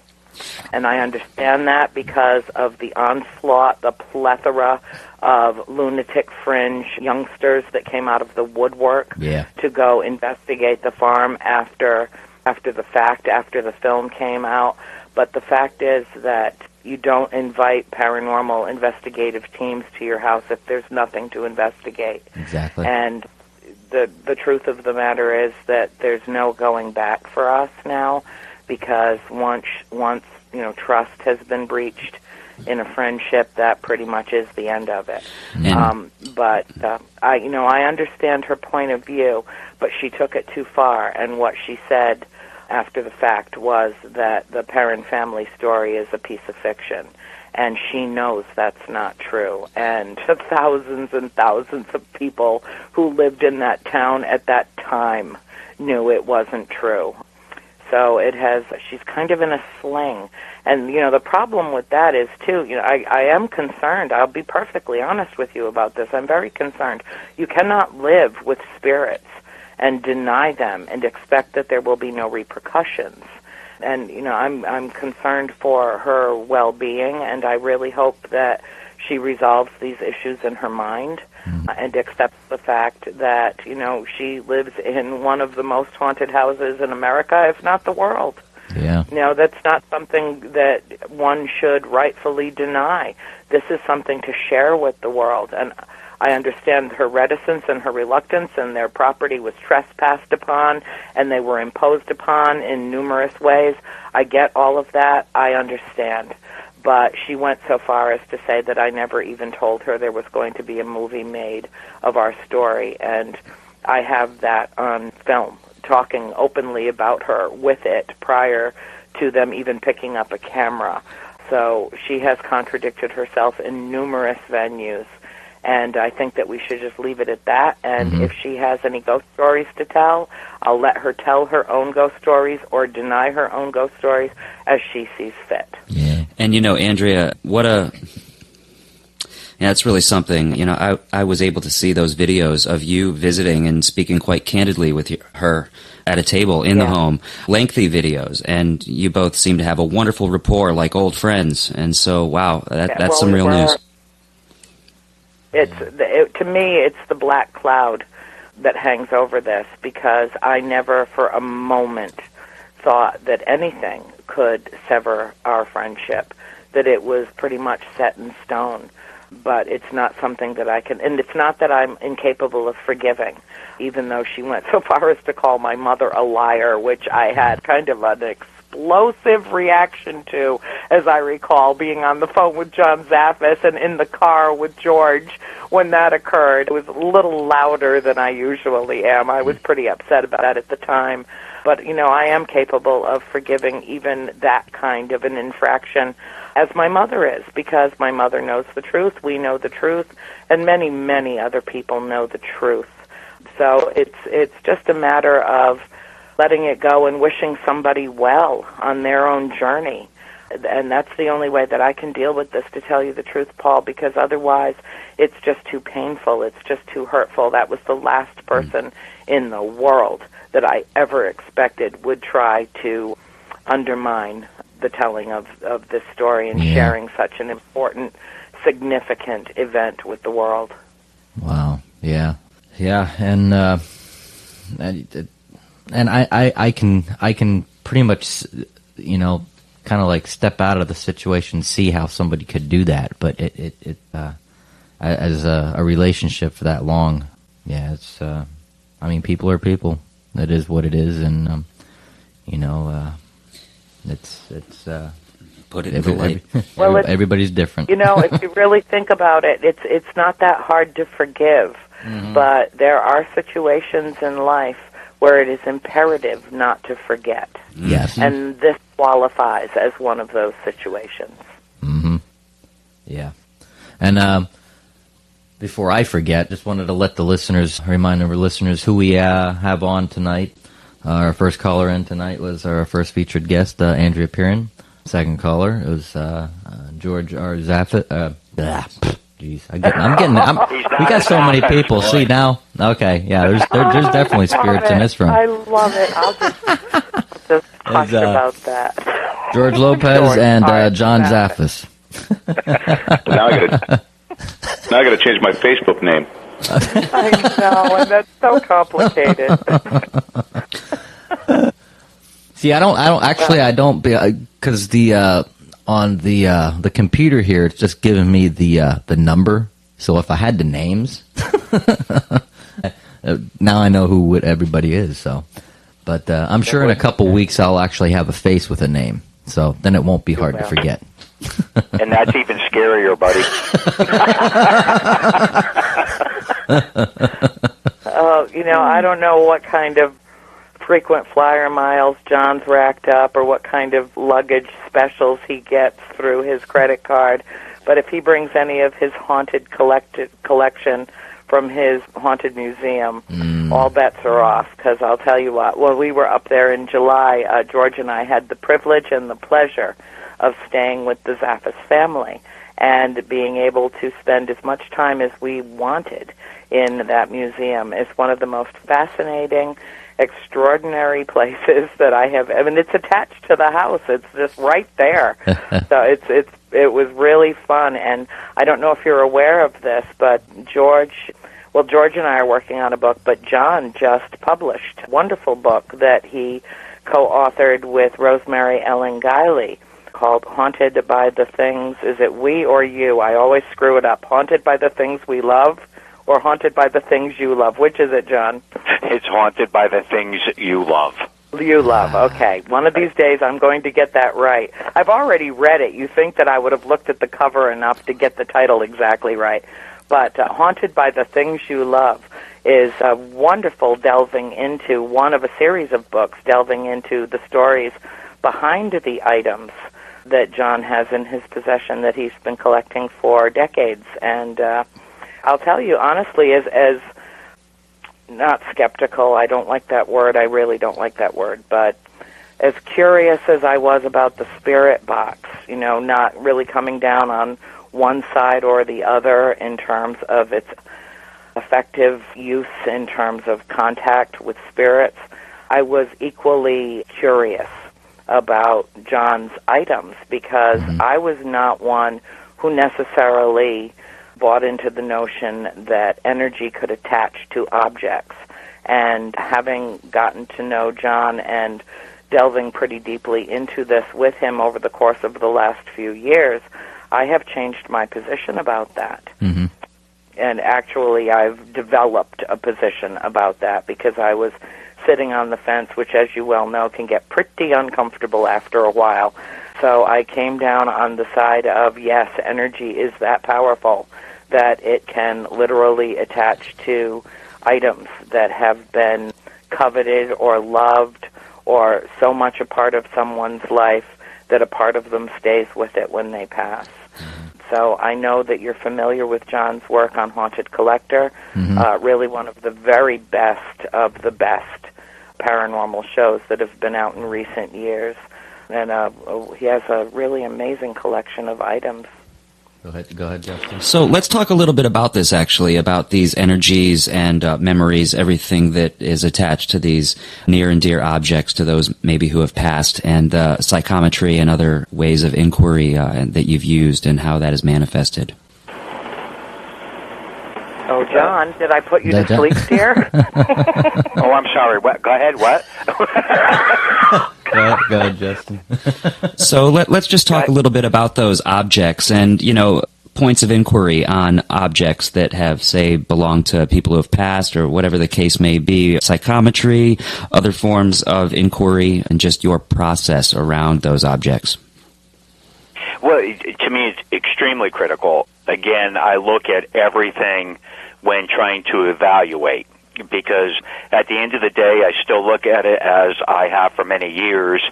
And I understand that because of the onslaught, the plethora of lunatic fringe youngsters that came out of the woodwork to go investigate the farm after the fact, after the film came out. But the fact is that you don't invite paranormal investigative teams to your house if there's nothing to investigate. Exactly. And the truth of the matter is that there's no going back for us now, because once trust has been breached in a friendship, that pretty much is the end of it. But I understand her point of view, but she took it too far. And what she said after the fact was that the Perron family story is a piece of fiction. And she knows that's not true. And thousands and thousands of people who lived in that town at that time knew it wasn't true. So she's kind of in a sling. And, the problem with that is, too, I am concerned. I'll be perfectly honest with you about this. I'm very concerned. You cannot live with spirits and deny them and expect that there will be no repercussions. And, I'm concerned for her well-being, and I really hope that she resolves these issues in her mind and accepts the fact that, she lives in one of the most haunted houses in America, if not the world. Yeah. That's not something that one should rightfully deny. This is something to share with the world. And I understand her reticence and her reluctance, and their property was trespassed upon, and they were imposed upon in numerous ways. I get all of that. I understand. But she went so far as to say that I never even told her there was going to be a movie made of our story, and I have that on film, talking openly about her with it prior to them even picking up a camera. So she has contradicted herself in numerous venues. And I think that we should just leave it at that. And if she has any ghost stories to tell, I'll let her tell her own ghost stories or deny her own ghost stories as she sees fit. Yeah. And, Andrea, it's really something. I was able to see those videos of you visiting and speaking quite candidly with her at a table in the home. Lengthy videos. And you both seem to have a wonderful rapport like old friends. And so, wow, that's some real news. To me, it's the black cloud that hangs over this, because I never for a moment thought that anything could sever our friendship, that it was pretty much set in stone. But it's not something that I can, and it's not that I'm incapable of forgiving, even though she went so far as to call my mother a liar, which I had kind of an explosive reaction to, as I recall, being on the phone with John Zaffis and in the car with George when that occurred. It was a little louder than I usually am. I was pretty upset about that at the time. But, I am capable of forgiving even that kind of an infraction, as my mother is, because my mother knows the truth, we know the truth, and many, many other people know the truth. So it's just a matter of letting it go and wishing somebody well on their own journey. And that's the only way that I can deal with this, to tell you the truth, Paul, because otherwise it's just too painful, it's just too hurtful. That was the last person in the world that I ever expected would try to undermine the telling of this story and sharing such an important, significant event with the world. Wow. Yeah. Yeah. And I can pretty much, kind of like step out of the situation, see how somebody could do that. But it as a relationship for that long, it's, people are people. That is what it is. And, it's put it in the light. Well, everybody's different. If you really think about it, it's not that hard to forgive. But there are situations in life where it is imperative not to forget. Yes. And this qualifies as one of those situations. Mm-hmm. Yeah. And before I forget, just wanted to remind our listeners who we have on tonight. Our first caller in tonight was our first featured guest, Andrea Perron. Second caller was George R. Zaffis. Jeez, we got so many people. See now, okay, yeah. There's definitely spirits in this room. I love it. I'll just talk about that. George Lopez and John Zaffis. Now I got to change my Facebook name. I know, and that's so complicated. See, I don't because on the computer here, it's just giving me the number. So if I had the names, now I know who everybody is. So, but I'm sure in a couple weeks I'll actually have a face with a name. So then it won't be hard to forget. And that's even scarier, buddy. I don't know what kind of frequent flyer miles John's racked up or what kind of luggage specials he gets through his credit card, but if he brings any of his haunted collection from his haunted museum, all bets are off, because I'll tell you what, when we were up there in July, George and I had the privilege and the pleasure of staying with the Zaffis family and being able to spend as much time as we wanted in that museum. It's one of the most fascinating, extraordinary places that I have. I mean, it's attached to the house. It's just right there. So it was really fun. And I don't know if you're aware of this, but George and I are working on a book, but John just published a wonderful book that he co-authored with Rosemary Ellen Guiley called Haunted by the Things. Is it We or You? I always screw it up. Haunted by the Things We Love, or Haunted by the Things You Love? Which is it, John? It's Haunted by the Things You Love. You Love, okay. One of these days I'm going to get that right. I've already read it. You think that I would have looked at the cover enough to get the title exactly right. But Haunted by the Things You Love is a wonderful delving into one of a series of books, delving into the stories behind the items that John has in his possession that he's been collecting for decades. And I'll tell you, honestly, as not skeptical, I don't like that word, I really don't like that word, but as curious as I was about the spirit box, not really coming down on one side or the other in terms of its effective use in terms of contact with spirits, I was equally curious about John's items, because I was not one who necessarily bought into the notion that energy could attach to objects. And having gotten to know John and delving pretty deeply into this with him over the course of the last few years, I have changed my position about that. Mm-hmm. And actually I've developed a position about that, because I was sitting on the fence, which, as you well know, can get pretty uncomfortable after a while. So I came down on the side of, yes, energy is that powerful that it can literally attach to items that have been coveted or loved or so much a part of someone's life that a part of them stays with it when they pass. So I know that you're familiar with John's work on Haunted Collector, really one of the very best of the best paranormal shows that have been out in recent years. And he has a really amazing collection of items. Go ahead, Justin. So let's talk a little bit about this, actually, about these energies and memories, everything that is attached to these near and dear objects to those maybe who have passed, and psychometry and other ways of inquiry that you've used and how that is manifested. Oh, John, did I put you to sleep, dear? Oh, I'm sorry. What? Go ahead. What? Go ahead, Justin. So let's just talk a little bit about those objects and, points of inquiry on objects that have, say, belonged to people who have passed or whatever the case may be, psychometry, other forms of inquiry, and just your process around those objects. Well, to me, it's extremely critical. Again, I look at everything when trying to evaluate, because at the end of the day, I still look at it as I have for many years,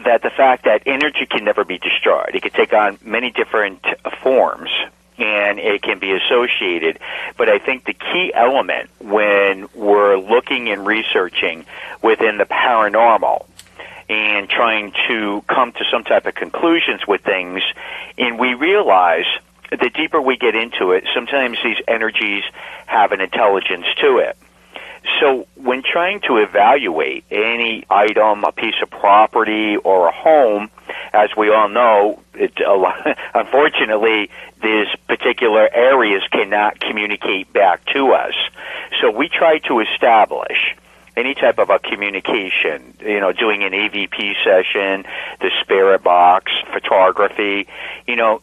that the fact that energy can never be destroyed. It can take on many different forms, and it can be associated. But I think the key element when we're looking and researching within the paranormal and trying to come to some type of conclusions with things, and we realize the deeper we get into it, sometimes these energies have an intelligence to it. So when trying to evaluate any item, a piece of property, or a home, as we all know, unfortunately, these particular areas cannot communicate back to us. So we try to establish any type of a communication, doing an EVP session, the spirit box, photography,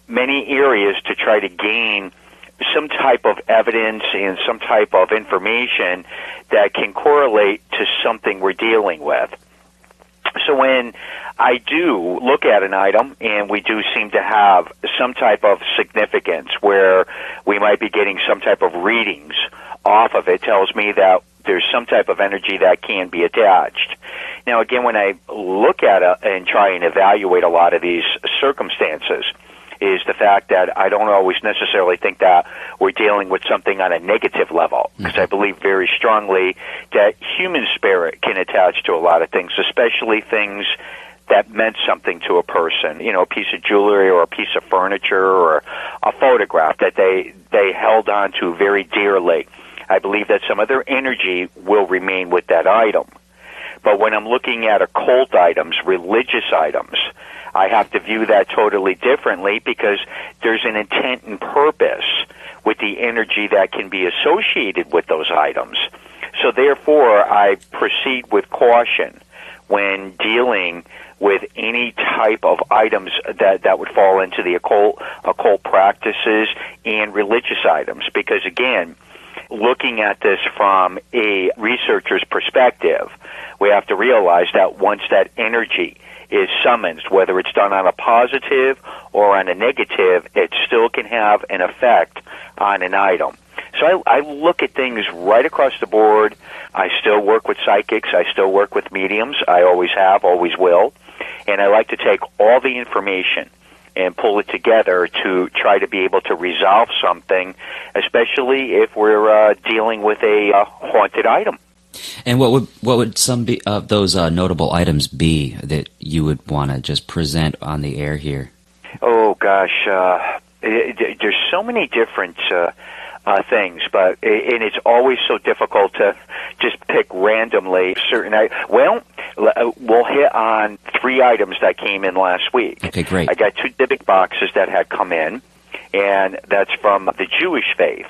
many areas to try to gain some type of evidence and some type of information that can correlate to something we're dealing with. So when I do look at an item and we do seem to have some type of significance where we might be getting some type of readings off of it, tells me that there's some type of energy that can be attached. Now, again, when I look at it and try and evaluate a lot of these circumstances, is the fact that I don't always necessarily think that we're dealing with something on a negative level, because I believe very strongly that human spirit can attach to a lot of things, especially things that meant something to a person, a piece of jewelry or a piece of furniture or a photograph that they held on to very dearly. I believe that some of their energy will remain with that item. But when I'm looking at occult items, religious items, I have to view that totally differently, because there's an intent and purpose with the energy that can be associated with those items. So therefore, I proceed with caution when dealing with any type of items that would fall into the occult practices and religious items, because again, looking at this from a researcher's perspective, we have to realize that once that energy is summoned, whether it's done on a positive or on a negative, it still can have an effect on an item. So I look at things right across the board. I still work with psychics. I still work with mediums. I always have, always will. And I like to take all the information and pull it together to try to be able to resolve something, especially if we're dealing with a haunted item. And what would some of those notable items be that you would want to just present on the air here? Oh gosh, there's so many different things, but and it's always so difficult to just pick randomly certain. We'll hit on 3 items that came in last week. Okay, great. I got 2 big boxes that had come in, and that's from the Jewish faith,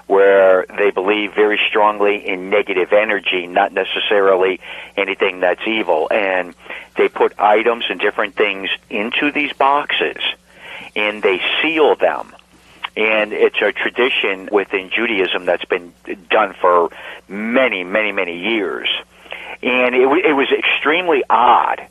where they believe very strongly in negative energy, not necessarily anything that's evil. And they put items and different things into these boxes, and they seal them. And it's a tradition within Judaism that's been done for many, many, many years. And it was extremely odd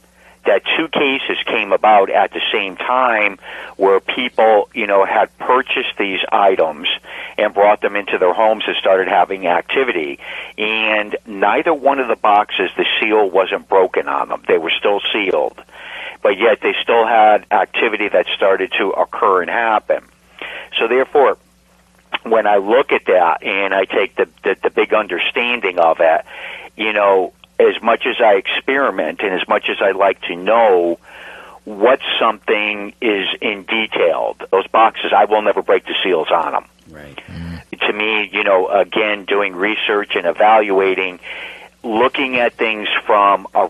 that two cases came about at the same time where people, had purchased these items and brought them into their homes and started having activity. And neither one of the boxes, the seal wasn't broken on them. They were still sealed. But yet they still had activity that started to occur and happen. So therefore, when I look at that and I take the big understanding of it, as much as I experiment and as much as I like to know what something is in detail, those boxes, I will never break the seals on them. Right. To me, again, doing research and evaluating, looking at things from a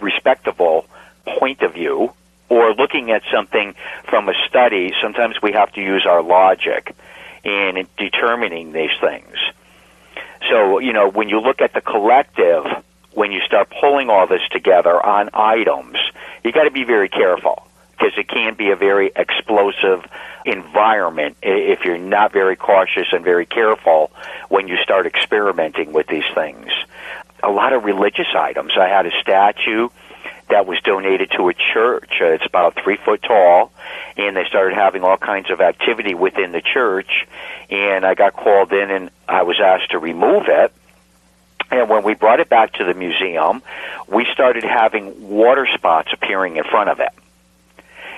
respectable point of view, or looking at something from a study, sometimes we have to use our logic in determining these things. So, when you look at the collective, when you start pulling all this together on items, you got to be very careful, because it can be a very explosive environment if you're not very cautious and very careful when you start experimenting with these things. A lot of religious items. I had a statue that was donated to a church. It's about 3 foot tall, and they started having all kinds of activity within the church, and I got called in and I was asked to remove it. And when we brought it back to the museum, we started having water spots appearing in front of it.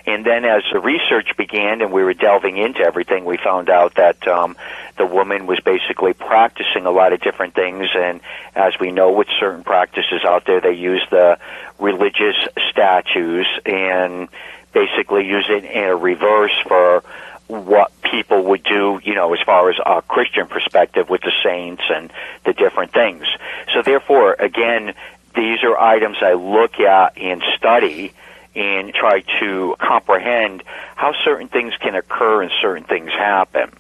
And then as the research began and we were delving into everything, we found out that the woman was basically practicing a lot of different things. And as we know with certain practices out there, they use the religious statues and basically use it in a reverse for what people would do, as far as a Christian perspective with the saints and the different things. So therefore, again, these are items I look at and study and try to comprehend how certain things can occur and certain things happen.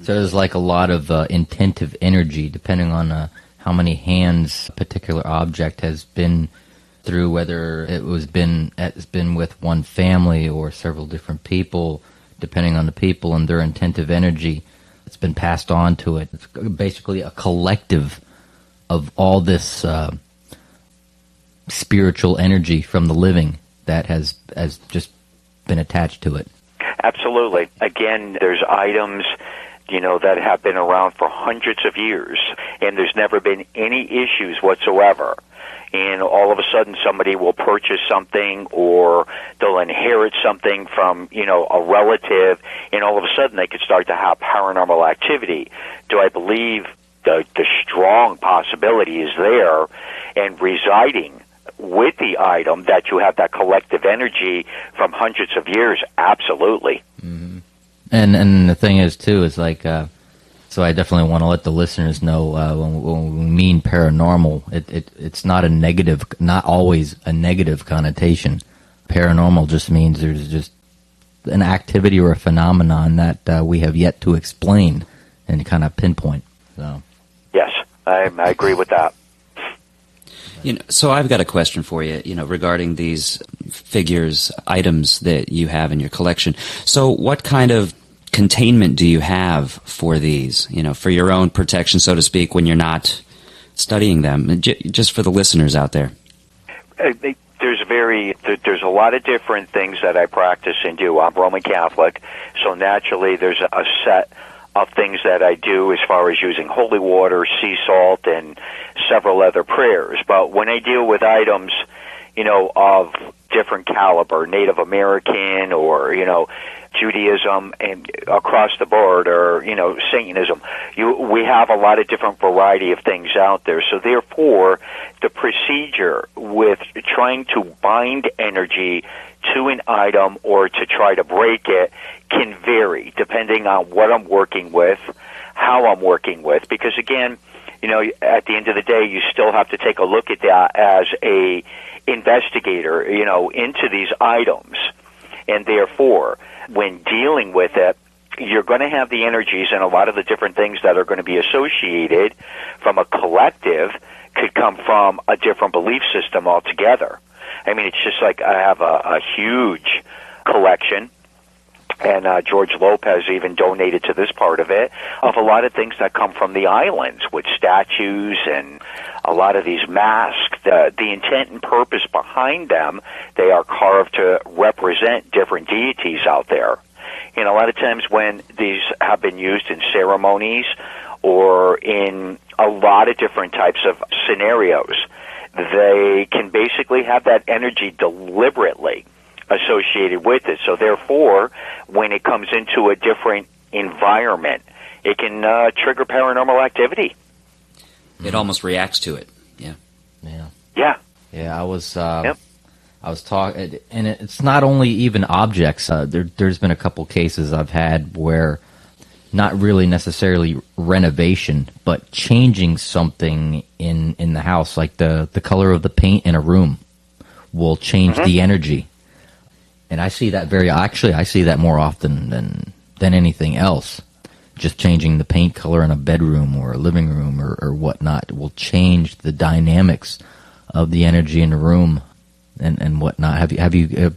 So there's like a lot of intentive energy depending on how many hands a particular object has been through, whether it's been with one family or several different people, depending on the people and their intentive energy. It's been passed on to it. It's basically a collective of all this spiritual energy from the living that has just been attached to it. Absolutely. Again, there's items that have been around for hundreds of years, and there's never been any issues whatsoever. And all of a sudden somebody will purchase something or they'll inherit something from, a relative, and all of a sudden they could start to have paranormal activity. Do I believe the strong possibility is there and residing with the item that you have that collective energy from hundreds of years? Absolutely. Mm-hmm. And the thing is, too, is like... So I definitely want to let the listeners know when we mean paranormal, it's not a negative, not always a negative connotation. Paranormal just means there's just an activity or a phenomenon that we have yet to explain and kind of pinpoint. So. Yes, I agree with that. So I've got a question for you, regarding these figures, items that you have in your collection. So what kind of containment do you have for these, for your own protection, so to speak, when you're not studying them, just for the listeners out there? There's a lot of different things that I practice and do. I'm Roman Catholic, so naturally there's a set of things that I do as far as using holy water, sea salt, and several other prayers. But when I deal with items, of different caliber, Native American or, Judaism and across the board, or, Satanism, we have a lot of different variety of things out there. So therefore, the procedure with trying to bind energy to an item or to try to break it can vary depending on what I'm working with, how I'm working with, because again, at the end of the day, you still have to take a look at that as a investigator, into these items. And therefore, when dealing with it, you're going to have the energies and a lot of the different things that are going to be associated from a collective could come from a different belief system altogether. I mean, it's just like I have a huge collection, and George Lopez even donated to this part of it, of a lot of things that come from the islands with statues and a lot of these masks, the intent and purpose behind them, they are carved to represent different deities out there. And a lot of times when these have been used in ceremonies or in a lot of different types of scenarios, they can basically have that energy deliberately associated with it. So therefore, when it comes into a different environment, it can trigger paranormal activity. It almost reacts to it. Yeah. Yeah. Yeah. Yeah, I was talking, and it's not only even objects. There's been a couple cases I've had where not really necessarily renovation, but changing something in the house, like the color of the paint in a room will change the energy. And I see that I see that more often than anything else. Just changing the paint color in a bedroom or a living room or whatnot will change the dynamics of the energy in the room and whatnot. Have you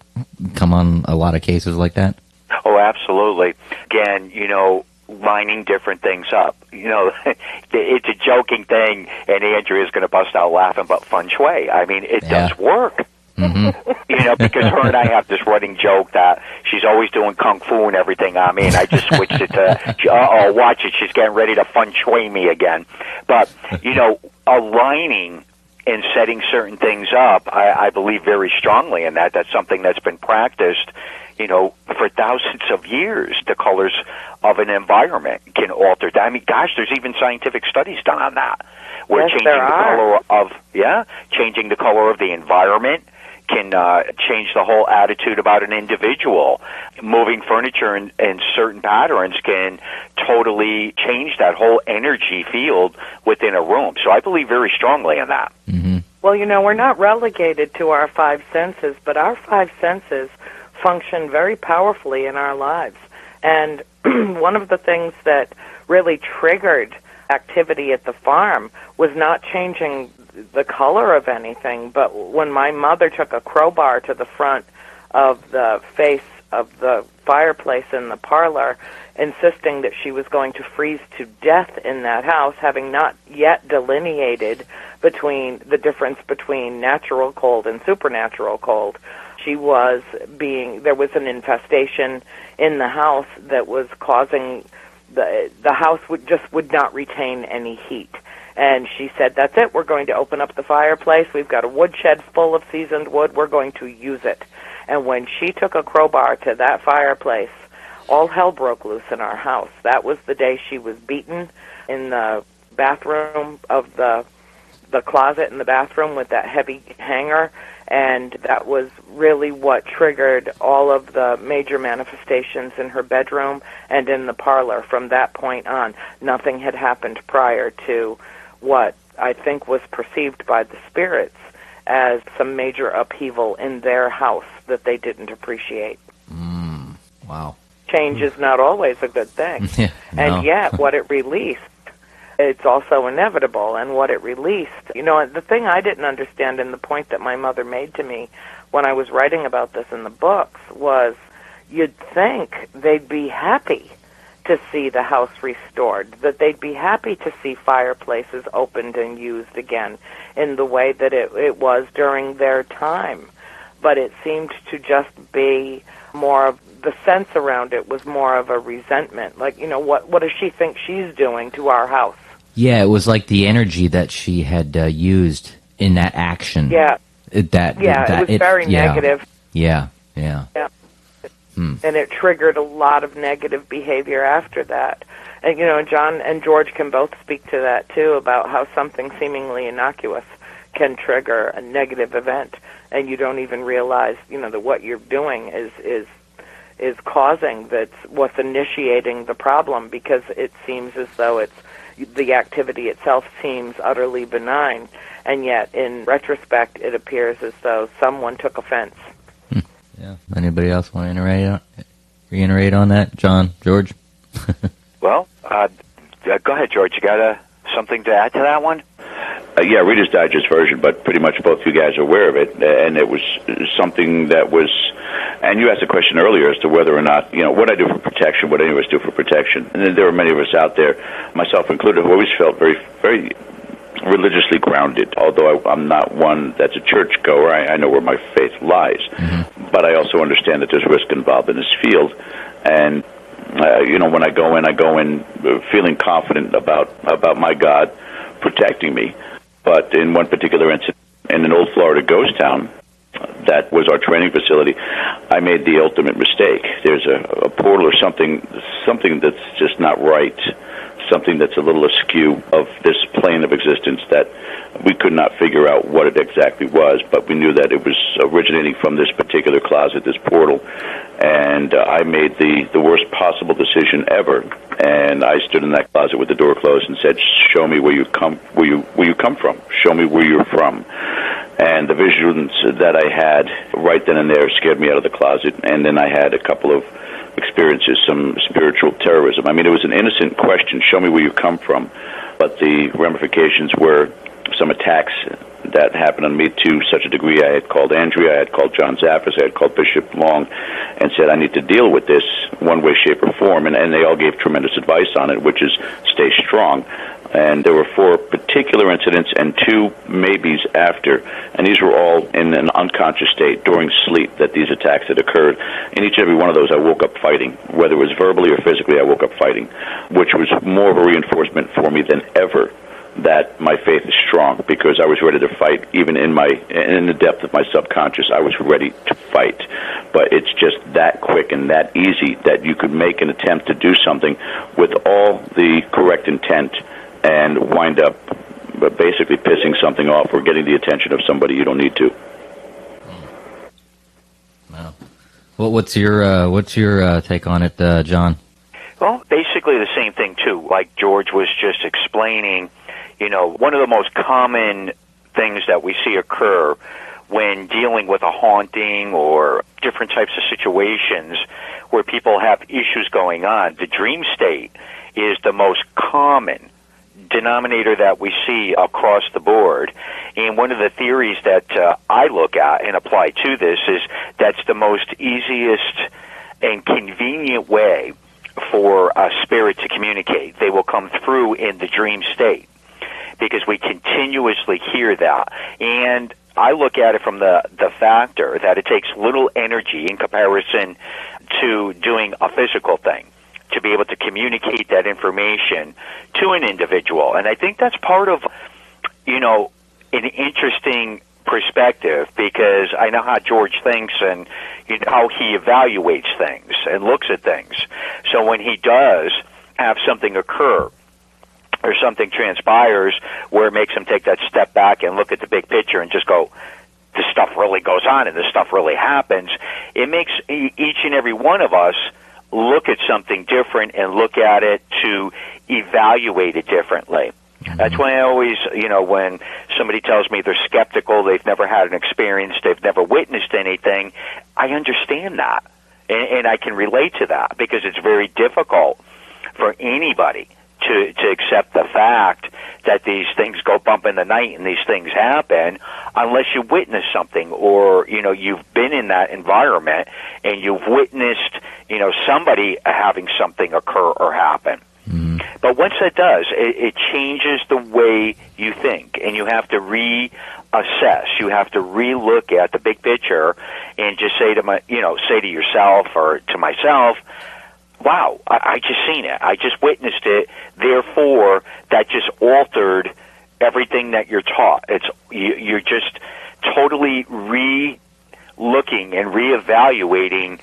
come on a lot of cases like that? Oh, absolutely. Again, lining different things up. It's a joking thing, and Andrea's going to bust out laughing, but feng shui, I mean, it does work. Mm-hmm. Because her and I have this running joke that she's always doing kung fu and everything on me, and I just switched it to, watch it, she's getting ready to feng shui me again. But, aligning and setting certain things up, I believe very strongly in that. That's something that's been practiced, for thousands of years. The colors of an environment can alter that. I mean, gosh, there's even scientific studies done on that. Where Yes, there are. Changing the color of the environment can change the whole attitude about an individual. Moving furniture in certain patterns can totally change that whole energy field within a room. So I believe very strongly in that. Mm-hmm. Well, we're not relegated to our five senses, but our five senses function very powerfully in our lives. And one of the things that really triggered activity at the farm was not changing the color of anything, but when my mother took a crowbar to the front of the face of the fireplace in the parlor, insisting that she was going to freeze to death in that house, having not yet delineated between the difference between natural cold and supernatural cold. There was an infestation in the house that was causing the house would not retain any heat. And she said, that's it, we're going to open up the fireplace. We've got a woodshed full of seasoned wood. We're going to use it. And when she took a crowbar to that fireplace, all hell broke loose in our house. That was the day she was beaten in the bathroom of the closet in the bathroom with that heavy hanger. And that was really what triggered all of the major manifestations in her bedroom and in the parlor. From that point on, nothing had happened prior to what I think was perceived by the spirits as some major upheaval in their house that they didn't appreciate. Wow. Change is not always a good thing. Yeah, no. And yet, what it released, it's also inevitable. And what it released, the thing I didn't understand, and the point that my mother made to me when I was writing about this in the books, was you'd think they'd be happy to see the house restored, that they'd be happy to see fireplaces opened and used again in the way that it was during their time. But it seemed to just be more of the sense around it was more of a resentment. Like, what does she think she's doing to our house? Yeah, it was like the energy that she had used in that action. Yeah. It was very negative. Yeah. And it triggered a lot of negative behavior after that. And, John and George can both speak to that, too, about how something seemingly innocuous can trigger a negative event, and you don't even realize, that what you're doing is causing what's initiating the problem, because it seems as though the activity itself seems utterly benign, and yet in retrospect it appears as though someone took offense. Yeah. Anybody else want to reiterate on that? John, George? Well, go ahead, George. You got something to add to that one? Yeah, Reader's Digest version, but pretty much both you guys are aware of it, and it was something that was, and you asked a question earlier as to whether or not, what I do for protection, what any of us do for protection. And then there are many of us out there, myself included, who always felt very, very religiously grounded, although I'm not one that's a churchgoer. I know where my faith lies. Mm-hmm. But I also understand that there's risk involved in this field. And, when I go in feeling confident about my God protecting me. But in one particular incident, in an old Florida ghost town, that was our training facility, I made the ultimate mistake. There's a portal or something that's just not right, something that's a little askew of this plane of existence that we could not figure out what it exactly was, but we knew that it was originating from this particular closet, this portal, and I made the worst possible decision ever, and I stood in that closet with the door closed and said, "Show me where you come from. Show me where you're from." And the visions that I had right then and there scared me out of the closet, and then I had a couple of experiences, some spiritual terrorism. I mean, it was an innocent question, show me where you come from, but the ramifications were some attacks that happened on me to such a degree. I had called Andrea, I had called John Zaffis, I had called Bishop Long, and said, I need to deal with this one way, shape, or form, and they all gave tremendous advice on it, which is stay strong. And there were 4 particular incidents and 2 maybes after, and these were all in an unconscious state during sleep that these attacks had occurred. In each and every one of those, I woke up fighting. Whether it was verbally or physically, I woke up fighting, which was more of a reinforcement for me than ever that my faith is strong, because I was ready to fight. Even in the depth of my subconscious, I was ready to fight. But it's just that quick and that easy that you could make an attempt to do something with all the correct intent and wind up basically pissing something off or getting the attention of somebody you don't need to. Wow. Well, what's your take on it, John? Well, basically the same thing too. Like George was just explaining, one of the most common things that we see occur when dealing with a haunting or different types of situations where people have issues going on, the dream state is the most common denominator that we see across the board. And one of the theories that I look at and apply to this is that's the most easiest and convenient way for a spirit to communicate. They will come through in the dream state because we continuously hear that. And I look at it from the factor that it takes little energy in comparison to doing a physical thing to be able to communicate that information to an individual. And I think that's part of, an interesting perspective, because I know how George thinks and how he evaluates things and looks at things. So when he does have something occur or something transpires where it makes him take that step back and look at the big picture and just go, this stuff really goes on and this stuff really happens, it makes each and every one of us look at something different and look at it to evaluate it differently. Mm-hmm. That's why I always, when somebody tells me they're skeptical, they've never had an experience, they've never witnessed anything, I understand that. And I can relate to that because it's very difficult for anybody to accept the fact that these things go bump in the night and these things happen unless you witness something or, you've been in that environment and you've witnessed, somebody having something occur or happen. Mm-hmm. But once that does, it changes the way you think, and you have to reassess. You have to relook at the big picture and just say to yourself or to myself, wow, I just seen it. I just witnessed it. Therefore, that just altered everything that you're taught. You're just totally re-looking and reevaluating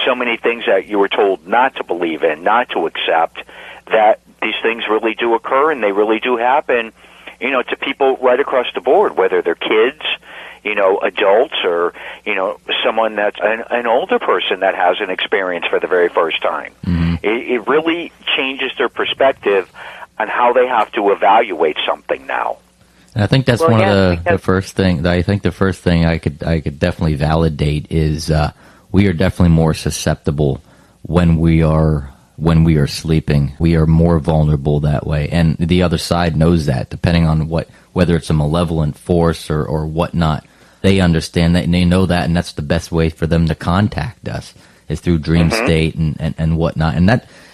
so many things that you were told not to believe in, not to accept, that these things really do occur and they really do happen, to people right across the board, whether they're kids, adults, or, someone that's an older person that has an experience for the very first time. Mm-hmm. It really changes their perspective on how they have to evaluate something now. And I think that's the first thing. I think the first thing I could definitely validate is we are definitely more susceptible when we are sleeping. We are more vulnerable that way, and the other side knows that. Depending on whether it's a malevolent force or whatnot, they understand that and they know that, and that's the best way for them to contact us is through dream mm-hmm. state and whatnot.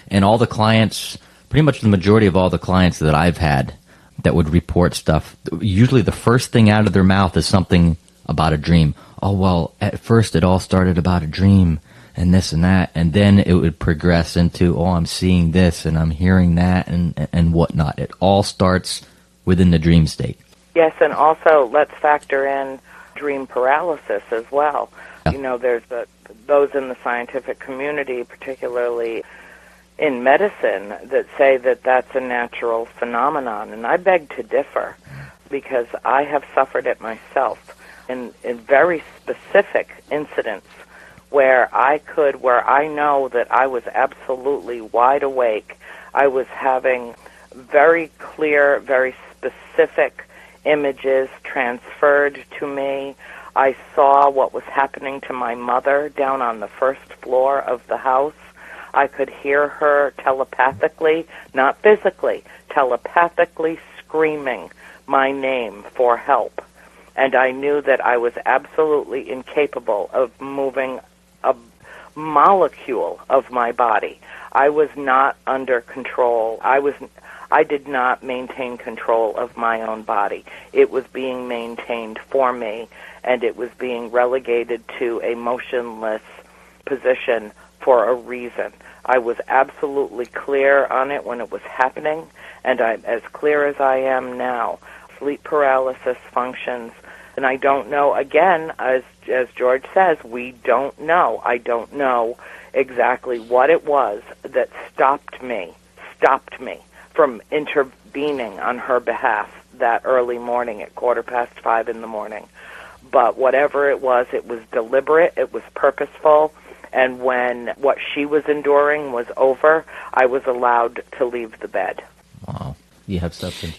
And all the clients, pretty much the majority of all the clients that I've had, that would report stuff. Usually the first thing out of their mouth is something about a dream. Oh, well, at first it all started about a dream and this and that, and then it would progress into, oh, I'm seeing this and I'm hearing that and whatnot. It all starts within the dream state. Yes, and also let's factor in dream paralysis as well. Yeah. You know, there's those in the scientific community, particularly in medicine, that say that that's a natural phenomenon, and I beg to differ because I have suffered it myself in very specific incidents where I know that I was absolutely wide awake. I was having very clear, very specific images transferred to me. I saw what was happening to my mother down on the first floor of the house. I could hear her telepathically, not physically, telepathically screaming my name for help. And I knew that I was absolutely incapable of moving a molecule of my body. I was not under control. I did not maintain control of my own body. It was being maintained for me, and it was being relegated to a motionless position for a reason. I was absolutely clear on it when it was happening, and I'm as clear as I am now. Sleep paralysis functions, and I don't know, again, as George says, we don't know. I don't know exactly what it was that stopped me from intervening on her behalf that early morning at 5:15 in the morning. But whatever it was deliberate, it was purposeful, and when what she was enduring was over, I was allowed to leave the bed. Wow. You have something to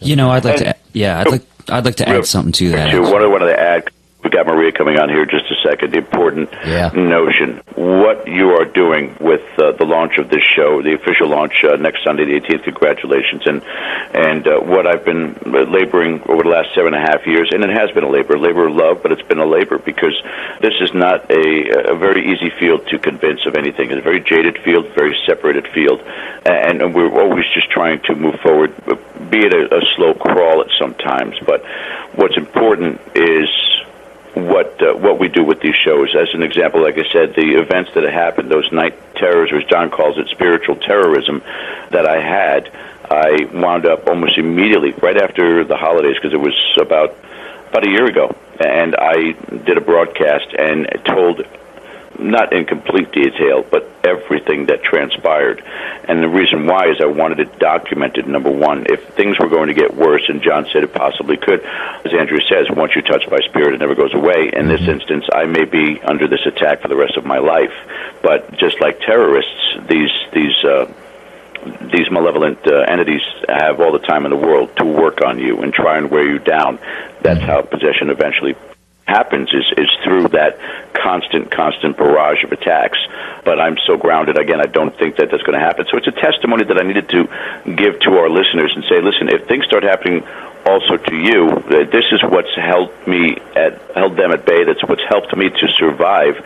I'd like to add something to that. What I wanted to add, we got Maria coming on here in just a second, the important notion. What you are doing with the launch of this show, the official launch next Sunday, the 18th, congratulations, and what I've been laboring over the last 7.5 years, and it has been a labor of love, but it's been a labor because this is not a very easy field to convince of anything. It's a very jaded field, very separated field, and we're always just trying to move forward, be it a slow crawl at sometimes, but what's important is what we do with these shows. As an example, like I said, the events that have happened, those night terrors, or as John calls it, spiritual terrorism that I had, I wound up almost immediately, right after the holidays, because it was about a year ago, and I did a broadcast and told, not in complete detail, but everything that transpired. And the reason why is I wanted it documented, number one. If things were going to get worse, and John said it possibly could, as Andrea says, once you're touched by spirit, it never goes away. In this instance, I may be under this attack for the rest of my life. But just like terrorists, these malevolent entities have all the time in the world to work on you and try and wear you down. That's how possession eventually happens, is through that constant barrage of attacks. But I'm so grounded, again, I don't think that that's going to happen. So it's a testimony that I needed to give to our listeners and say, listen, if things start happening also to you, this is what's held them at bay. That's what's helped me to survive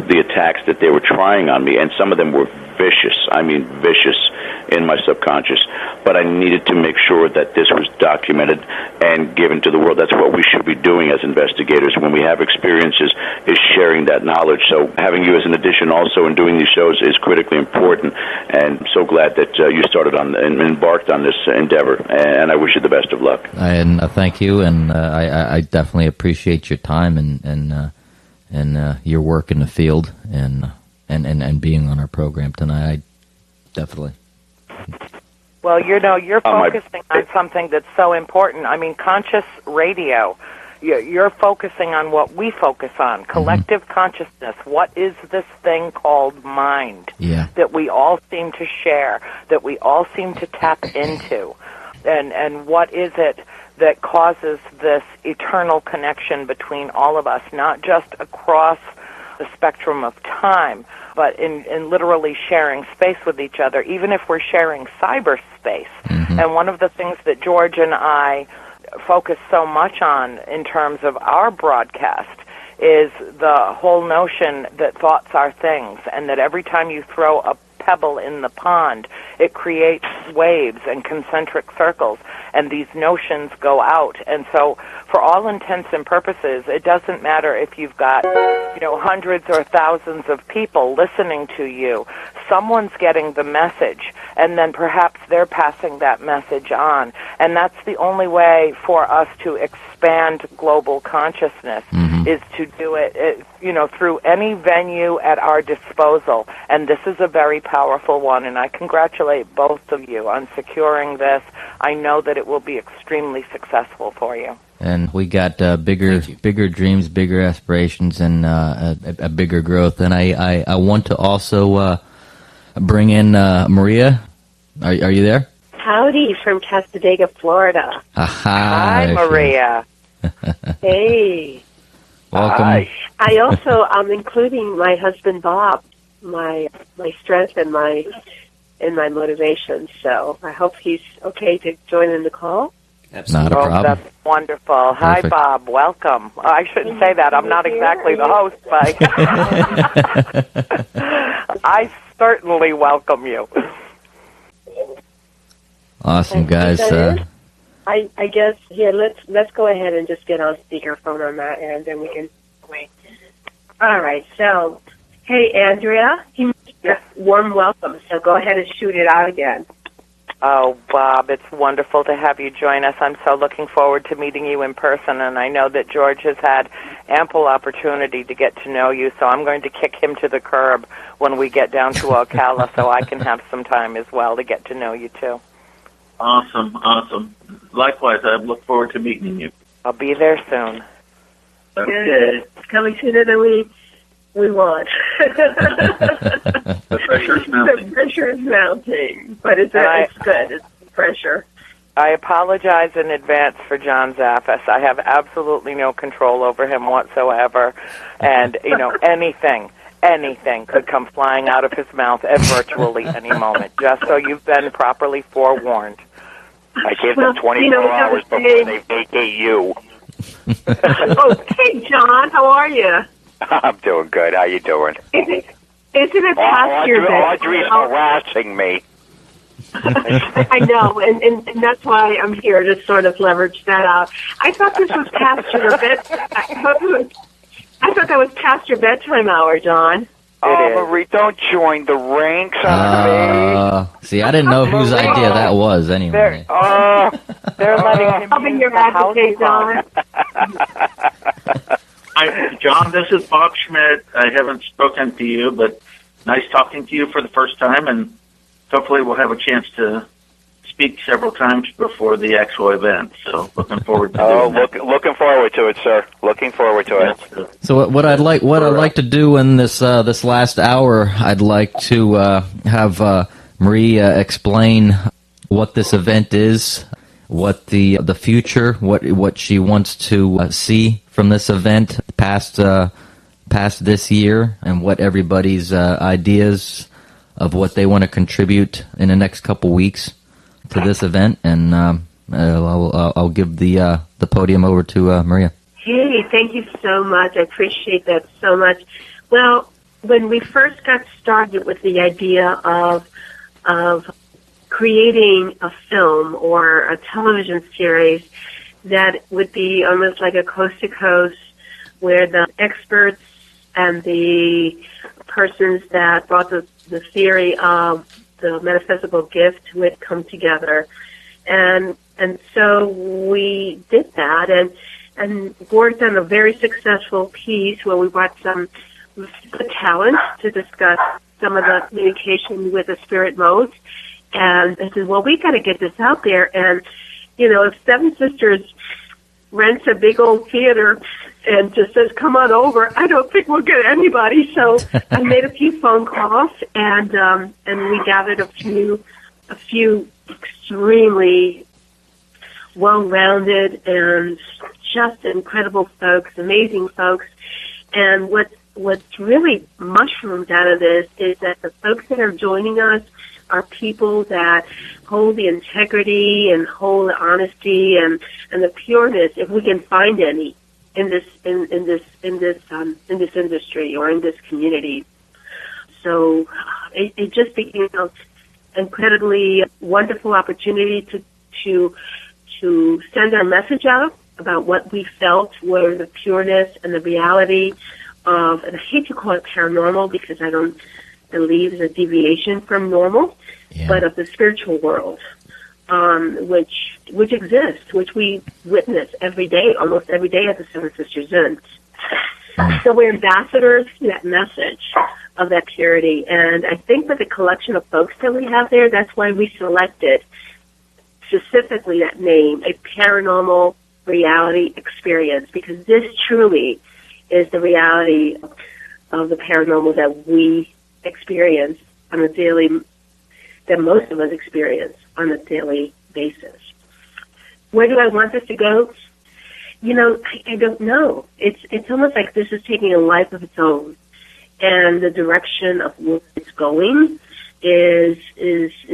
the attacks that they were trying on me, and some of them were vicious. I mean, vicious in my subconscious. But I needed to make sure that this was documented and given to the world. That's what we should be doing as investigators when we have experiences, is sharing that knowledge. So having you as an addition also in doing these shows is critically important, and I'm so glad that you started on and embarked on this endeavor, and I wish you the best of luck. And thank you, and I definitely appreciate your time and your work in the field and being on our program tonight. I definitely. Well, you're focusing on something that's so important. I mean, conscious radio. You're focusing on what we focus on, collective consciousness. What is this thing called mind that we all seem to share, that we all seem to tap into? And what is it that causes this eternal connection between all of us, not just across the spectrum of time, but in literally sharing space with each other, even if we're sharing cyberspace. And one of the things that George and I focus so much on in terms of our broadcast is the whole notion that thoughts are things, and that every time you throw a pebble in the pond. It creates waves and concentric circles, and these notions go out. And so for all intents and purposes, it doesn't matter if you've got, hundreds or thousands of people listening to you. Someone's getting the message, and then perhaps they're passing that message on. And that's the only way for us to expand global consciousness, is to do it, through any venue at our disposal. And this is a very powerful one, and I congratulate both of you on securing this. I know that it will be extremely successful for you. And we got bigger dreams, bigger aspirations, and a bigger growth. And I want to also bring in Maria. Are you there? Howdy from Casadega, Florida. Hi, Maria. Hey. Welcome. Hi. I also am including my husband Bob, my strength and my motivation. So I hope he's okay to join in the call. Not a problem. That's wonderful. Perfect. Hi, Bob. Welcome. I shouldn't say that. I'm not exactly the host, but I certainly welcome you. Awesome, guys. I guess here. Let's go ahead and just get on speakerphone on that end, and we can wait. All right. So, hey, Andrea, warm welcome. So go ahead and shoot it out again. Oh, Bob, it's wonderful to have you join us. I'm so looking forward to meeting you in person, and I know that George has had ample opportunity to get to know you, so I'm going to kick him to the curb when we get down to Ocala so I can have some time as well to get to know you, too. Awesome. Likewise, I look forward to meeting you. I'll be there soon. Okay. It's coming sooner than we want. The pressure's mounting. The pressure is mounting, but it's good. It's pressure. I apologize in advance for John Zaffis. I have absolutely no control over him whatsoever, and anything could come flying out of his mouth at virtually any moment, just so you've been properly forewarned. I give them 24 hours before they vacate you. Oh, hey, John, how are you? I'm doing good. How you doing? Isn't it past your bedtime? Audrey's harassing me. I know, and that's why I'm here to sort of leverage that out. I thought this was past your I thought that was past your bedtime hour, John. Marie, don't join the ranks on me. See, I didn't know whose idea that was anyway. They're letting him I'll be use your the house advocate, phone. John. John, this is Bob Schmidt. I haven't spoken to you, but nice talking to you for the first time, and hopefully we'll have a chance to speak several times before the actual event. So looking forward to doing that. Looking forward to it, sir. Looking forward to it. So what I'd like to do in this last hour, I'd like to have Maria explain what this event is, what the future, what she wants to see from this event past this year, and what everybody's ideas of what they want to contribute in the next couple weeks to this event, and I'll give the podium over to Maria. Hey, thank you so much. I appreciate that so much. Well, when we first got started with the idea of creating a film or a television series that would be almost like a coast-to-coast, where the experts and the persons that brought the theory of the metaphysical gift would come together. And so we did that and worked on a very successful piece where we brought some good talent to discuss some of the communication with the spirit modes. And I said, well, we got to get this out there. And, if Seven Sisters rents a big old theater and just says, come on over, I don't think we'll get anybody. So I made a few phone calls, and we gathered a few extremely well-rounded and just incredible folks, amazing folks. And what's really mushroomed out of this is that the folks that are joining us are people that hold the integrity and hold the honesty and the pureness, if we can find any, in this industry or in this community. So it just became an incredibly wonderful opportunity to send our message out about what we felt were the pureness and the reality of, and I hate to call it paranormal because I don't believe it's a deviation from normal, but of the spiritual world, which exists, which we witness every day, almost every day at the Seven Sisters Inn. So we're ambassadors to that message of that purity, and I think with the collection of folks that we have there, that's why we selected specifically that name, a paranormal reality experience, because this truly is the reality of the paranormal that we experience on a daily, that most of us experience on a daily basis. Where do I want this to go? You know, I don't know. It's almost like this is taking a life of its own, and the direction of where it's going is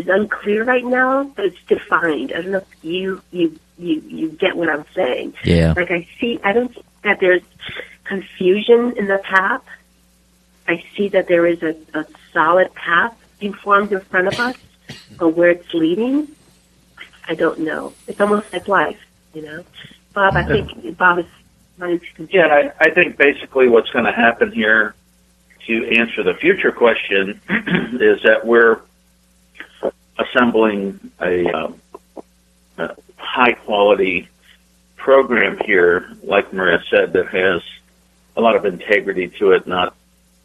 unclear right now, but it's defined. I don't know if you get what I'm saying. Yeah. Like I don't think that there's confusion in the path. I see that there is a solid path being formed in front of us, but where it's leading, I don't know. It's almost like life, you know. Bob, I think Bob is wanting to continue. Yeah, I think basically what's going to happen here, to answer the future question, is that we're assembling a high-quality program here, like Maria said, that has a lot of integrity to it, not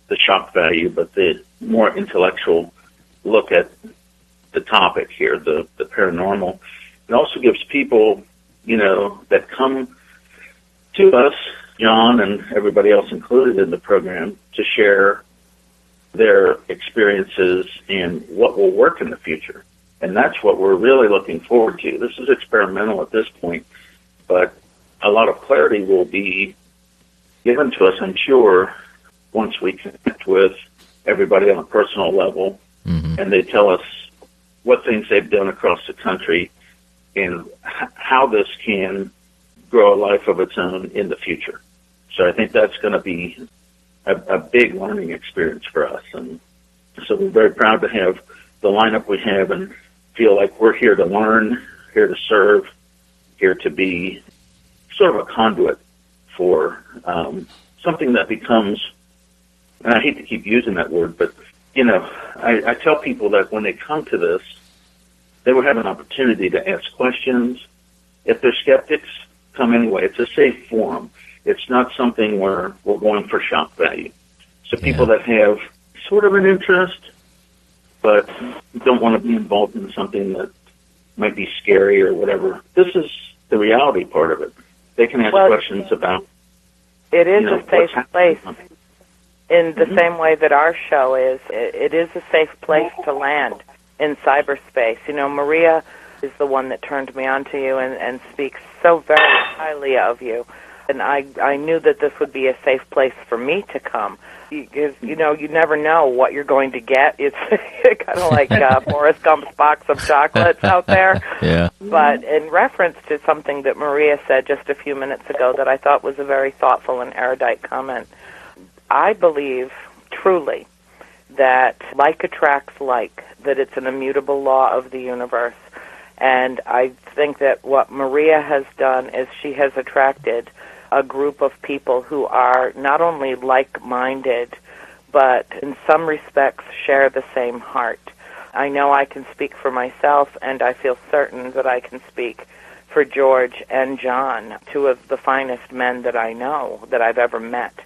the shock value, but the more intellectual look at the topic here, the paranormal. It also gives people, you know, that come to us, John and everybody else included in the program, to share their experiences and what will work in the future. And that's what we're really looking forward to. This is experimental at this point, but a lot of clarity will be given to us, I'm sure, once we connect with everybody on a personal level, and they tell us what things they've done across the country and how this can grow a life of its own in the future. So I think that's going to be a big learning experience for us. And so we're very proud to have the lineup we have and feel like we're here to learn, here to serve, here to be sort of a conduit for something that becomes, and I hate to keep using that word, but, you know, I tell people that when they come to this, they will have an opportunity to ask questions. If they're skeptics, come anyway. It's a safe forum. It's not something where we're going for shock value. So people that have sort of an interest, but don't want to be involved in something that might be scary or whatever, this is the reality part of it. They can ask questions about, it is you know, a safe place in the same way that our show is. It is a safe place to land in cyberspace. You know, Maria is the one that turned me on to you and speaks so very highly of you. And I knew that this would be a safe place for me to come. Because, you know, you never know what you're going to get. It's kind of like Forrest Gump's box of chocolates out there. Yeah. But in reference to something that Maria said just a few minutes ago that I thought was a very thoughtful and erudite comment, I believe truly that like attracts like, that it's an immutable law of the universe. And I think that what Maria has done is she has attracted a group of people who are not only like-minded, but in some respects share the same heart. I know I can speak for myself, and I feel certain that I can speak for George and John, two of the finest men that I know, that I've ever met,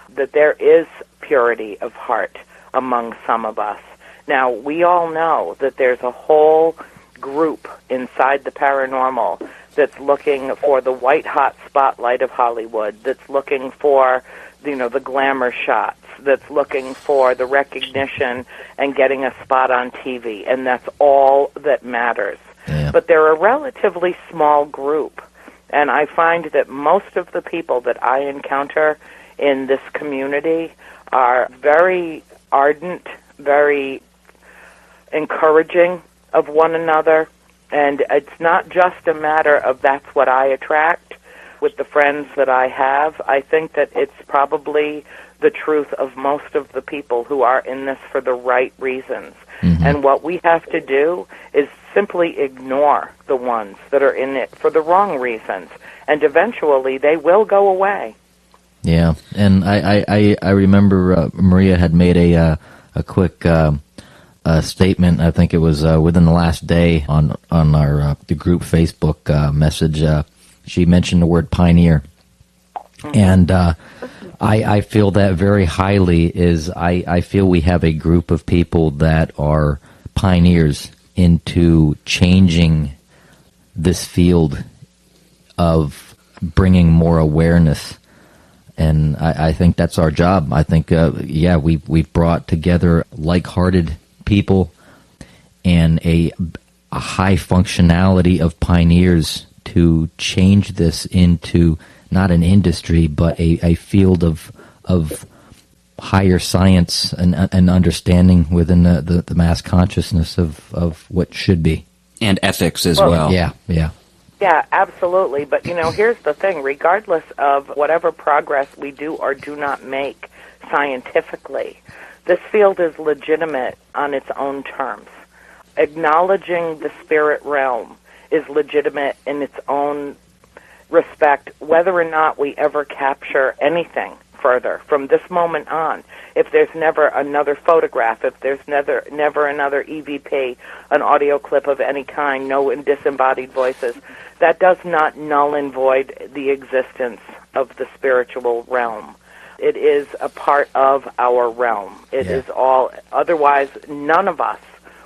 that there is purity of heart among some of us. Now, we all know that there's a whole group inside the paranormal that's looking for the white-hot spotlight of Hollywood, that's looking for, you know, the glamour shots, that's looking for the recognition and getting a spot on TV, and that's all that matters. Yeah. But they're a relatively small group, and I find that most of the people that I encounter in this community are very ardent, very encouraging of one another. And it's not just a matter of that's what I attract with the friends that I have. I think that it's probably the truth of most of the people who are in this for the right reasons. Mm-hmm. And what we have to do is simply ignore the ones that are in it for the wrong reasons, and eventually they will go away. Yeah, and I remember Maria had made a quick statement. I think it was within the last day on our the group Facebook message. She mentioned the word pioneer, and I feel that very highly. I feel we have a group of people that are pioneers into changing this field of bringing more awareness. And I think that's our job. I think, we've brought together like-hearted people and a high functionality of pioneers to change this into not an industry, but a field of higher science and understanding within the mass consciousness of what should be. And ethics as well. Yeah. Yeah, absolutely. But, here's the thing. Regardless of whatever progress we do or do not make scientifically, this field is legitimate on its own terms. Acknowledging the spirit realm is legitimate in its own respect, whether or not we ever capture anything further from this moment on. If there's never another photograph, if there's never another EVP, an audio clip of any kind, no disembodied voices, that does not null and void the existence of the spiritual realm. It is a part of our realm. It is all, otherwise none of us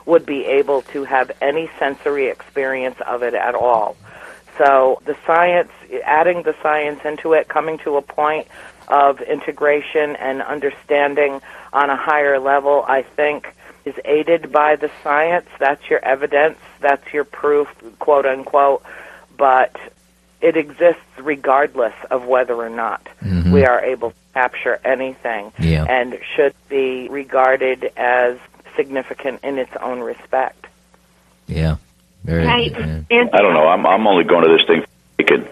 would be able to have any sensory experience of it at all. So the science, adding the science into it, coming to a point of integration and understanding on a higher level, I think, is aided by the science. That's your evidence. That's your proof, quote unquote. But it exists regardless of whether or not we are able to capture anything, and should be regarded as significant in its own respect. Yeah. Very Right. I don't know. I'm only going to this thing for the weekend.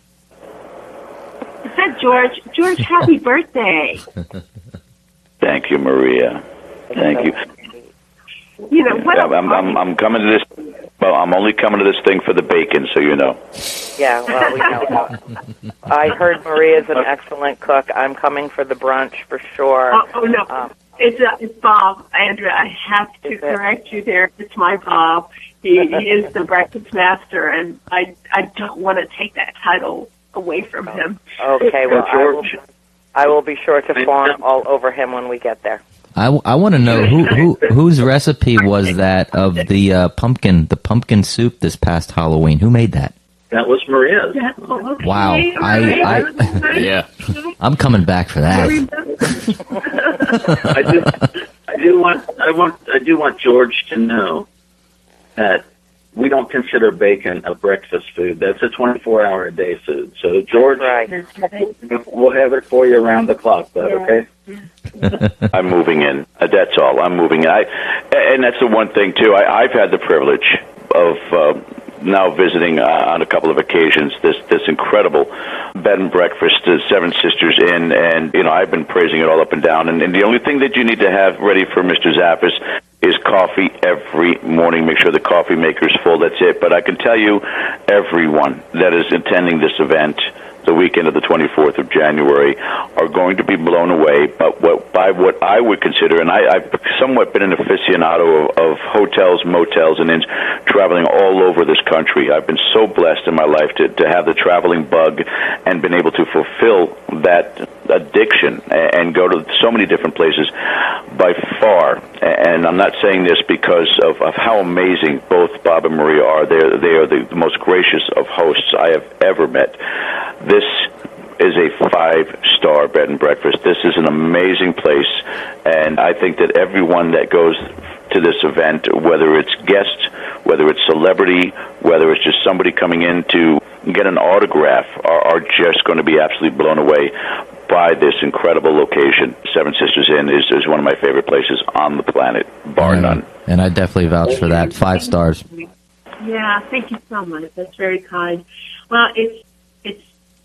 Is that George? George, happy birthday. Thank you, Maria. Thank you. I'm coming to this. Well, I'm only coming to this thing for the bacon, so you know. Yeah, well, we know. I heard Maria's an excellent cook. I'm coming for the brunch for sure. Oh no, it's Bob. Andrea, I have to correct you there. It's my Bob. He is the breakfast master, and I don't want to take that title away from him. Okay, well, I will be sure to fawn all over him when we get there. I want to know whose recipe was that of the pumpkin soup this past Halloween? Who made that? That was Maria's. Okay. Wow, I'm coming back for that. I do want George to know that we don't consider bacon a breakfast food. That's a 24-hour-a-day food. So, George, we'll have it for you around the clock, bud, okay? I'm moving in. That's all. I'm moving in. And that's the one thing, too. I've had the privilege of now visiting on a couple of occasions this incredible bed and breakfast, Seven Sisters Inn, and, I've been praising it all up and down. And the only thing that you need to have ready for Mr. Zappis is coffee every morning. Make sure the coffee maker's full. That's it. But I can tell you, everyone that is attending this event, the weekend of the 24th of January, are going to be blown away by what I would consider, and I've somewhat been an aficionado of hotels, motels, and inns, traveling all over this country. I've been so blessed in my life to have the traveling bug and been able to fulfill that addiction and go to so many different places by far. And I'm not saying this because of how amazing both Bob and Maria are. They are the most gracious of hosts I have ever met. This is a 5-star bed and breakfast. This is an amazing place, and I think that everyone that goes to this event, whether it's guests, whether it's celebrity, whether it's just somebody coming in to get an autograph, are just going to be absolutely blown away by this incredible location. Seven Sisters Inn is one of my favorite places on the planet, bar none. And I definitely vouch for that. 5 stars. Yeah, thank you so much. That's very kind. Well, it's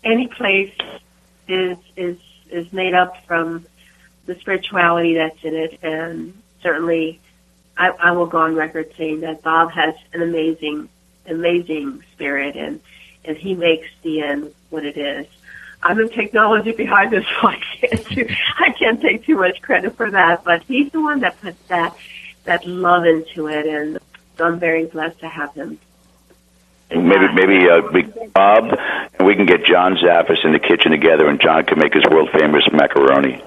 any place is made up from the spirituality that's in it, and certainly I will go on record saying that Bob has an amazing spirit, and he makes the end what it is. I'm the technology behind this, so I can't take too much credit for that, but he's the one that puts that love into it, and I'm very blessed to have him. Maybe Bob, and we can get John Zaffis in the kitchen together, and John can make his world-famous macaroni.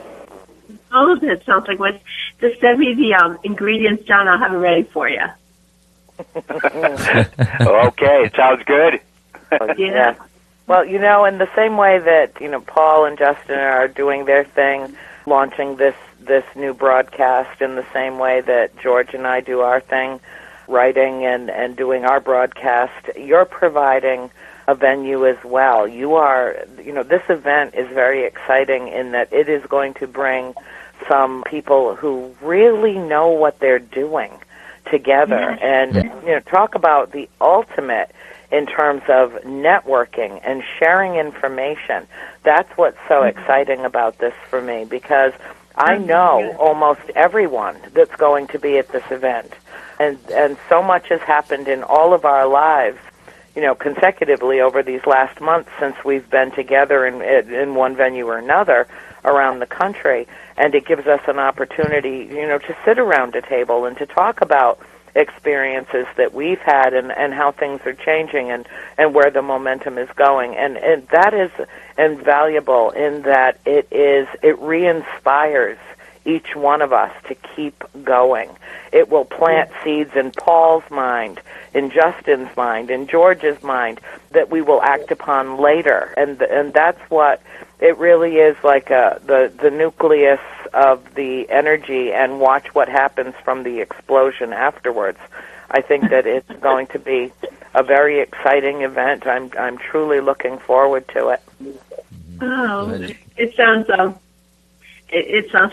Oh, that sounds like what. Just send me the ingredients, John. I'll have it ready for you. Okay, it sounds good. Yeah. Well, in the same way that, Paul and Justin are doing their thing, launching this new broadcast, in the same way that George and I do our thing, writing and doing our broadcast, you're providing a venue as well. You are, this event is very exciting in that it is going to bring some people who really know what they're doing together. And, talk about the ultimate in terms of networking and sharing information. That's what's so exciting about this for me, because I know almost everyone that's going to be at this event. And so much has happened in all of our lives, consecutively over these last months since we've been together in one venue or another around the country. And it gives us an opportunity, to sit around a table and to talk about experiences that we've had and how things are changing and where the momentum is going. And that is invaluable in that it re-inspires each one of us to keep going. It will plant seeds in Paul's mind, in Justin's mind, in George's mind, that we will act upon later. And that's what it really is, like the nucleus of the energy, and watch what happens from the explosion afterwards. I think that it's going to be a very exciting event. I'm truly looking forward to it. Oh, it sounds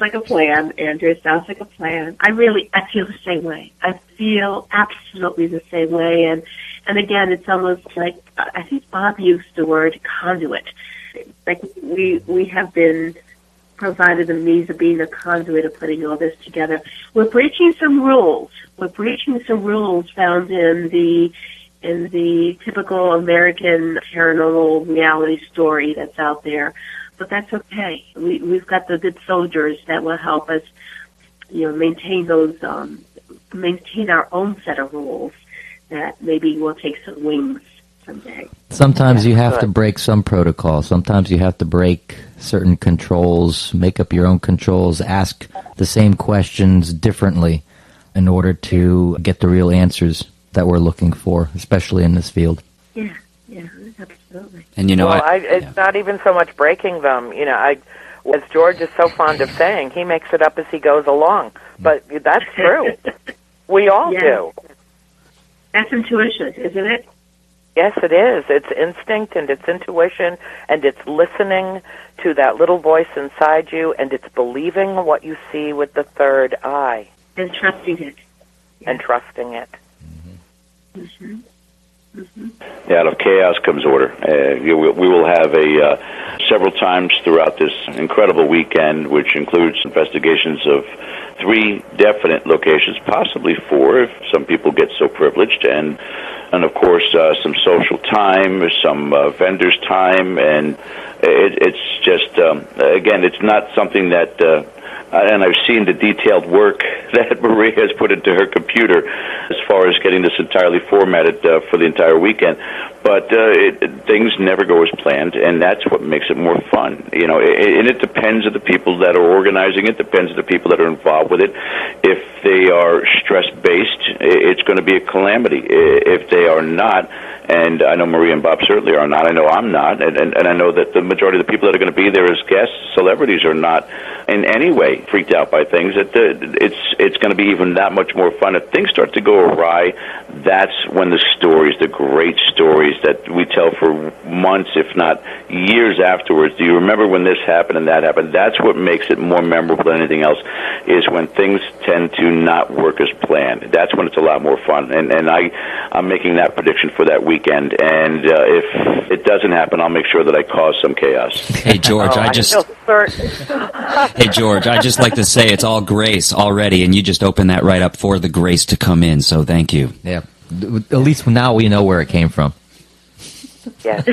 like a plan, Andrew. It sounds like a plan. I feel the same way. I feel absolutely the same way. And again, it's almost like, I think Bob used the word conduit. Like we have been provided the means of being a conduit of putting all this together. We're breaching some rules. We're breaching some rules found in the typical American paranormal reality story that's out there. But that's okay. We've got the good soldiers that will help us, maintain our own set of rules that maybe will take some wings someday. Sometimes you have to break some protocol. Sometimes you have to break certain controls, make up your own controls, ask the same questions differently in order to get the real answers that we're looking for, especially in this field. Yeah, absolutely. And it's not even so much breaking them. As George is so fond of saying, he makes it up as he goes along. But that's true. We all do. That's intuition, isn't it? Yes, it is. It's instinct and it's intuition, and it's listening to that little voice inside you, and it's believing what you see with the third eye. And trusting it. And trusting it. Mm-hmm. Mm-hmm. Yeah, out of chaos comes order. We will have several times throughout this incredible weekend, which includes investigations of 3 definite locations, possibly 4 if some people get so privileged, and of course some social time, some vendors' time, and it's just again, it's not something that. And I've seen the detailed work that Maria has put into her computer as far as getting this entirely formatted for the entire weekend. But things never go as planned, and that's what makes it more fun. And it depends on the people that are organizing it, depends on the people that are involved with it. If they are stress-based, it's going to be a calamity. If they are not, and I know Maria and Bob certainly are not, I know I'm not, and I know that the majority of the people that are going to be there as guests, celebrities, are not in any way freaked out by things, it's going to be even that much more fun. If things start to go awry, that's when the great stories that we tell for months, if not years afterwards. Do you remember when this happened and that happened? That's what makes it more memorable than anything else, is when things tend to not work as planned. That's when it's a lot more fun. And I'm making that prediction for that weekend. And if it doesn't happen, I'll make sure that I cause some chaos. Hey, George, I just... feel certain. Hey, George, I'd just like to say it's all grace already, and you just opened that right up for the grace to come in, so thank you. Yeah. At least now we know where it came from. Yes.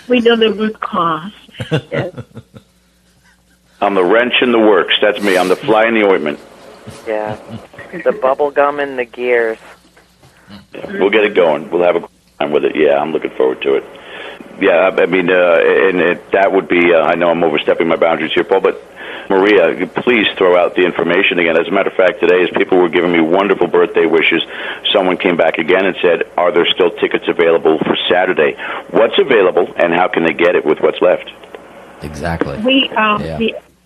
we know the root cause. Yes. I'm the wrench in the works. That's me. I'm the fly in the ointment. Yeah. The bubble gum and the gears. We'll get it going. We'll have a good time with it. Yeah, I'm looking forward to it. Yeah, I mean, that would be, I know I'm overstepping my boundaries here, Paul, but Maria, please throw out the information again. As a matter of fact, today, as people were giving me wonderful birthday wishes, someone came back again and said, are there still tickets available for Saturday? What's available, and how can they get it with what's left? Exactly.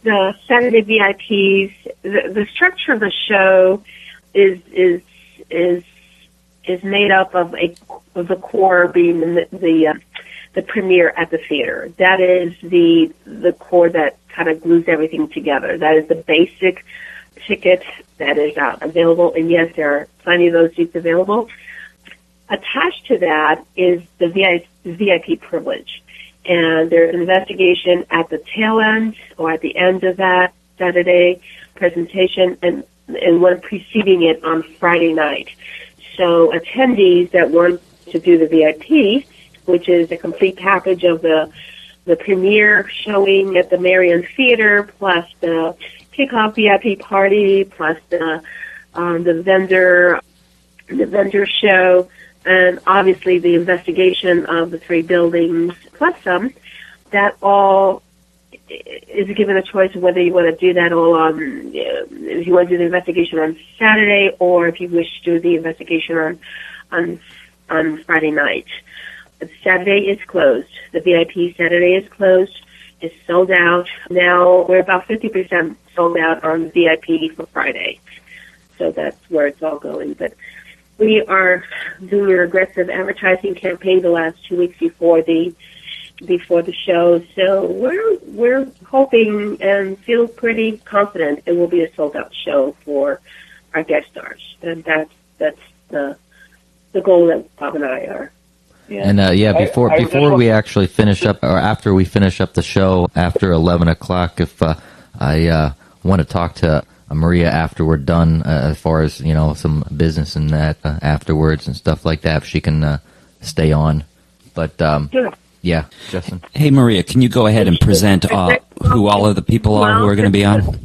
The Saturday VIPs, the structure of the show is made up of the core being the premiere at the theater. That is the core that kind of glues everything together. That is the basic ticket that is available, and yes, there are plenty of those seats available. Attached to that is the VIP privilege, and there's an investigation at the tail end or at the end of that Saturday presentation, and one preceding it on Friday night. So attendees that want to do the VIP, which is a complete package of the premiere showing at the Marion Theater, plus the kickoff VIP party, plus the vendor show, and obviously the investigation of the three buildings, plus some. That all is given a choice of whether you want to do that all on, if you want to do the investigation on Saturday, or if you wish to do the investigation on Friday night. Saturday is closed. The VIP Saturday is closed. It's sold out. Now we're about 50% sold out on VIP for Friday. So that's where it's all going. But we are doing an aggressive advertising campaign the last 2 weeks before the show. So we're hoping and feel pretty confident it will be a sold out show for our guest stars. And that's the goal that Bob and I are. Yeah. And before we actually finish up, or after we finish up the show after 11 o'clock, if I want to talk to Maria after we're done, as far as some business and that afterwards and stuff like that, if she can stay on. But sure. Yeah, Justin. Hey Maria, can you go ahead and present who all of the people are who are going to be on?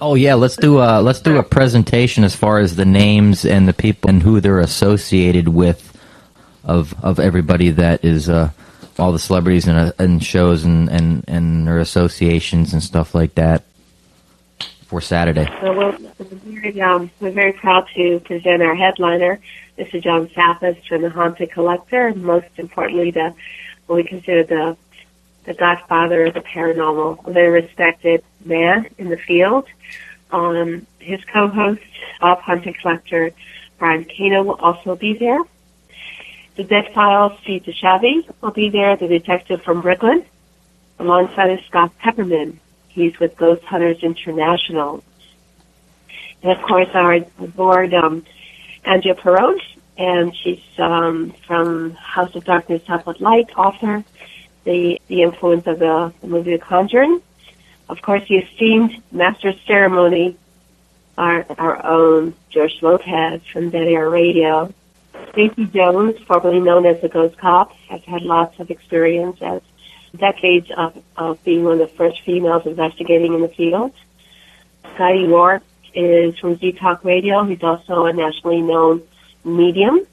Oh yeah, let's do a presentation as far as the names and the people and who they're associated with. Of everybody that is all the celebrities and shows and their associations and stuff like that for Saturday. So we're very proud to present our headliner, Mr. John Sappis from the Haunted Collector, and most importantly, what we consider the godfather of the paranormal, a very respected man in the field. His co-host of Haunted Collector, Brian Cano, will also be there. The Dead Files, Steve DeChavy, will be there, the detective from Brooklyn, alongside Scott Pepperman. He's with Ghost Hunters International. And, of course, our board, Andrea Perron, and she's from House of Darkness, House of Light, author, the influence of the movie The Conjuring. Of course, the esteemed Master of Ceremony, our own George Lopez from Dead Air Radio. Stacey Jones, formerly known as the Ghost Cop, has had lots of experience as decades of being one of the first females investigating in the field. Scotty York is from Z-Talk Radio. He's also a nationally known medium.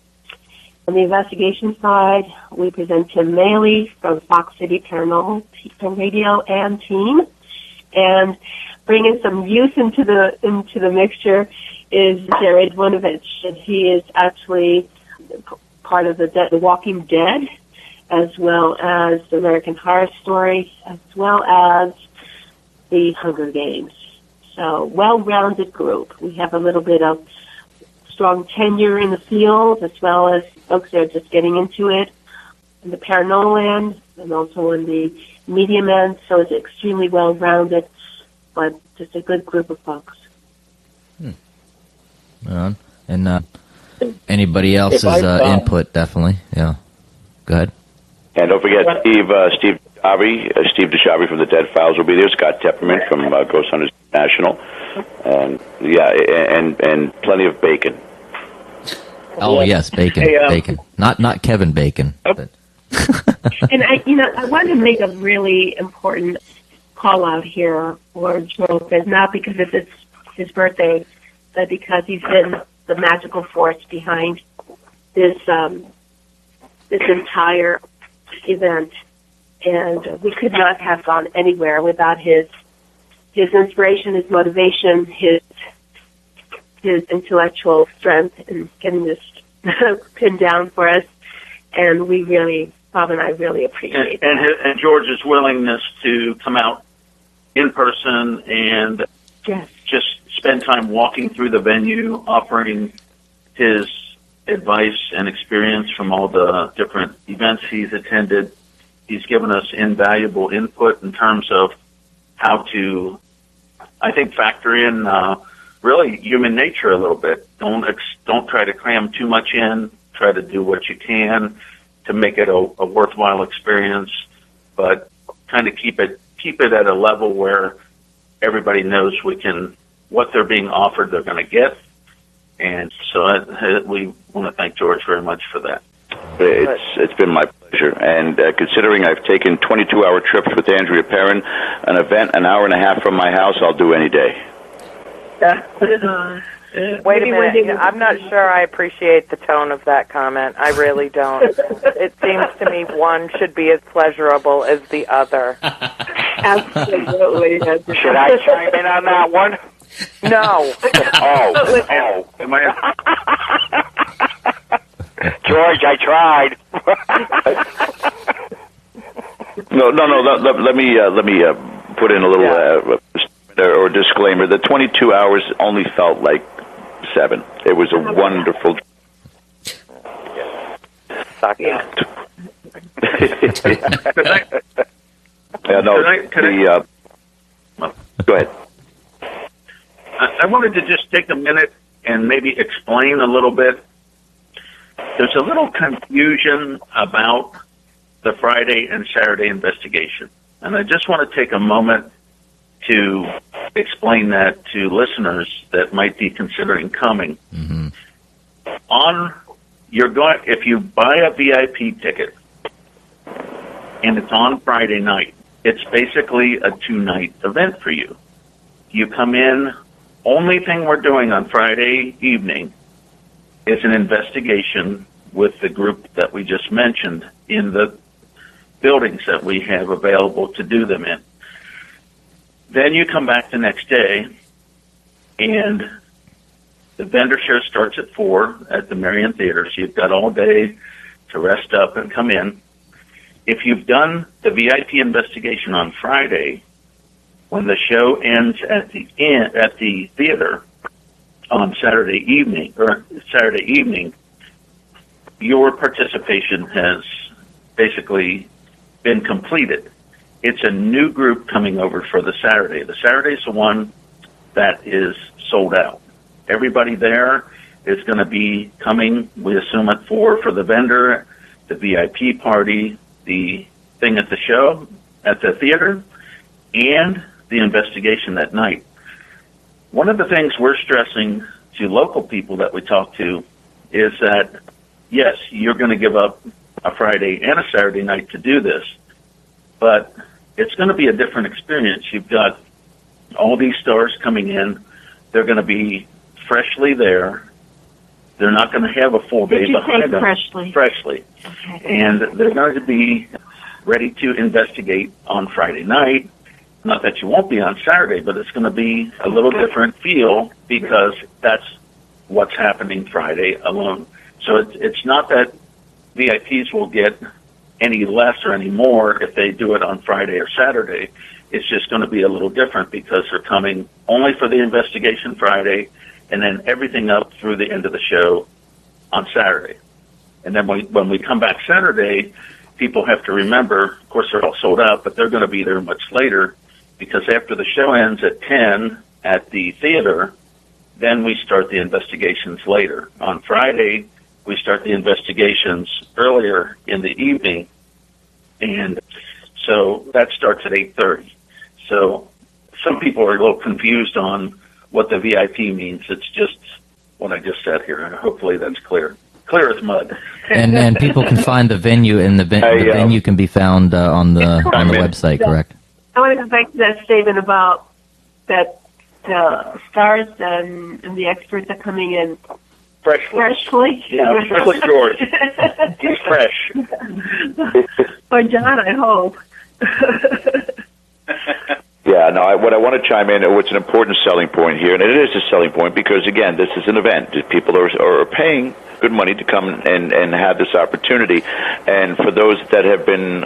On the investigation side, we present Tim Maley from Fox City Paranormal Radio and team. And bringing some youth into the mixture is Jared Winovich. And he is actually part of the Walking Dead, as well as the American Horror Story, as well as the Hunger Games. So, well-rounded group. We have a little bit of strong tenure in the field, as well as folks that are just getting into it in the paranormal end, and also in the medium end. So it's extremely well-rounded, but just a good group of folks. And anybody else's input, definitely. Yeah. Go ahead. And don't forget, Steve Steve DeShavi from the Dead Files will be there. Scott Tepperman from Ghost Hunters International, and and plenty of bacon. Oh yes, bacon, bacon. Not Kevin Bacon. But. And I wanted to make a really important call out here for George Lopez, not because it's his birthday, but because he's been the magical force behind this entire event, and we could not have gone anywhere without his inspiration, his motivation, his intellectual strength in getting this pinned down for us, and Bob and I really appreciate that. And George's willingness to come out in person and just spend time walking through the venue, offering his advice and experience from all the different events he's attended. He's given us invaluable input in terms of how to, I think, factor in really human nature a little bit. Don't try to cram too much in. Try to do what you can to make it a worthwhile experience, but kind of keep it at a level where everybody knows what they're being offered, they're going to get. And so we want to thank George very much for that. It's been my pleasure. And considering I've taken 22-hour trips with Andrea Perron, an event an hour and a half from my house, I'll do any day. Wait a minute. I'm not sure I appreciate the tone of that comment. I really don't. It seems to me one should be as pleasurable as the other. Absolutely. Should I chime in on that one? No. Oh. Am I... George, I tried. No. Let me put in a little or disclaimer. The 22 hours only felt like 7. It was a wonderful. Suck it. Go ahead. I wanted to just take a minute and maybe explain a little bit. There's a little confusion about the Friday and Saturday investigation, and I just want to take a moment to explain that to listeners that might be considering coming. Mm-hmm. If you buy a VIP ticket and it's on Friday night, it's basically a 2-night event for you. You come in, only thing we're doing on Friday evening is an investigation with the group that we just mentioned in the buildings that we have available to do them in. Then you come back the next day, and the vendor show starts at 4 at the Marion Theater, so you've got all day to rest up and come in. If you've done the VIP investigation on Friday, when the show ends at the theater on Saturday evening, your participation has basically been completed. It's a new group coming over for the Saturday. The Saturday's the one that is sold out. Everybody there is going to be coming, we assume, at 4 for the vendor, the VIP party, the thing at the show, at the theater, and the investigation that night. One of the things we're stressing to local people that we talk to is that, yes, you're going to give up a Friday and a Saturday night to do this, but it's going to be a different experience. You've got all these stars coming in. They're going to be freshly there. They're not going to have a full day behind them. Freshly. Okay. And they're going to be ready to investigate on Friday night. Not that you won't be on Saturday, but it's going to be a little different feel because that's what's happening Friday alone. So it's not that VIPs will get any less or any more if they do it on Friday or Saturday. It's just going to be a little different because they're coming only for the investigation Friday and then everything up through the end of the show on Saturday. And then when we come back Saturday, people have to remember, of course, they're all sold out, but they're going to be there much later because after the show ends at 10 at the theater, then we start the investigations later. On Friday, we start the investigations earlier in the evening. And So that starts at 8:30. So some people are a little confused on what the VIP means. It's just what I just said here, and hopefully that's clear. Clear as mud. And people can find the venue, and the venue can be found on the website, correct? I want to go back to that statement about that the stars and the experts are coming in freshly. Yeah, especially George. He's fresh. Or John, I hope. Yeah, no, what I want to chime in, what's an important selling point here, and it is a selling point because, again, this is an event. People are paying good money to come and have this opportunity. And for those that have been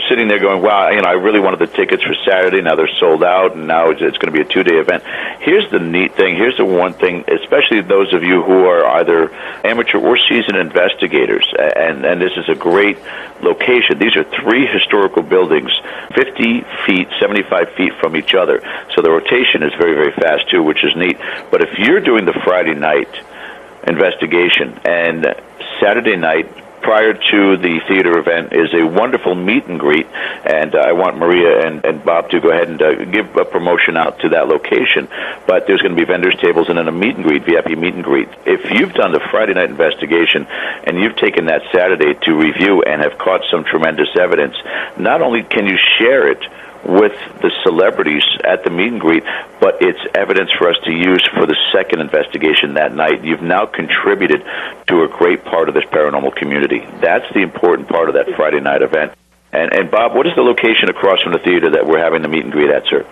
sitting there going, wow, I really wanted the tickets for Saturday, now they're sold out, and now it's going to be a 2-day event. Here's the neat thing. Here's the one thing, especially those of you who are either amateur or seasoned investigators, and this is a great location. These are 3 historical buildings, 50 feet, 75 feet from each other. So the rotation is very, very fast, too, which is neat. But if you're doing the Friday night investigation, and Saturday night prior to the theater event is a wonderful meet and greet, and I want Maria and Bob to go ahead and give a promotion out to that location. But there's going to be vendors tables and then a meet and greet, VIP meet and greet. If you've done the Friday night investigation and you've taken that Saturday to review and have caught some tremendous evidence, not only can you share it with the celebrities at the meet and greet, but it's evidence for us to use for the second investigation that night. You've now contributed to a great part of this paranormal community. That's the important part of that Friday night event. And Bob, what is the location across from the theater that we're having the meet and greet at, sir?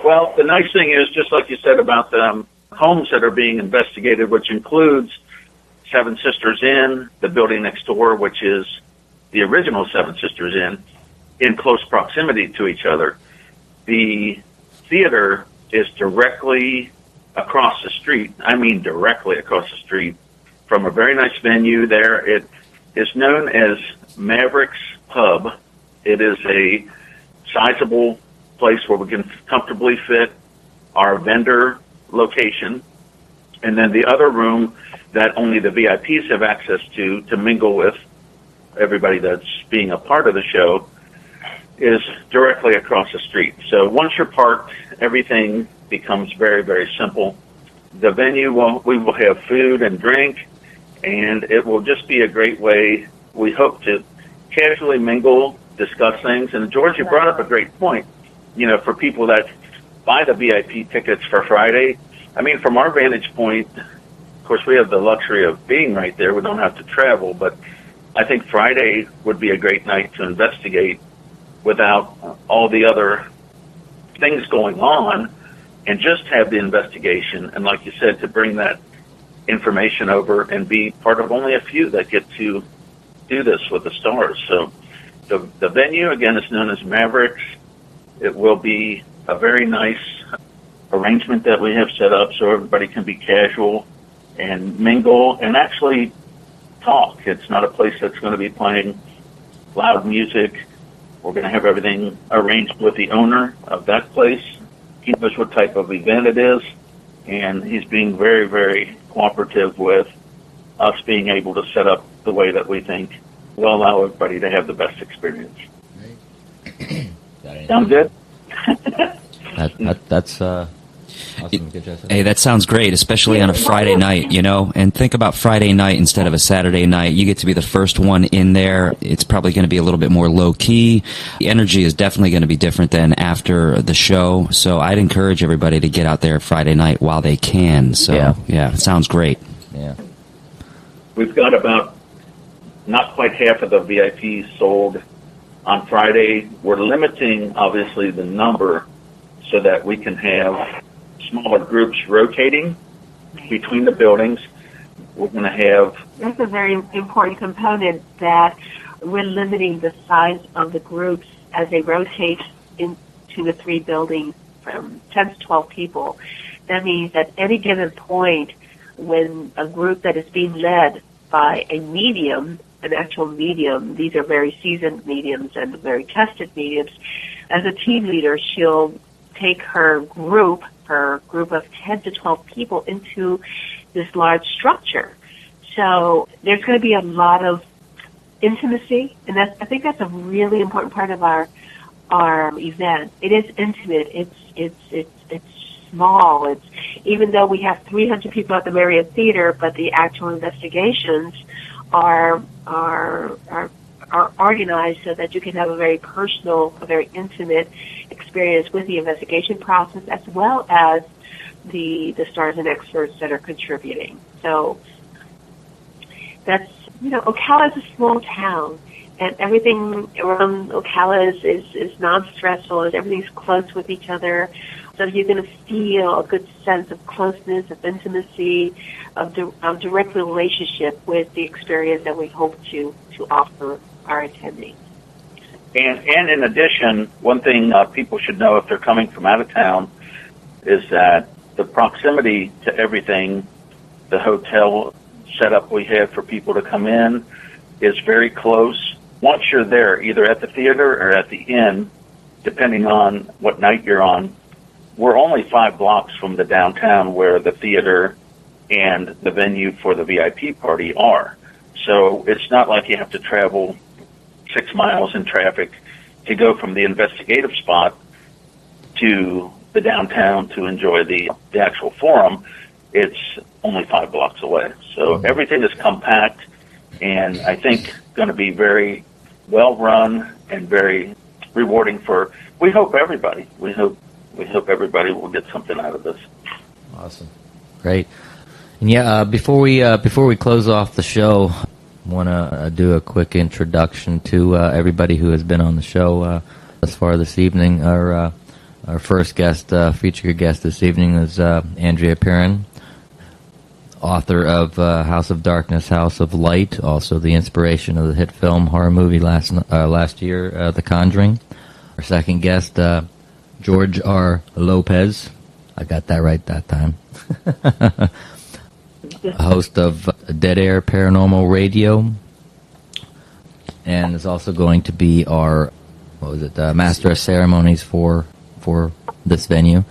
Well, the nice thing is, just like you said about the homes that are being investigated, which includes Seven Sisters Inn, the building next door, which is the original Seven Sisters Inn, in close proximity to each other. The theater is directly across the street. I mean directly across the street from a very nice venue there. It is known as Maverick's Pub. It is a sizable place where we can comfortably fit our vendor location. And then the other room that only the VIPs have access to mingle with everybody that's being a part of the show, is directly across the street. So once you're parked, everything becomes very, very simple. The venue, we will have food and drink, and it will just be a great way, we hope, to casually mingle, discuss things. And George, you brought up a great point. For people that buy the VIP tickets for Friday, I mean, from our vantage point, of course, we have the luxury of being right there. We don't have to travel, but I think Friday would be a great night to investigate without all the other things going on, and just have the investigation. And like you said, to bring that information over and be part of only a few that get to do this with the stars. So the venue, again, is known as Mavericks. It will be a very nice arrangement that we have set up so everybody can be casual and mingle and actually talk. It's not a place that's going to be playing loud music. We're going to have everything arranged with the owner of that place. He knows what type of event it is, and he's being very, very cooperative with us being able to set up the way that we think will allow everybody to have the best experience. Sound good? That's awesome. Good job. Hey, that sounds great, especially on a Friday night, And think about Friday night instead of a Saturday night. You get to be the first one in there. It's probably going to be a little bit more low-key. The energy is definitely going to be different than after the show. So I'd encourage everybody to get out there Friday night while they can. So, yeah, it sounds great. Yeah. We've got about not quite half of the VIPs sold on Friday. We're limiting, obviously, the number so that we can have smaller groups rotating between the buildings. We're going to have... That's a very important component, that we're limiting the size of the groups as they rotate into the 3 buildings from 10 to 12 people. That means at any given point, when a group that is being led by a medium, an actual medium, these are very seasoned mediums and very tested mediums, as a team leader, she'll take her group of 10 to 12 people into this large structure. So there's going to be a lot of intimacy, and I think that's a really important part of our event. It is intimate. It's small. It's, even though we have 300 people at the Marriott Theater, but the actual investigations are organized so that you can have a very personal, a very intimate experience with the investigation process, as well as the stars and experts that are contributing. So that's, Ocala is a small town, and everything around Ocala is non-stressful, and everything's close with each other. So you're going to feel a good sense of closeness, of intimacy, of direct relationship with the experience that we hope to offer our attendees. And in addition, one thing people should know if they're coming from out of town is that the proximity to everything, the hotel setup we have for people to come in, is very close. Once you're there, either at the theater or at the inn, depending on what night you're on, we're only 5 blocks from the downtown where the theater and the venue for the VIP party are. So it's not like you have to travel 6 miles in traffic to go from the investigative spot to the downtown to enjoy the actual forum. It's only 5 blocks away. So everything is compact, and I think going to be very well run and very rewarding for, we hope, everybody. We hope everybody will get something out of this. Awesome. Great. And yeah, before we close off the show, I want to do a quick introduction to everybody who has been on the show thus far this evening. Our first guest, featured guest this evening, is Andrea Perron, author of House of Darkness, House of Light, also the inspiration of the hit film horror movie last year, The Conjuring. Our second guest, George R. Lopez. I got that right that time. Host of Dead Air Paranormal Radio, and is also going to be our Master of Ceremonies for this venue.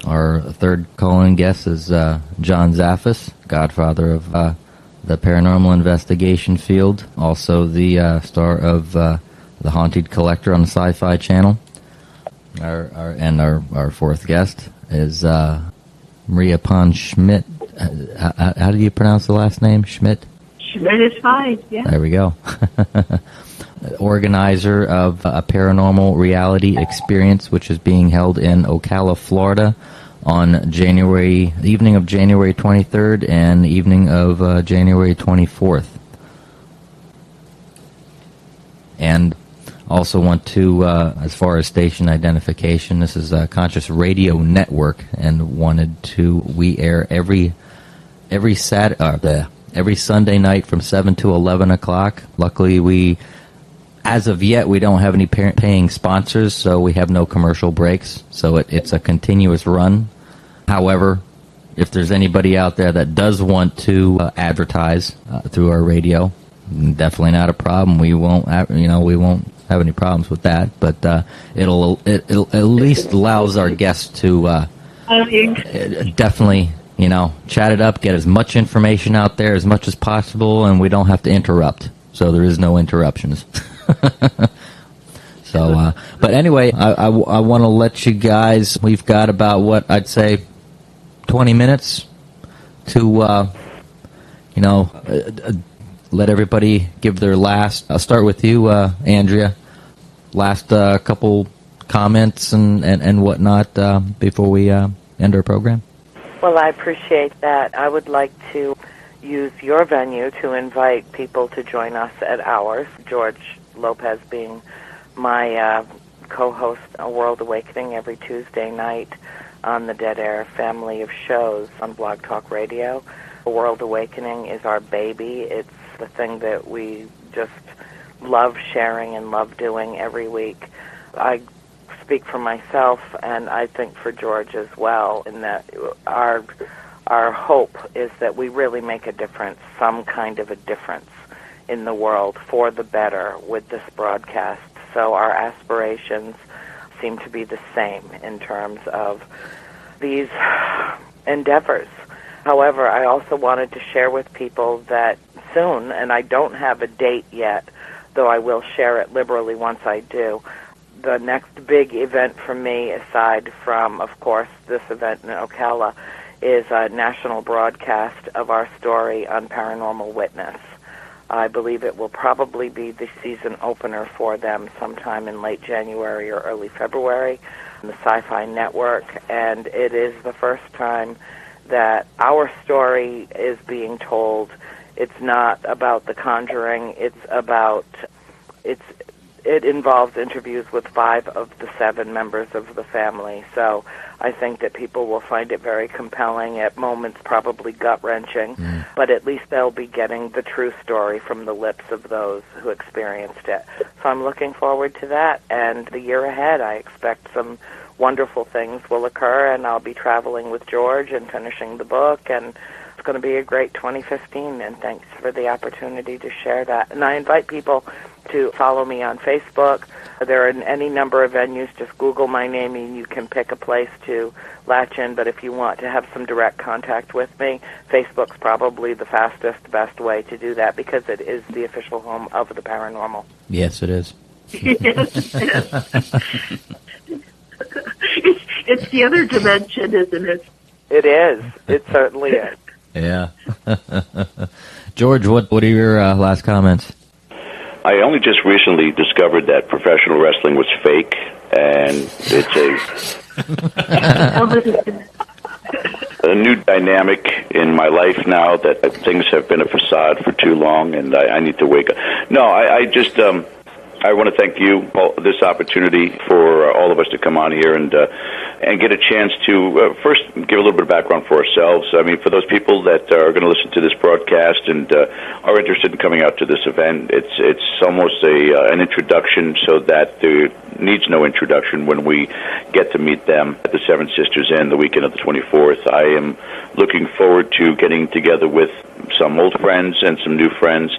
Our third call-in guest is John Zaffis, godfather of the paranormal investigation field, also the star of The Haunted Collector on the Sci-Fi channel. Our fourth guest is Maria Pon Schmidt. How do you pronounce the last name? Schmidt? Schmidt is fine, yeah. There we go. Organizer of a paranormal reality experience, which is being held in Ocala, Florida, on the evening of January 23rd and evening of January 24th. And also want to, as far as station identification, this is a Conscious Radio Network, and we air every Sunday night from 7 to 11 o'clock. Luckily, as of yet, we don't have any paying sponsors, so we have no commercial breaks. So it's a continuous run. However, if there's anybody out there that does want to advertise through our radio, definitely not a problem. We won't have any problems with that. But it'll at least allows our guests to definitely chat it up, get as much information out there as much as possible, and we don't have to interrupt. So there is no interruptions. So, but anyway, I want to let you guys, we've got about, what I'd say, 20 minutes to, let everybody give their last, I'll start with you, Andrea, last couple comments and whatnot before we end our program. Well, I appreciate that. I would like to use your venue to invite people to join us at ours, George Lopez being my co-host on World Awakening every Tuesday night on the Dead Air family of shows on Blog Talk Radio. World Awakening is our baby. It's the thing that we just love sharing and love doing every week. I speak for myself, and I think for George as well, in that our hope is that we really make a difference, some kind of a difference in the world for the better with this broadcast. So our aspirations seem to be the same in terms of these endeavors. However, I also wanted to share with people that soon, and I don't have a date yet, though I will share it liberally once I do, the next big event for me, aside from, of course, this event in Ocala, is a national broadcast of our story on Paranormal Witness. I believe it will probably be the season opener for them sometime in late January or early February on the Sci-Fi Network, and it is the first time that our story is being told. It's not about the Conjuring. It involves interviews with 5 of the 7 members of the family. So I think that people will find it very compelling, at moments probably gut-wrenching, but at least they'll be getting the true story from the lips of those who experienced it. So I'm looking forward to that, and the year ahead I expect some wonderful things will occur, and I'll be traveling with George and finishing the book, and it's going to be a great 2015, and thanks for the opportunity to share that. And I invite people to follow me on Facebook. There are any number of venues. Just Google my name and you can pick a place to latch in, but if you want to have some direct contact with me, Facebook's probably the fastest, best way to do that, because it is the official home of the paranormal. Yes, it is. Yes. It's the other dimension, isn't it? It is. It certainly is. Yeah. George, what are your last comments? I only just recently discovered that professional wrestling was fake, and it's a new dynamic in my life now, that things have been a facade for too long, and I need to wake up. No, I just... I want to thank you for this opportunity for all of us to come on here and get a chance to first give a little bit of background for ourselves. I mean, for those people that are going to listen to this broadcast and are interested in coming out to this event, it's almost an introduction, so that there needs no introduction when we get to meet them at the Seven Sisters Inn the weekend of the 24th. I am looking forward to getting together with some old friends and some new friends,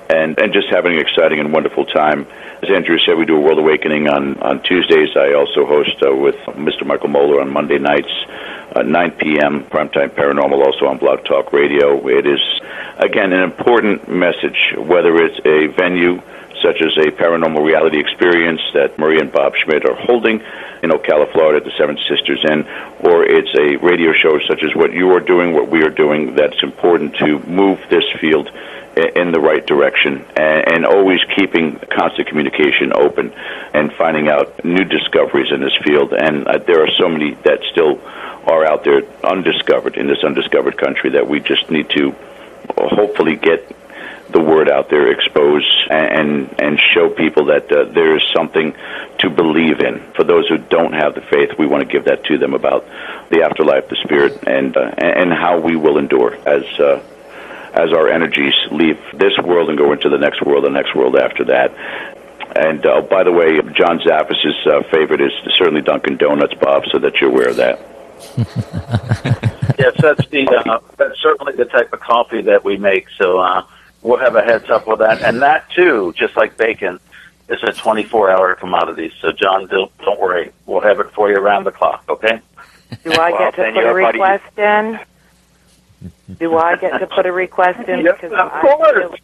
and just having an exciting and wonderful time. As Andrew said, we do a World Awakening on Tuesdays. I also host with Mr. Michael Moeller on Monday nights, 9 p.m., Primetime Paranormal, also on Blog Talk Radio. It is, again, an important message, whether it's a venue such as a paranormal reality experience that Marie and Bob Schmidt are holding in Ocala, Florida at the Seven Sisters Inn, or it's a radio show such as what you are doing, what we are doing, that's important to move this field in the right direction, and always keeping constant communication open and finding out new discoveries in this field. And there are so many that still are out there undiscovered in this undiscovered country, that we just need to hopefully get the word out there, expose and show people that there is something to believe in. For those who don't have the faith, we want to give that to them about the afterlife, the spirit, and how we will endure as our energies leave this world and go into the next world after that. And by the way, John Zaffis' favorite is certainly Dunkin' Donuts, Bob, so that you're aware of that. Yes, that's certainly the type of coffee that we make. So we'll have a heads up with that. And that too, just like bacon, is a 24-hour commodity. So John, don't worry, we'll have it for you around the clock. Okay? Do I get to put a request in? Do I get to put a request in? Yes, Because of course.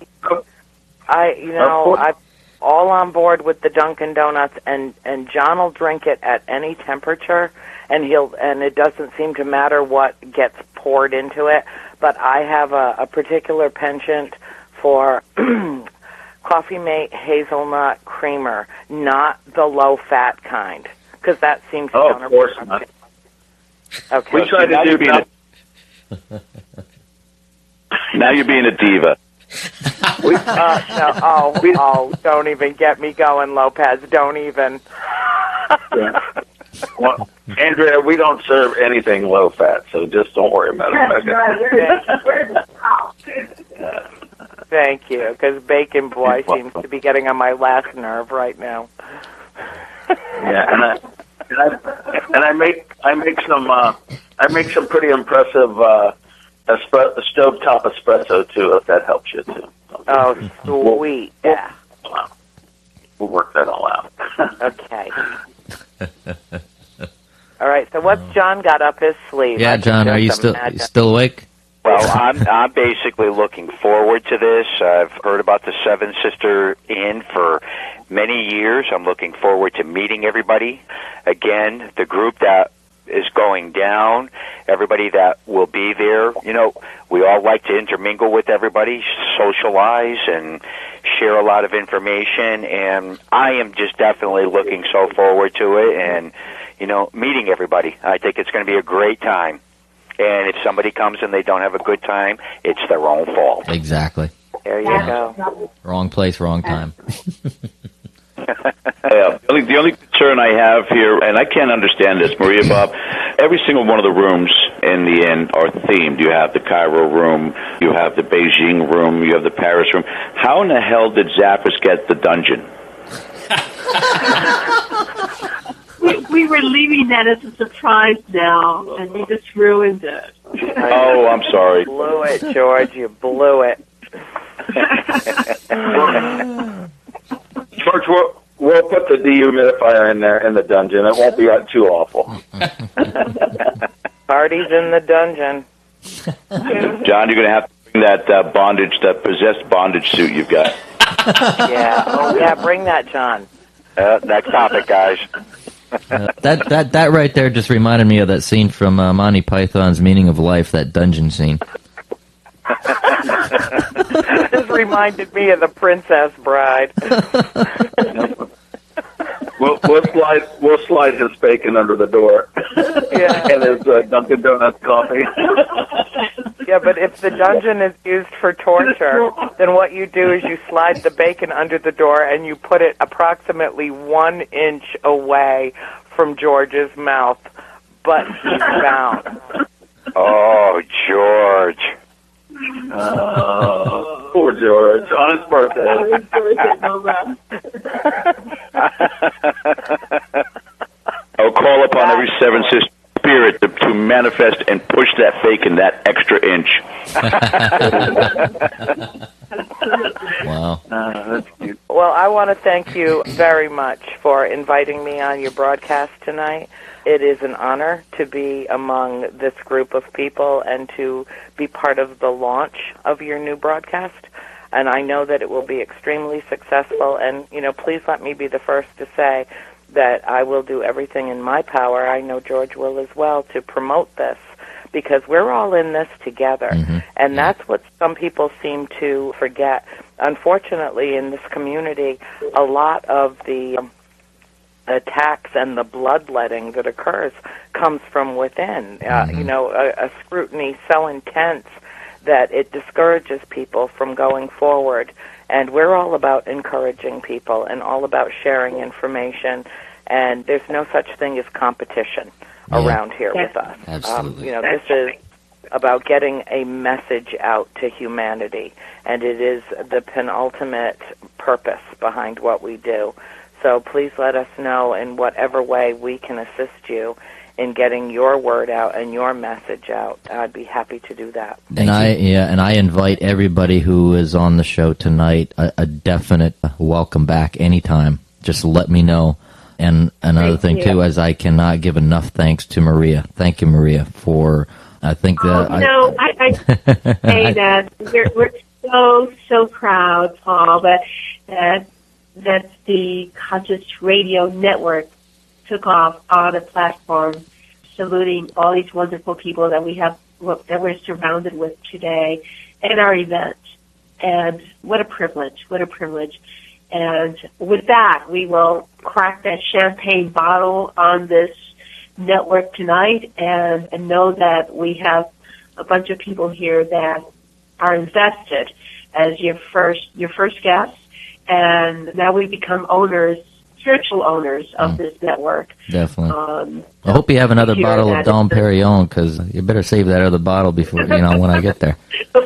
I'm all on board with the Dunkin' Donuts, and John will drink it at any temperature, and it doesn't seem to matter what gets poured into it. But I have a particular penchant for Coffee Mate hazelnut creamer, not the low-fat kind, because that seems counterproductive. Of course not. Okay. We try to do that. Now you're being a diva. Don't even get me going, Lopez. Don't even. Yeah. Well, Andrea, we don't serve anything low fat, so just don't worry about it. Thank you, because Bacon Boy seems to be getting on my last nerve right now. Yeah, and I make some pretty impressive stovetop espresso too, if that helps you too. Oh, sweet, yeah. We'll work that all out. Okay. All right. So what's John got up his sleeve? Yeah, John, are you still awake? Well, I'm basically looking forward to this. I've heard about the Seven Sister Inn for many years. I'm looking forward to meeting everybody. Again, the group that is going down, everybody that will be there. You know, we all like to intermingle with everybody, socialize, and share a lot of information, and I am just definitely looking so forward to it and, you know, meeting everybody. I think it's going to be a great time. And if somebody comes and they don't have a good time, it's their own fault. Exactly. There you go. Wrong place, wrong time. Yeah. The only concern I have here, and I can't understand this, Maria, Bob, every single one of the rooms in the inn are themed. You have the Cairo room, you have the Beijing room, you have the Paris room. How in the hell did Zappos get the dungeon? We were leaving that as a surprise now, and we just ruined it. Oh, I'm sorry. You blew it, George. You blew it. George, we'll put the dehumidifier in there in the dungeon. It won't be too awful. Party's in the dungeon. John, you're going to have to bring that that possessed bondage suit you've got. Yeah. Oh, yeah. Bring that, John. Next topic, guys. That right there just reminded me of that scene from Monty Python's Meaning of Life, that dungeon scene. This reminded me of The Princess Bride. We'll slide his bacon under the door. Yeah. And his Dunkin' Donuts coffee. Yeah, but if the dungeon is used for torture, then what you do is you slide the bacon under the door and you put it approximately 1 inch away from George's mouth, but he's bound. Oh, George. Poor George, on his birthday. I'll call upon every Seven Sister spirit to manifest and push that bacon that extra inch. Wow. That's cute. Well, I want to thank you very much for inviting me on your broadcast tonight. It is an honor to be among this group of people and to be part of the launch of your new broadcast. And I know that it will be extremely successful. And, you know, please let me be the first to say that I will do everything in my power, I know George will as well, to promote this, because we're all in this together. Mm-hmm. And that's what some people seem to forget. Unfortunately, in this community, a lot of the attacks and the bloodletting that occurs comes from within. Mm-hmm. You know, a scrutiny so intense that it discourages people from going forward. And we're all about encouraging people and all about sharing information. And there's no such thing as competition around here with us. Absolutely. You know, this is about getting a message out to humanity. And it is the penultimate purpose behind what we do. So please let us know in whatever way we can assist you in getting your word out and your message out. I'd be happy to do that. And I invite everybody who is on the show tonight a definite welcome back anytime. Just let me know. And another thing too, as I cannot give enough thanks to Maria. Thank you, Maria, for I think that I say that we're so proud, Paul, that the Conscious Radio Network took off on a platform, saluting all these wonderful people that we're surrounded with today at our event. And what a privilege, what a privilege. And with that, we will crack that champagne bottle on this network tonight and know that we have a bunch of people here that are invested as your first guests. And now we become owners, spiritual owners of this network. Definitely. I hope you have another bottle of Dom Perignon, because you better save that other bottle before, when I get there. I'll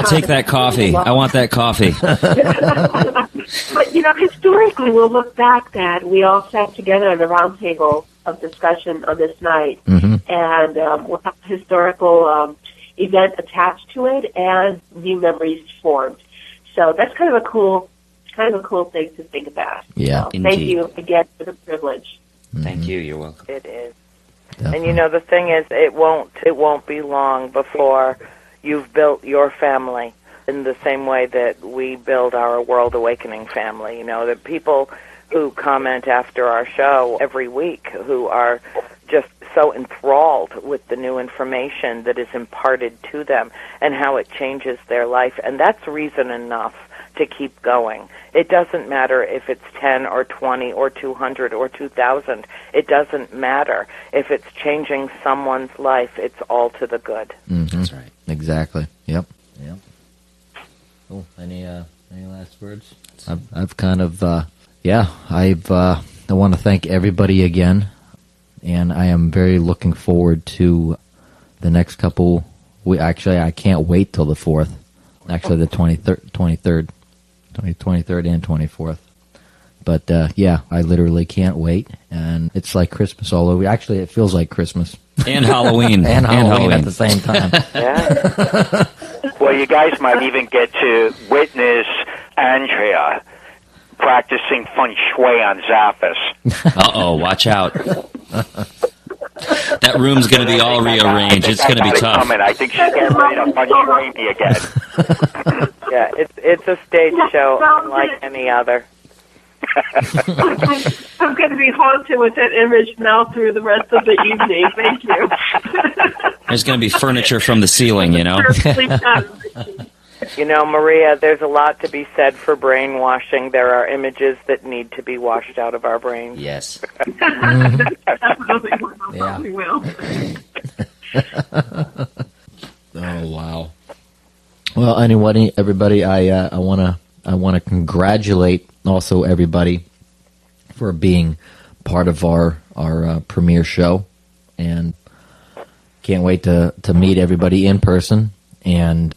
take that coffee. I want that coffee. But, historically, we'll look back that we all sat together at a round table of discussion on this night, and we'll have a historical event attached to it and new memories formed. So that's kind of a cool thing to think about. Yeah, so thank you again for the privilege. Thank you. You're welcome. It is. And the thing is, it won't be long before you've built your family in the same way that we build our World Awakening family. The people who comment after our show every week, who are just so enthralled with the new information that is imparted to them and how it changes their life. And that's reason enough to keep going. It doesn't matter if it's 10 or 20 or 200 or 2,000. It doesn't matter. If it's changing someone's life, it's all to the good. Mm-hmm. That's right. Exactly. Yep. Cool. Any last words? I've kind of, I want to thank everybody again, and I am very looking forward to the next couple. I can't wait till the 4th. Actually, the 23rd and 24th. But, I literally can't wait. And it's like Christmas all over. Actually, it feels like Christmas. And Halloween. and Halloween at the same time. Yeah. Well, you guys might even get to witness Andrea practicing feng shui on Zappos. Uh-oh, watch out. That room's going to be all rearranged. It's going to be tough. I think she's getting ready to feng shui me again. Yeah, it's a stage show unlike any other. I'm going to be haunted with that image now through the rest of the evening. Thank you. There's going to be furniture from the ceiling, Maria, there's a lot to be said for brainwashing. There are images that need to be washed out of our brains. Yes. Probably will. Oh, wow. Well, everybody, I want to congratulate also everybody for being part of our premiere show, and can't wait to meet everybody in person, and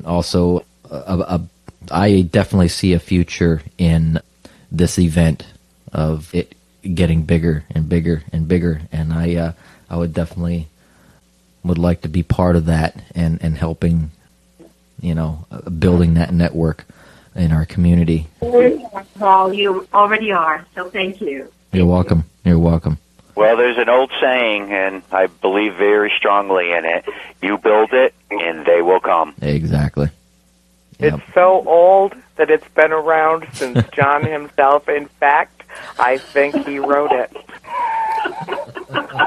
also I definitely see a future in this event of it getting bigger and bigger and bigger, and I would definitely would like to be part of that and helping, building that network in our community. Well, you already are, so thank you. You're welcome. Well, there's an old saying, and I believe very strongly in it. You build it, and they will come. Exactly. Yep. It's so old that it's been around since John himself. In fact, I think he wrote it.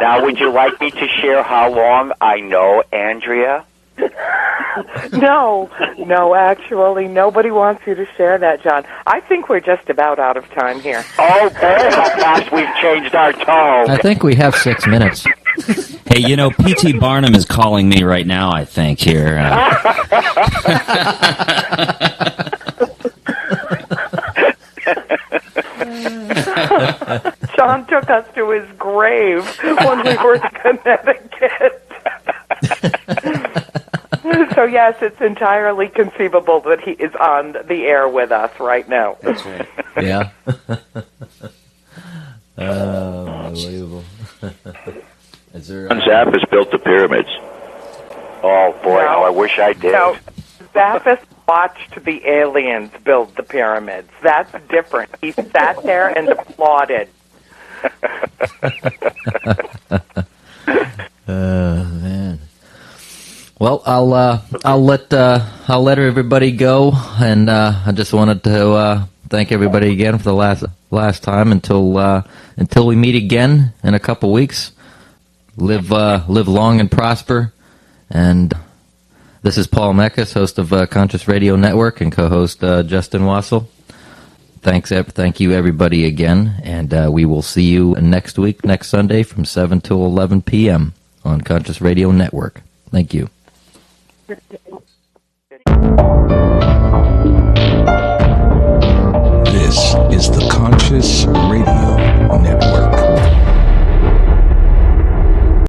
Now, would you like me to share how long I know Andrea? No, actually, nobody wants you to share that, John. I think we're just about out of time here. Oh, boy, how fast we've changed our tone. I think we have 6 minutes. Hey, P.T. Barnum is calling me right now, I think, here. John took us to his grave when we were in Connecticut. So, yes, it's entirely conceivable that he is on the air with us right now. That's right. Yeah. Unbelievable. Is there? Zappos built the pyramids. Oh, boy, I wish I did. No, Zappos watched the aliens build the pyramids. That's different. He sat there and applauded. Man. Well, I'll let everybody go, and I just wanted to thank everybody again for the last time until we meet again in a couple weeks. Live long and prosper. And this is Paul Mekas, host of Conscious Radio Network and co-host Justin Wassel. Thank you everybody again, and we will see you next week, next Sunday from 7 till 11 p.m. on Conscious Radio Network. Thank you.